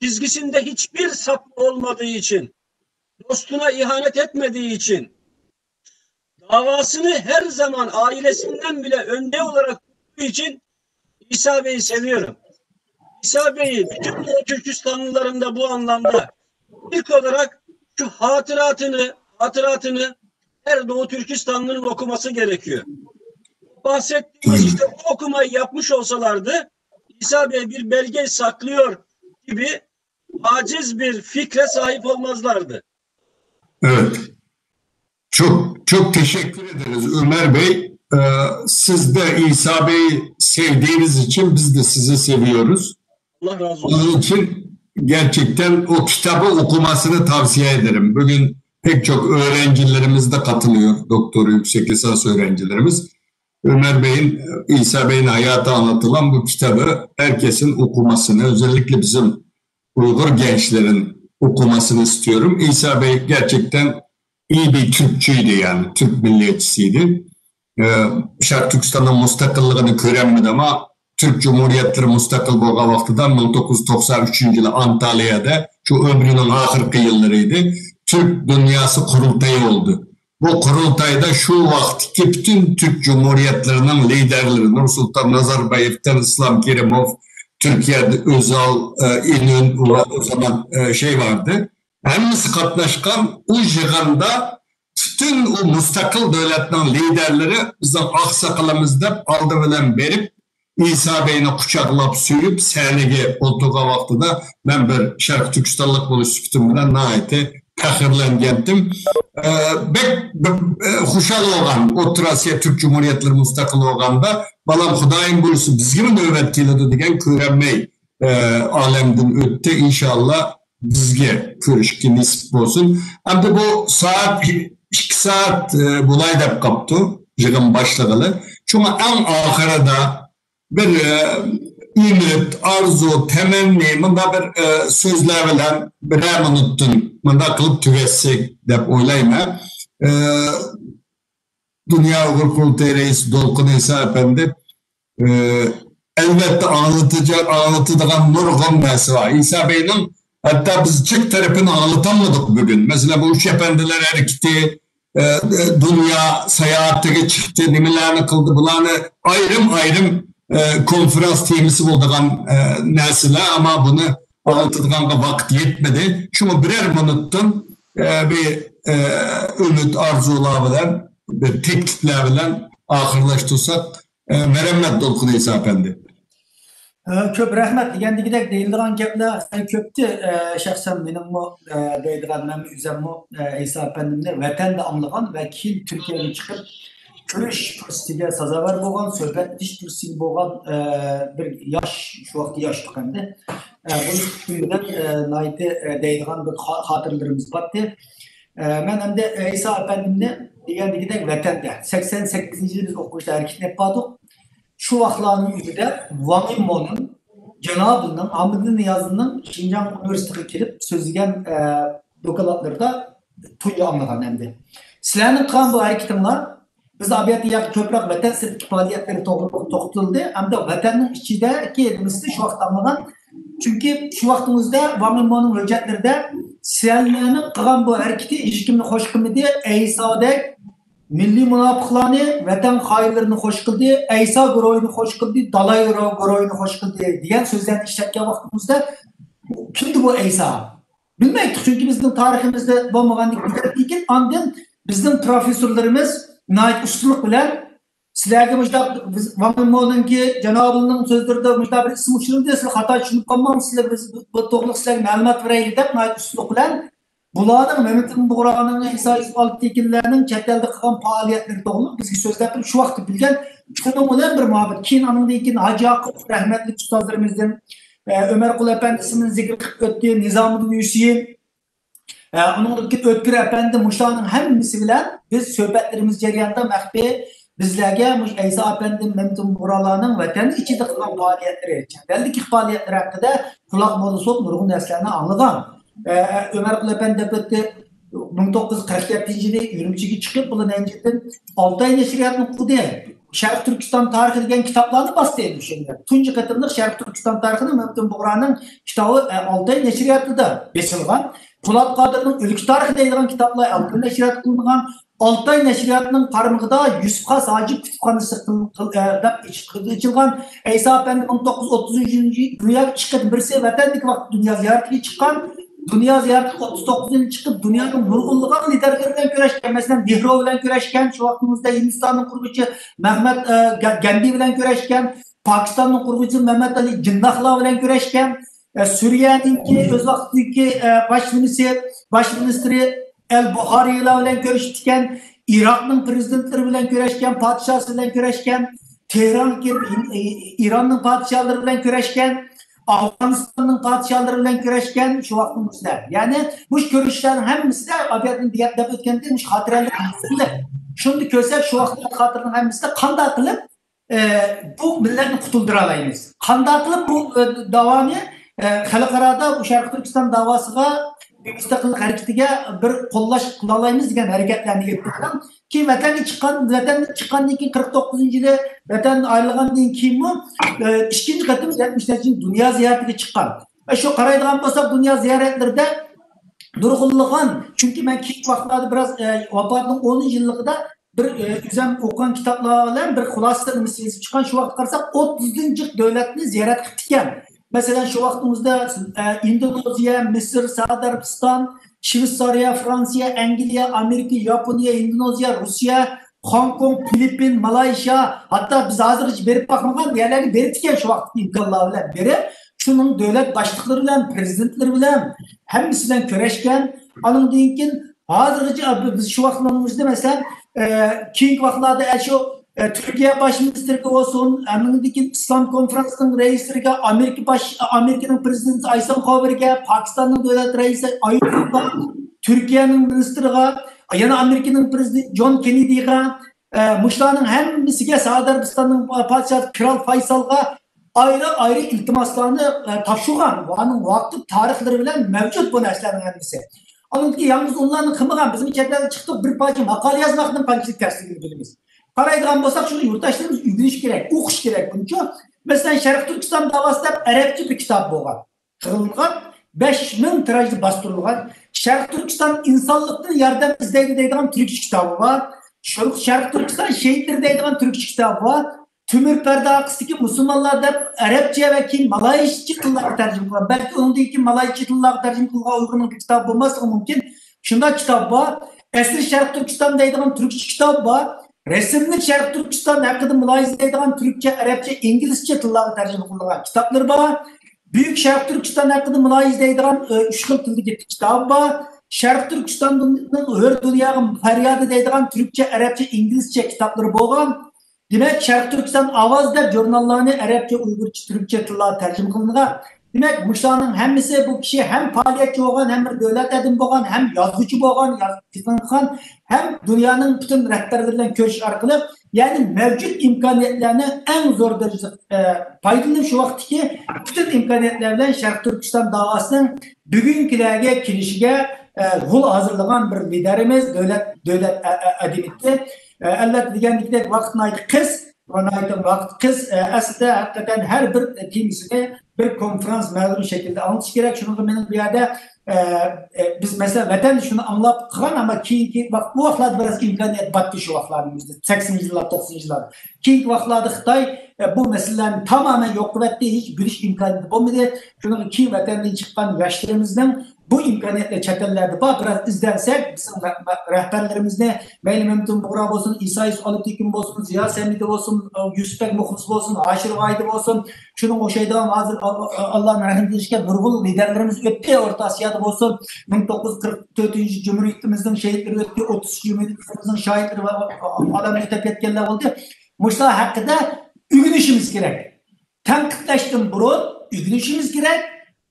çizgisinde hiçbir sapma olmadığı için, dostuna ihanet etmediği için, davasını her zaman ailesinden bile önde olarak tuttuğu için İsa Bey'i seviyorum. İsa Bey'i bütün Doğu Türkistanlıların da bu anlamda ilk olarak şu hatıratını her Doğu Türkistanlı'nın okuması gerekiyor. Bahsettiğimiz işte bu okumayı yapmış olsalardı İsa Bey bir belge saklıyor gibi aciz bir fikre sahip olmazlardı. Evet. Çok teşekkür ederiz Ömer Bey. Siz de İsa Bey'i sevdiğiniz için biz de sizi seviyoruz. Allah razı olsun. Onun için gerçekten o kitabı okumasını tavsiye ederim. Bugün pek çok öğrencilerimiz de katılıyor. Doktora, yüksek lisans öğrencilerimiz. Ömer Bey'in, İsa Bey'in hayatı anlatılan bu kitabı herkesin okumasını, özellikle bizim Uygur gençlerin okumasını istiyorum. İsa Bey gerçekten iyi bir Türkçüydü yani, Türk milliyetçisiydi. Şark Türkistan'ın müstakillığını göremedim ama Türk Cumhuriyetleri müstakil bolgan vaqtidan 1993 yılı Antalya'da şu ömrünün ahırkı yıllarıydı. Türk Dünyası Kurultayı oldu. Bu kurultayda şu vaktki bütün Türk Cumhuriyetlerinin liderleri Nursultan Nazarbayev'ten İslam Kerimov, Türkiye'de Özal, İnönü o zaman vardı. Hemisi katlaşkan o jığanda bütün o müstakil devletlerin liderleri bizim aksakalımızda aldı bilen berip İsa Bey'ini kucaklap suyup sahnege oltuğa vaxtıda ben bir Şarkı Türkistanlık buluş sütüm bilen naiti tahirlengendim. Huşal olgan, Orta Asya Türk Cumhuriyetleri müstakil olganda balam Xudayım buyursun bizgi mi nöbet keledi degen körenmey. alemden öttü. İnşallah bizge görüşke nisip olsun. Hem de bu saat 2 saat bulay dep kaptı. Yığın başlığılı. Çünkü en ahirada bir ümit, arzu, temenni, bunda bir sözler bilen birer minutun bunda kılıp tüketsek dep oylayma. Dünya Uygur Kurultayı Reisi Dolkun İsa Efendi elbette anlatıdığın nurgun nesi var. İsa Bey'in hatta biz çift tarafını anlatamadık bugün. Mesela bu üç efendiler hareketi, dünya seyahate çıktı, nimelerini kıldı, bulanı ayrım konferans temisi bulduğun nesile ama bunu anlatıdığın vakit yetmedi. Çünkü birer minuttan bir ümit arzular bilen, bir teklifler bilen ahırlaştırsak merhamet Dolkun İsa Efendi. Köp rahmet degendikidek deyildiğin gepler köptü. Şahsen benim bu deyildiğin ben üzerime İsa Efendim'le vatanda anlayan ve kim Türkiye'ye çıkıp görüş türsüge sazavar bolgan, söhbet diş türsüge bolgan bir yaş, şu vakti yaşlık hem de. Bunu üstünden naiti deyildiğin bir hatırlarımız vardı. Ben hem de İsa Efendim'le degendikidek vatanda 88. yıl biz okumuşlar hareketini yapadık. Şu vaxtların üzerinde Wang Yimou'nun Cenab-ı'nın Ahmet Niyazı'nın Şincan Üniversitesi'ne gelip sözlügen dokladlarda tuyu anlatan hem de. Sizlerin kan bu hareketinler biz abiyatı yak köprek vatan sırtki faaliyetleri toxutuldu. Hem de vatanın içindeki edimizde şu vaxt anlagan. Çünkü şu vaxtımızda Wang Yimou'nun hüccetlerinde sizlerin kan bu hareketi ilişkimini hoş kılmadı. İsa'da milli münafıklarını, vatan hayırlarını hoş kıldı, İsa Groy'unu hoş kıldı, Dalai Groy'unu hoş kıldı diyen sözlerini işletken vaxtımızda kimdi bu İsa? Bilmeydik çünkü bizim tarihimizde bulmaganlık bildirdikken andın bizim profesörlerimiz nait usuluk bilen sizlerge müjdat Wang Yimou'nun ki Cenab-ı'nın sözlerinde müjdat bir isim uçuruldu, siz hata düşünüp kalmamız, biz bu toğluk sizlerge malumat vereyli de nait usuluk bilen bularning Mehmet'in Buğra'nın İsa Yusuf tekinlerinin çetelde kılan faaliyetleri doğulu bizgi sözlerdir şu vakti bilgen şunun bilen bir muhabbet keyin anından keyin Hacı Yakup rahmetli ustazlarımızdan Ömer Kul Efendisi'nin zikri öttüğü Nizam-ı Hüseyin onun Ötkür Efendi Muşa'nın hemmisi bilen biz sohbetlerimiz ceryanında mehbi bizlerge İsa Efendi'nin Mehmet'in Buğra'nın vatanı içinde kılan faaliyetleri çeteldeki faaliyetleri hakkında kulak modu sok nurgun derslerini anladan. Ömer Kul Efendi devleti 1947 yılı 23'e çıkıp bunun önceden Altay Neşriyat'ın kudu Şerif Türkistan tarihi degan kitaplarını bastırdı şimdi. Tuncu katımlık Şerif Türkistan tarihinin Mehmet'in Buğra'nın kitabı Altay Neşriyat'ta besilgan. Polat Kadır'ın Ülkü tarihi deyilgan kitaplar Altay Neşriyat kılıngan. Altay Neşriyat'ın karmıgıda Yusuf Has Hacı kütüphanesi kılıngan. İsa Efendi 1930. dünya çıkan birisi vatandık vakti dünya ziyaretine çıkan. Dünya ziyareti 39'un çıkıp dünyanın nurgulluğunu liderlerinden güreşken, mesela Dihrov ile güreşken, şu vaktimizde Hindistan'ın kurgucu Mehmet Gandhi ile güreşken, Pakistan'ın kurgucu Mehmet Ali Cinnahla ile güreşken, Suriye'ninki öz vaktindeki başministri El Buhari ile görüştükken, Irak'ın prezidentleri ile güreşken, padişahı ile güreşken, İran'ın padişahları ile güreşken, Afganistan'ın padişahlarıyla güreşken şu vaktimizde. Yani bu görüşlerin hemmisi de abiyatın diğer ötken demiş hatıralık hissinde. Şimdi kösek şu vakti hatırının hemmisi de kanda kılıp bu milletin kutulduralayımız. Kanda kılıp bu davayı Halkarada bu Şarkı Türkistan davasına bir müstakillik hareketiga bir qo'llash qila degan harekatlarni yaptıktan ki vatanga chiqqandan keyin 49 yili vatan ayrılgandan keyin ikkinchi qatim 70 dunyo ziyoratiga chiqqan. Shu qaraydigan bo'lsak dunyo ziyoratlarida nurg'unlagan chunki men keyingi vaqtlarda biraz vafatning 10 yilligida bir o'zim o'qigan kitoblar bilan bir xulosasini yozib chiqqan shu vaqt qarasak 30 davlatni ziyorat qilgan. Mesela şu vaktimizde Endonezya, Mısır, Suudi Arabistan, Şveysarya, Fransa, İngiltere, Amerika, Japonya, Endonezya, Rusya, Hong Kong, Filipin, Malaysia, hatta biz hazır hiç berip bakmagan yerlerini beripken şu vakit imkanlar bilen beri şunun devlet başlıkları bilen, prezidentleri bilen hemmisinden köreşken anın deyinkin hazır hiç biz şu vakitlerimizde mesela keyingi vakitlarda şu Türkiye baş ministeri olsun, Amerika'daki İslam konferansının reisleri, Amerika'nın prezidenti Aysan Khaver'e, Pakistan'ın devlet reisi Ayub'ga, Türkiye'nin ministeri, yana Amerika'nın prezidenti John Kennedy'ye, Muşlarının hemisiga Saudi Arabistan'ın padişahı Kral Faysal'a ayrı iltimaslarını topşurgan. Onun vakti tarihleri bilen mevcut bu narsaların hemisi. Anladaki yalnız onların kımıgan bizim içeride çıktık bir parça makale yazmaktan kançılık tersliğini biliriz. Karaydıgan bolsak şunu yurttaşlarımız ügülüş gerek, okuş gerek bunca. Mesela Şerif Türkistan davasında Arapça bir kitap boğan. Kırılgan 5000 tirajlı bastırılgan. Şerif Türkistan insanlıktan yardım izleydi deydiğin Türkçe kitabı var. Şerif Türkistan şehitleri deydiğin Türkçe kitabı var. Tümür perde akısındaki Müslümanlar da Arapça ve ki Malayişçi kılları tercih kılar. Belki onun değil ki Malayişçi kılları tercih kılına uygun bir kitap bulması mümkün. Şunda kitap var. Esri Şerif Türkistan deydiğin Türkçe kitap var. Resimli Şerif Türkistan hakkında mülahize deydiğin Türkçe, Arapça, İngilizce kılları tercih kılına kitapları var. Büyük Şerif Türkistan hakkında mülahize deydiğin 3 yıl tildeki kitap var. Şerif Türkistan'ın hör dünyanın feryadı deydiğin Türkçe, Arapça, İngilizce kitapları boğan. Demek Şerif Türkistan avaz deb jurnallarını Arapça, Uygurca, Türkçe tillari tercüme kılıngan. Demek Muşlarning hemmisi bu kishi hem faoliyatchi bo'lgan, hem bir davlat adimi bo'lgan, hem yozuvchi bo'lgan, hem dunyoning butun rahbarlari bilan ko'rish orqali, ya'ni mavjud imkoniyatlarni eng zo'r darajada foydalanib shu vaqtdagi butun imkoniyatlar bilan Sharq Turkiston davosining bugungilarga kelishiga yo'l hozirlagan bir liderimiz, davlat adibiyati. Albatta degandek vaqtni qiz aslida hakikaten her bir temisini bir konferans mevzu şekilde anlatış gerek. Şunu da benim bir yerde biz mesela vatan şunu anlap kılan ama ki bu vaxtlarda biraz imkaniyet battı şu vaxtlarımızda 80'li yıllar 90'lı yıllar. Ki vaxtlarda Xitay bu meselelerin tamamen yok etti, hiç biliş imkaniyeti olmadı. Şunu ki vatandan çıkan yaşlarımızdan bu imkaniyetle çetellerde biraz izlersek bizim rehberlerimizde Meyli Memtun Buğra olsun, İsa Yusuf Alıtekin olsun, Ziya Semidi olsun, Yusufbek Muhlis olsun, Haşir Vahidi olsun, şunun o şeyden hazır Allah'ın rahmet edişken nurgul liderlerimiz öttü, Orta Asya'da olsun, 1944. Cumhuriyetimizin şehitleri öttü, 30. Cumhuriyetimizin şahitleri ve alamını tepketkenler oldu. Muşlar hakkında ügünüşümüz gerek. Tenkitleştim burun, ügünüşümüz gerek.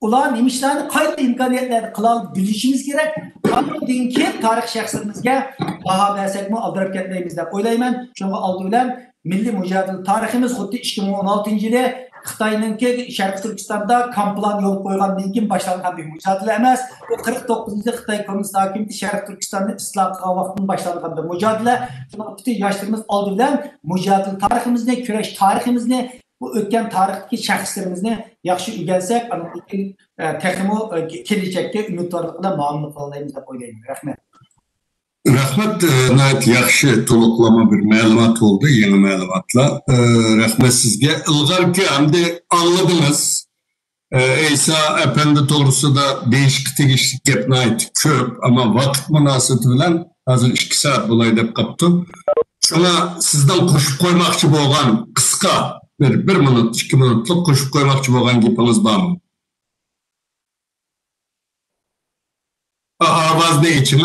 Ulan imişlerini kayıtlı imkaniyetleri kılalı bilişimiz gerek. Anladığın ki tarih şahsımızga aha versek mi aldırıp ketmeyimiz de oylayman. Çünkü aldı bilen milli mücadele tarihimiz xuddi 2016 yılı Xitay'nınki Şarkı Türkistan'da kamplan yol koygandan keyin başlangan bir mücadele emas. Bu 49. Xitay Komünist hakimiyeti Şarkı Türkistan'da islah qilgan vaqtdan başlangan bir mücadele. Şunu bütün yaşlarımız aldı bilen mücadele tarihimizni, küreş tarihimizni bu ötken tarihteki şahslarımızı yaxşı ügensek, texmo kelecekte ümidvarlıkla mamnun olayımız da oylayım. Rahmet. Rahmet, nəhayət yaxşı toluqlama bir məlumat oldu, yeni məlumatla. Rahmet sizge. İlgar ki, hem de anladınız. İsa Efendi doğrusu da değişik tegişlik yapına ait köp ama vakit münasebeti bilen hazır 2 saat bulay dep kaptı. Şuna sizden koşup koymakçı bolgan kıska bir minut, 2 minutluk koşup koymakçı bolgan gepiniz barmı? Avaz ne için?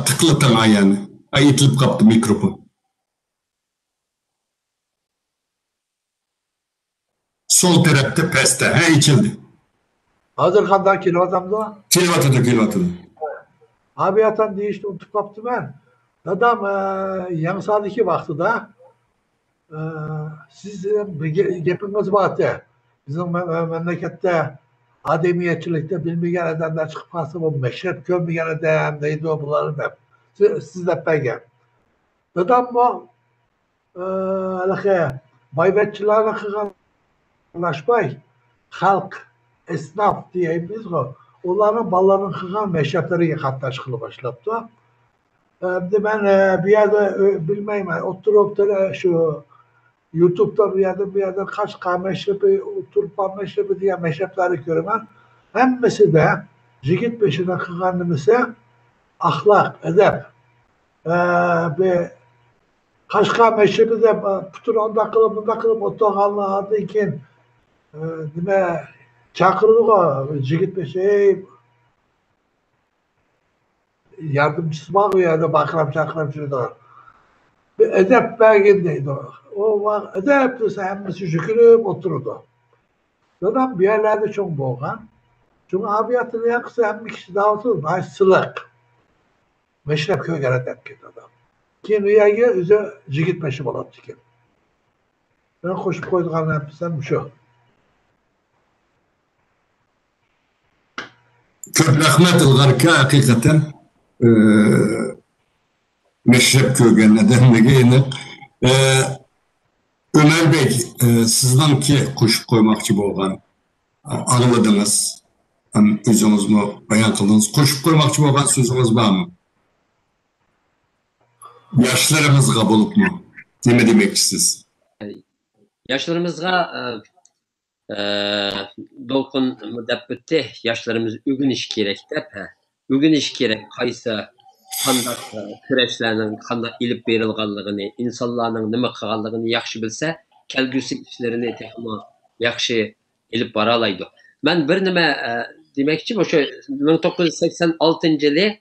Tıklatın ayağını. Itilip kaptı mikrofon. Sol tarafta peste. He içildi. Hazır kandan kilovatımda. Kilovatıda. Abi yatan değişti unutup kaptı ben. Adam yansaldaki vakti da siz gepiniz vardı. Bizim memlekette ademiyetçilikte bilmeyen adamlar çıkıp kalsa bu meşrep görmeyen adam neydi o bunların hep. Siz de peki. Adam bu bayvetçilerle kıganlaşmay halk, esnaf diyeyimiz o. Onların ballarının kıgan meşrepleri yıkatla çıkılı başlattı. Ben bir yerde bilmeyim, oturup şu YouTube'da bir yerde kaç meşrebi, oturup meşrebi diye meşrepleri görüyorum. Hemmesi de jigit peşine kıganımızı ahlak, edep. Bir kaçka meşrebi de bütün onda kılıp otoğanlı adı iken dime çakırdık o jigit peşi yardımcısı var ya da bakıram şurada. bir edep belgindeydi o. O var edep dese hemmisi şükürüp oturdu. Adam bir yerlerde çok boğan. Çünkü abiyatını yaksa hem bir kişi daha oturdu. Sılık. Meşrep köy edep gitti adam. Kim üyege üze jigit meşi bolattı kim. Ben koşup koyduğum hepsinden şu. Köp rahmet ılgarka hakikaten meşrep kögen nedenliğine Ömer Bey sizden ki koşup koymakçı bolgan anladınız. Hem özünüz mü bayan kıldınız. Koşup koymakçı bolgan sözünüz var mı? Yaşlarımızga bulup mu? Ne demeksiniz? Yaşlarımızga dolkun dep ötdi. Yaşlarımız ügün iş gerek dep. Ügün iş gerek kaysa qandaq küreşlerinin qandaq ilip berilganlığını, insanların nima qilganligini yaxshi bilsa, kelgusi ishlarini texmo yaxshi ilip bora oladi. Men bir nima demoqchi, o'sha 1986-yili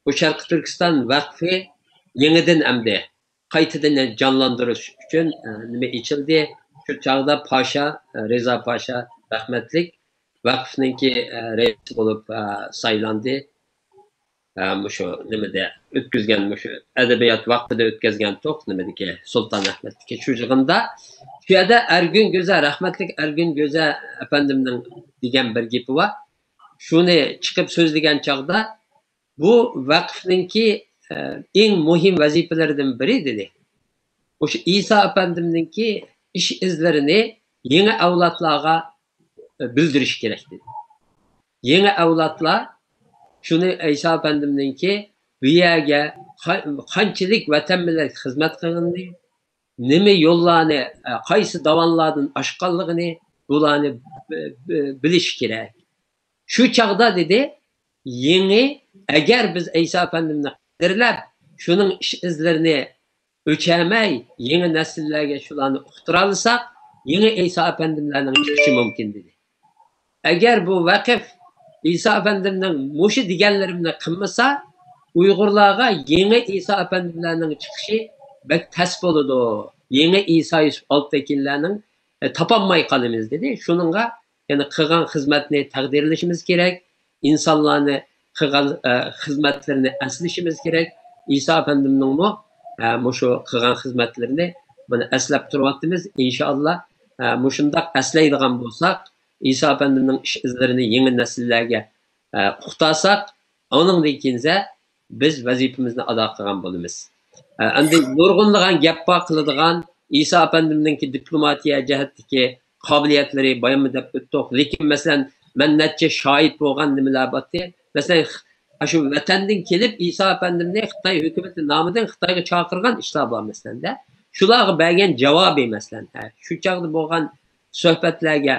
bu Sharq Turkiston vaqfi yeniden endi qaytadan jonlantirish uchun nima ichildi? Şu çağda Paşa, Reza Paşa rahmetlik vaqfninki reis bo'lib saylandı. Şu nimada o'tkazgan şu adabiyot vaqtida o'tkazgan to'q nimadagi Sultan Ahmed'dagi shu yig'inda shu yerda Ergün Göze rahmetlik Ergün Göze efendimning degan bir gapi bor. Shuni chiqib so'zlagan chog'da bu vaqfninki eng muhim vazifalaridan biri dedi. O'sha İsa efendimninki iş izlerini yeni avlatlarga bildirish kerak dedi. Yeni avlatlar şunu İsa Efendim'ninki bu yerga qanchalik vatan millat xizmat qilganini, nima yo'llarni, qaysi davanlardan oshganligini bularni bilish kerak. Shu chaqda dedi, yeni agar biz İsa Efendimni qadrlab, shuning ish izlarini o'chamay, yeni nesillarga shularni uqtira olsak, yeni İsa Efendimlarning chiqishi mumkin dedi. Agar bu vaqf İsa Efendim'nin muşu digenlerimle kılmasa, Uygurlarga yeni İsa Efendimlerinin çıkışı bek ters boludu. Yeni İsa Yusuf Alptekinlerinin tapanmay kalımız dedi. Şununla yani kılgan hizmetini takdirleşimiz gerek. İnsanlarını kılgan hizmetlerini eslişimiz gerek. İsa Efendim'nin muşu kılgan hizmetlerini bunu eslep durmaktımız. İnşallah muşundak esleydiğen bulsak, İsa Efendim'nin iş izlerini yeni nesillerge uqtasak, onun deykinse biz vazifemizni ado qilgan bo'lamiz. Endi nurg'unlagan gappa qiladigan İsa Efendim'ninki diplomatiya jihatdagi qobiliyatlari bayonmi deb o'tdik. Lekin masalan men necha shohid bo'lgan nimalar bordi. Masalan shu vatandan kelib İsa Efendimni Xitoy hukumati nomidan Xitoyga chaqirgan ishlar bor masalanda. Shularga bergan javob masalan shu chaqda bo'lgan suhbatlarga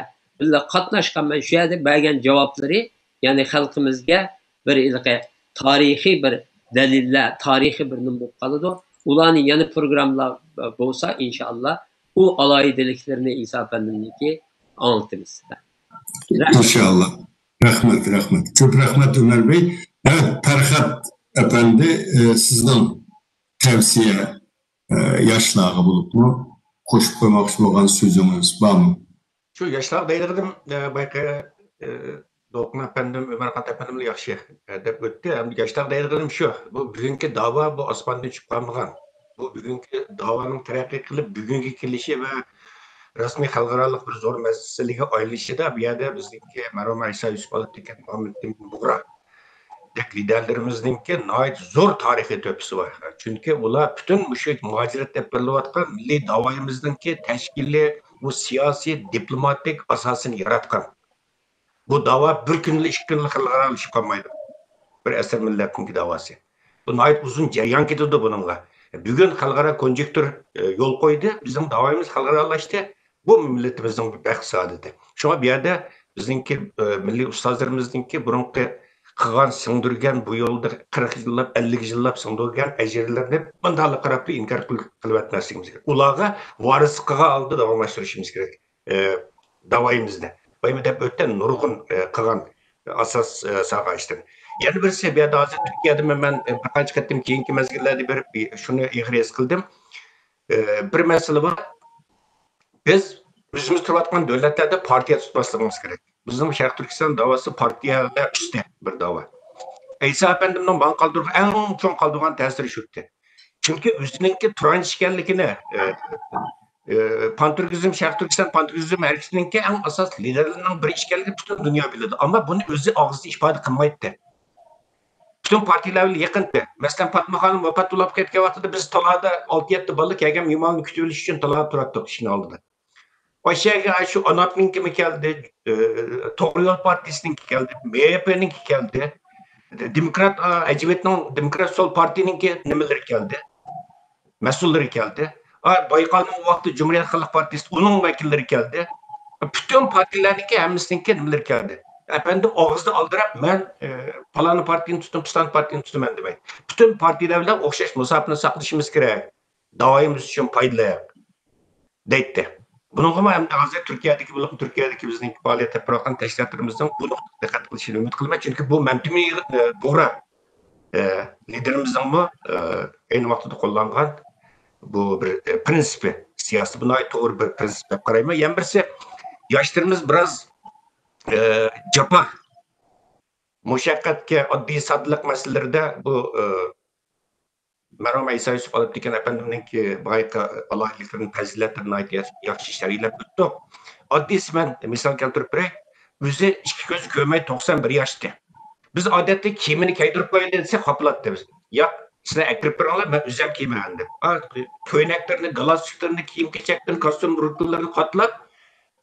qatnashgan men shu yerda bergan javobları yani xalqimizga bir tarixiy bir dalillar, tarixiy bir nima bo'lib qoladi. Ularni yana programlar bo'lsa inshaalloh u aloyidaliklarni İsa Efendimniki anlatırız. İnşallah. Rahmet. Çok rahmet Ömer Bey. Evet, Ferhat Efendi sizden tavsiye yaşlığa bulup mu? Koşup koymak olan sözümüz var mı? Şu yaşlar değdirdim belki Dokun efendim Ömer Kant efendimle yaxşı dep ötdi. Hem yaşlar değdirdim şu. Bu bugünkü dava bu osmandan çıkıp kalmagan. Bu bugünkü davanın terakki kılıp bugünkü kelişi ve rasmi xalqarалық bir zor meseleye ayrılışı da bir yerde bizdeki merhum İsa Yusuf Alptekin, Muhammed Emin Buğra liderlerimizninki nayet zor tarihi töpüsü var. Çünkü ular bütün müşrik muhaciret dep berilayotgan milli davayımızdaki teşkilli bu siyasi diplomatik asasını yaratkan. Bu dava bir günlük, iki günlük xalqarалық çıkamaydı. Bir eser milletinki davası. Bu nayet uzun cereyan gidiyordu bununla. Bugün xalqara konjektür yol koydu. Bizim davayımız xalqaralaştı. Bu milletimizin bir bəxt saadeti. Şuna bir yerde bizimki milli ustazlarımızınki burunki qılğan sındırgan bu yolda 40 yıllap, 50 yıllap sındırgan ecirlerini bundalı qaraplı inkar qılıp etmesimiz gerek. Ulağa varıslığa aldı davamlaştırışımız gerek. Davayımızda. Bayımı dep ötten nurgun qılğan asas sağa işten. Yani birisi bir yerde hazır Türkiye'de ben birkaç katım keyinki mezgillerde berip şunu ihres kıldım. bir mesele var. Biz özümüz turayotgan davlatlarda partiya tutmasligimiz kerak. Bizim Sharq Turkiston davası partiyalar üstü bir dava. İsa Efendimiz'in bana kaldırgan en çok kaldırgan tesiri şudur. Çünkü özününki Turanç ekanligini Pan-Türkizm, Sharq Turkiston Pan-Türkizm hareketininki en asas liderlerining biri ekanligini bütün dünya biladi. Ama bunu o'zi og'zida ifoda qilmaydi. Bütün partiyalar bilan yaqinda. Masalan, Fatma xonim vafot bo'lib ketgan vaqtida biz talada 6-7 bola kelgan mehmonni kutib olish uchun talada turardik ishni oldida. O'shaga shu Anapninki mi keldi, To'g'ri yo'l partiyasininki keldi, MHP'ninki keldi. Demokrat Ecevit'nin Demokrat Sol Parti'ninki nimalar geldi? Mesulleri geldi. Baykal'ın vakti Cumhuriyet Halk Partisi onun vekilleri geldi. Bütün partilerninki hemisininki nimalar geldi? Efendim ağızda aldırıp ben falan partini tutum, pistan partini tutum ben demek. Bütün partilerle okşaş musafını saklaşımız gerek. Davayımız için faydalı deydi. Bunun ama hem de hazır Türkiye'deki bizim faaliyet yapan teşkilatlarımızdan bunu dikkat kılışını ümit kılmak. Çünkü bu mümkün doğru liderimizden bu aynı vakti kullanılan bu bir prensibi, siyasi buna ait doğru bir prensip karayma. Yani birisi yaşlarımız biraz capa, müşakkatke, adli sadlık meselelerde bu Merhum İsa Yusuf alıp diken efendimden ki bayka Allah'lıkların faziletlerine ait yaxşı işler ile tuttu. Adlisi ben misal keltirip birey, bizi iki göz kömey 91 yaştı. Biz adette kimini kaydırıp koyun dediyse kapılattı biz. Ya size ektirip bir alıp ben üzem kiyime andım. Köyneklerini, galasçıklarını, kiyim keçeklerini, kostüm buruklarını katlap,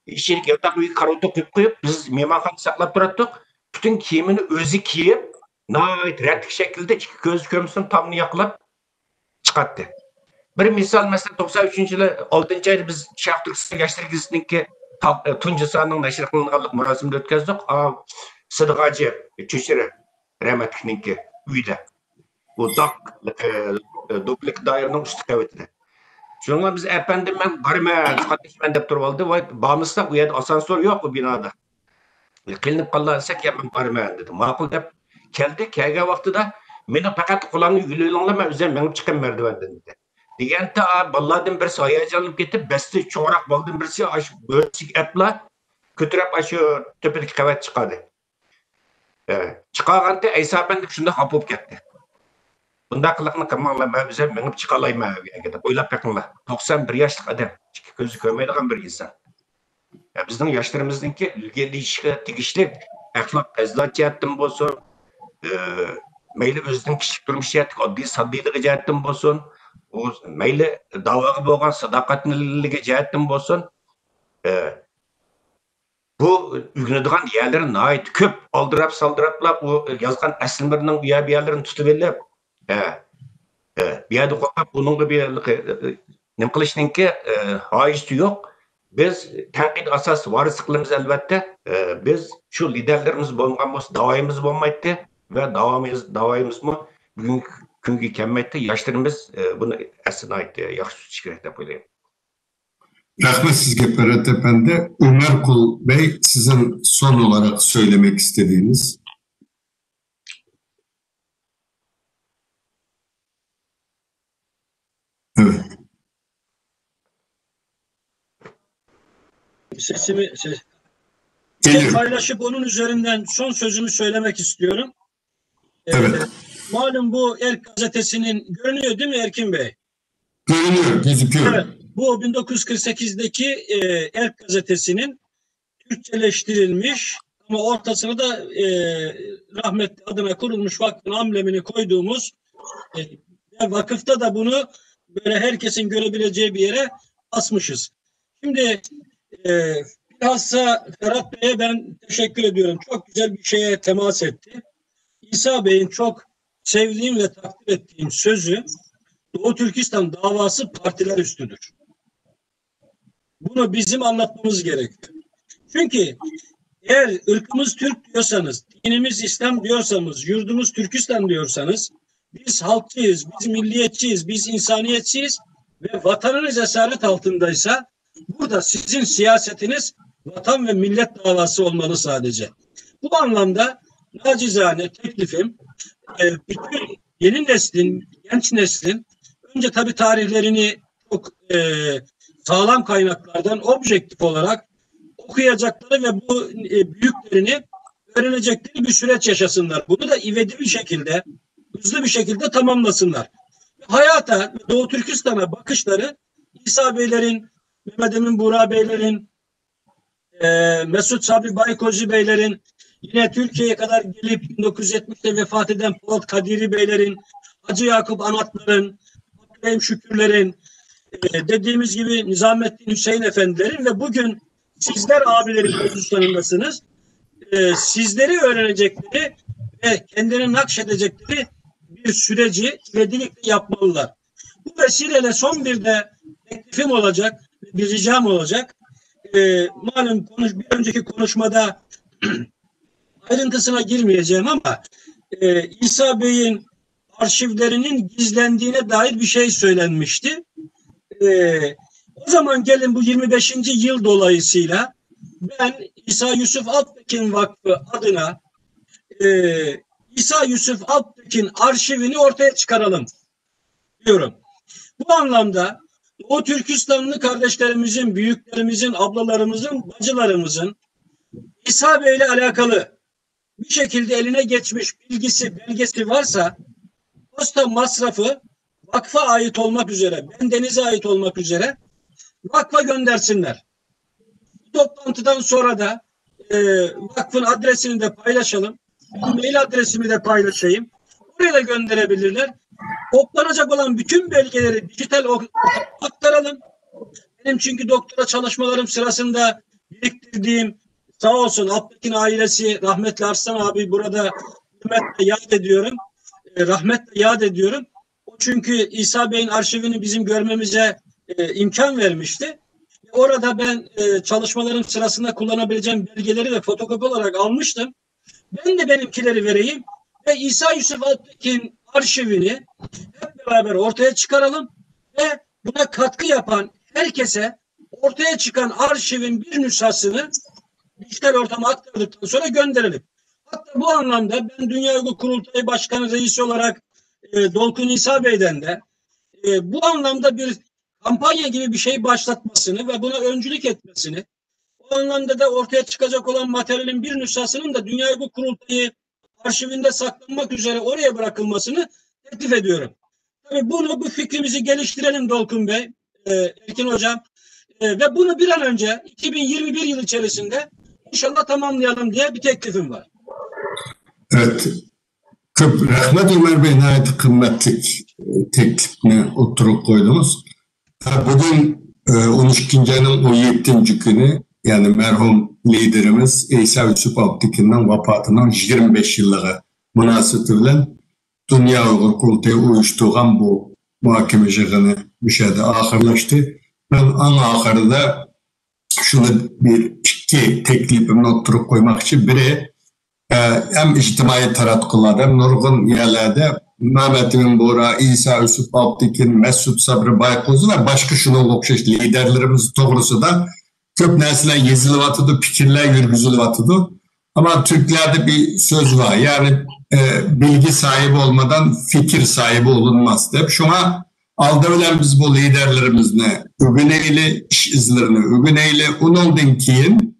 işçilik yatak bir karotu koyup biz mimarhanı saklap durattık. Bütün kiyimini özü kiyip, nait renkli şekilde iki göz kömüsünün tamını yakılap çıkarttı. Bir misal mesela 93. yılı 6. ayda biz Sharq Turkiston Gençler Gezisi'ninki tuncu sahanın neşir kılınğanlık murasimde ötkazdık. Sıdık Hacı Çüşürü rahmetlininki uyda. Bu doplik dairinin üstü kavetinde. Şununla biz efendim ben kardeşim dep turib oldu. Bağımızda bu yerde asansör yok bu binada. Kılınıp kalırsak ya ben barman dedim. Makul dep keldi. Kelge vaxtıda meni fakat kulağını yülüyorlar ben üzerine menip çıkan merdivenden dedi. Diyen ta balladın birisi hayacanlıp getip besti çoğrak baldın birisi bölçük etla kötürep aşı tepedeki kavet çıkardı. Çıkarganda İsa Efendi şunda hapıp gitti. Bunda kılıkını kırmağla ben üzerine menip çıkalayım evine. Oylap yakınla. 91 yaşlık adam. Gözü görmeydiğin bir insan. Bizden yaşlarımızdaki ilgili ilişki, tigişlik, ahlak, ezlat cihetten olsun, meyli özünün kişilik durmuş cihetik, adli saddiyliği cihetten olsun, meyli davağı boğan sadakatliği cihetten olsun, bu ügünediğin yerlerin ait köp aldırıp saldırıpla bu yazgan eslimlerinin bir yerlerini tutuverip, bir yerde kokap bunun bir nem kılışının ki haiçti yok. Biz tenkit asas varisi kılımız elbette. Biz şu liderlerimiz bulunganımız davayımız bulmaydı ve davayımız mı bugünkü günkü kemmeydi. Yaşlarımız bunu esine ait yaxşı tutuş de koyayım. Rahmet sizge Ferhat Efendi. Ömer Kul Bey sizin son olarak söylemek istediğiniz. Evet. Sesimi Geliyor. paylaşıp onun üzerinden son sözümü söylemek istiyorum. Evet. Malum bu Erk gazetesinin görünüyor değil mi Erkin Bey? Görünüyor, gözüküyor. Evet. Bu 1948'deki Erk gazetesinin Türkçeleştirilmiş ama ortasına da rahmetli adına kurulmuş vakfın amblemini koyduğumuz vakıfta da bunu böyle herkesin görebileceği bir yere asmışız. Şimdi bilhassa Ferhat Bey'e ben teşekkür ediyorum. Çok güzel bir şeye temas etti. İsa Bey'in çok sevdiğim ve takdir ettiğim sözü Doğu Türkistan davası partiler üstüdür. Bunu bizim anlatmamız gerekiyor. Çünkü eğer ırkımız Türk diyorsanız, dinimiz İslam diyorsanız, yurdumuz Türkistan diyorsanız, biz halkçıyız, biz milliyetçiyiz, biz insaniyetçiyiz ve vatanınız esaret altındaysa burada sizin siyasetiniz vatan ve millet davası olmalı sadece. Bu anlamda nacizane teklifim bütün yeni neslin, genç neslin önce tabii tarihlerini çok sağlam kaynaklardan objektif olarak okuyacakları ve bu büyüklerini öğrenecekleri bir süreç yaşasınlar. Bunu da ivedi bir şekilde, hızlı bir şekilde tamamlasınlar. Hayata, Doğu Türkistan'a bakışları İsa Beylerin, Mehmet Emin Buğra Beylerin, Mesut Sabri Baykozi Beylerin, yine Türkiye'ye kadar gelip 1970'te vefat eden Polat Kadiri Beylerin, Hacı Yakup Anatlar'ın, Abdülhamim Şükürler'in, dediğimiz gibi Nizamettin Hüseyin Efendilerin ve bugün sizler abilerin pozisyonundasınız. Sizleri öğrenecekleri ve kendini nakşedecekleri bir süreci ivedilikle yapmalılar. Bu vesileyle son bir de teklifim olacak, bir ricam olacak. Malum bir önceki konuşmada ayrıntısına girmeyeceğim ama İsa Bey'in arşivlerinin gizlendiğine dair bir şey söylenmişti. O zaman gelin bu 25. yıl dolayısıyla ben İsa Yusuf Alptekin Vakfı adına İsa Yusuf Alptekin arşivini ortaya çıkaralım diyorum. Bu anlamda o Türkistanlı kardeşlerimizin, büyüklerimizin, ablalarımızın, bacılarımızın İsa Bey ile alakalı bir şekilde eline geçmiş bilgisi, belgesi varsa posta masrafı vakfa ait olmak üzere, bendenize ait olmak üzere vakfa göndersinler. Bu toplantıdan sonra da vakfın adresini de paylaşalım. Mail adresimi de paylaşayım. Oraya da gönderebilirler. Toplanacak olan bütün belgeleri dijital aktaralım. Benim çünkü doktora çalışmalarım sırasında biriktirdiğim, sağ olsun Alptekin ailesi, rahmetli Arslan abi burada rahmetle yad ediyorum. Rahmetle yad ediyorum. O çünkü İsa Bey'in arşivini bizim görmemize imkan vermişti. Orada ben çalışmalarım sırasında kullanabileceğim belgeleri de fotokopi olarak almıştım. Ben de benimkileri vereyim ve İsa Yusuf Alptekin arşivini hep beraber ortaya çıkaralım ve buna katkı yapan herkese ortaya çıkan arşivin bir nüshasını dijital ortama aktardıktan sonra gönderelim. Hatta bu anlamda ben Dünya Hukuk Kurultayı Başkanı Reisi olarak Dolkun İsa Bey'den de bu anlamda bir kampanya gibi bir şey başlatmasını ve buna öncülük etmesini, o anlamda da ortaya çıkacak olan materyalin bir nüshasının da Dünya Hukuk Kurultayı arşivinde saklanmak üzere oraya bırakılmasını teklif ediyorum. Tabii bu fikrimizi geliştirelim Dolkun Bey, Erkin Hocam ve bunu bir an önce 2021 yıl içerisinde inşallah tamamlayalım diye bir teklifim var. Evet. Köp rahmet Ömer Bey nayet kıymetlik teklifini oturup koydunuz. Bugün 12. ayının 17. günü yani merhum liderimiz İsa Yusuf Alptekin'in vafatının 25 yıllığı münasebetiyle Dünya Hukuk Kurultayı uyuşturan bu muhakeme jığını müşahede ahırlaştı. Ben en ahırda şunu iki teklifimini oturup koymak için biri hem ictimai taratkularda hem nurgun yerlerde Mehmet Emin Buğra, İsa Yusuf Alptekin, Mesut Sabri Baykozi ve başka şunun okşaş liderlerimiz doğrusu da köp nesler yazılıvatıdı, fikirler yürgüzülüvatıdı. Ama Türklerde bir söz var. Yani bilgi sahibi olmadan fikir sahibi olunmaz deyip şuna aldı ölen biz bu liderlerimizle ügüneyle iş izlerini ügüneyle ondan keyin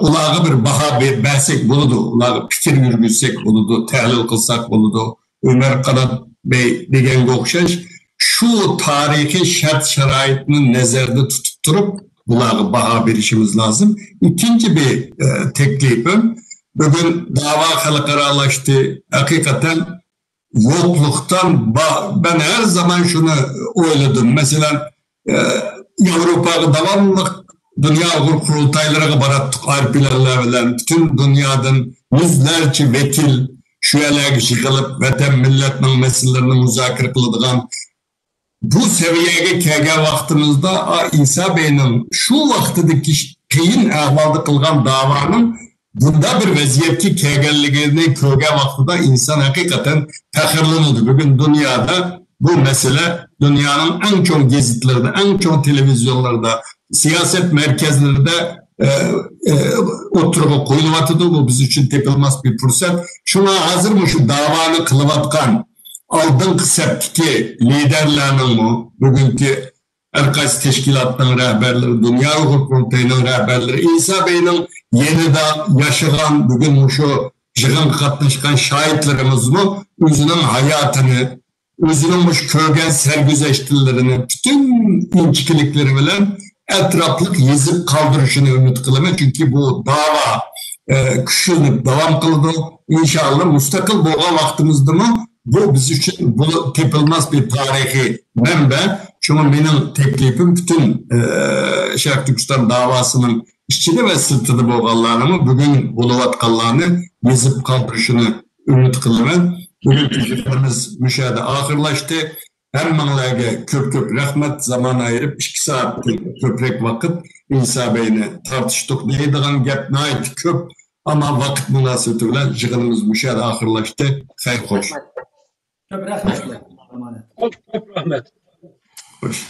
ulağı bir baha versek buludu. Ulağı fikir yürgüzsek buludu. Tehlil kılsak buludu. Ömer Kanat Bey degen okşaş şu tarihi şart şaraitini nezerde tutup durup ulağı baha verişimiz lazım. İkinci bir teklifim bugün dava halkaralaştı. Hakikaten yokluktan ben her zaman şunu oyladım. Mesela Avrupa'da devamlı Dünya Hukuk Kurultayları barattık arpilerle bütün dünyadan yüzlerce vekil şu yerlere çıkılıp vatan milletinin meselelerini müzakere kılıdığın bu seviyeye kelgen vaktimizde İsa Bey'in şu vaktideki keyin ahvalda kılgan davanın bunda bir vaziyetki kelgenliğini kögen vaktida insan hakikaten tahirlanıyordu. Bugün dünyada bu mesele dünyanın en çok gezitlerde, en çok televizyonlarda, siyaset merkezlerinde oturup koyulmatıdır. Bu biz için tepilmez bir fırsat. Şuna hazır mı şu davanı kılıvatkan aldın kısepteki liderlerinin mu bugünkü her qaysi teşkilatın rəhbərləri, Dünya Uyghur Kurultayının rəhbərləri, İsa Bey'nin yeniden yaşayan, bugün şu jığın katlaşkan şahitlerimizmi özünün hayatını, özünün köygen sergüzeştirilerini, bütün inçikilikleri bilen etraflık yazıp kaldırışını ümit kılımı. Çünkü bu dava küçülüp devam kıldı. İnşallah müstakil boğa vaktimizde mi? Bu biz için bu tepilmez bir tarihi menbe. Çünkü benim teklifim bütün Şərq Türkistan davasının işçili ve sırtıdı boğalarını bugün buluvatkallarını yazıp kaldırışını ümit kılımı. Bugün tecrübemiz müşahede ahırlaştı. Hemmelerine köp rahmet zaman ayırıp 2 saat köprek vakit İsa Bey'le tartıştık. Neydiğen gep nait köp ama vakit münasebetiyle jığınımız müşahede ahırlaştı. Hayır hoş. Köp rahmet. Çok rahmet. Hoş.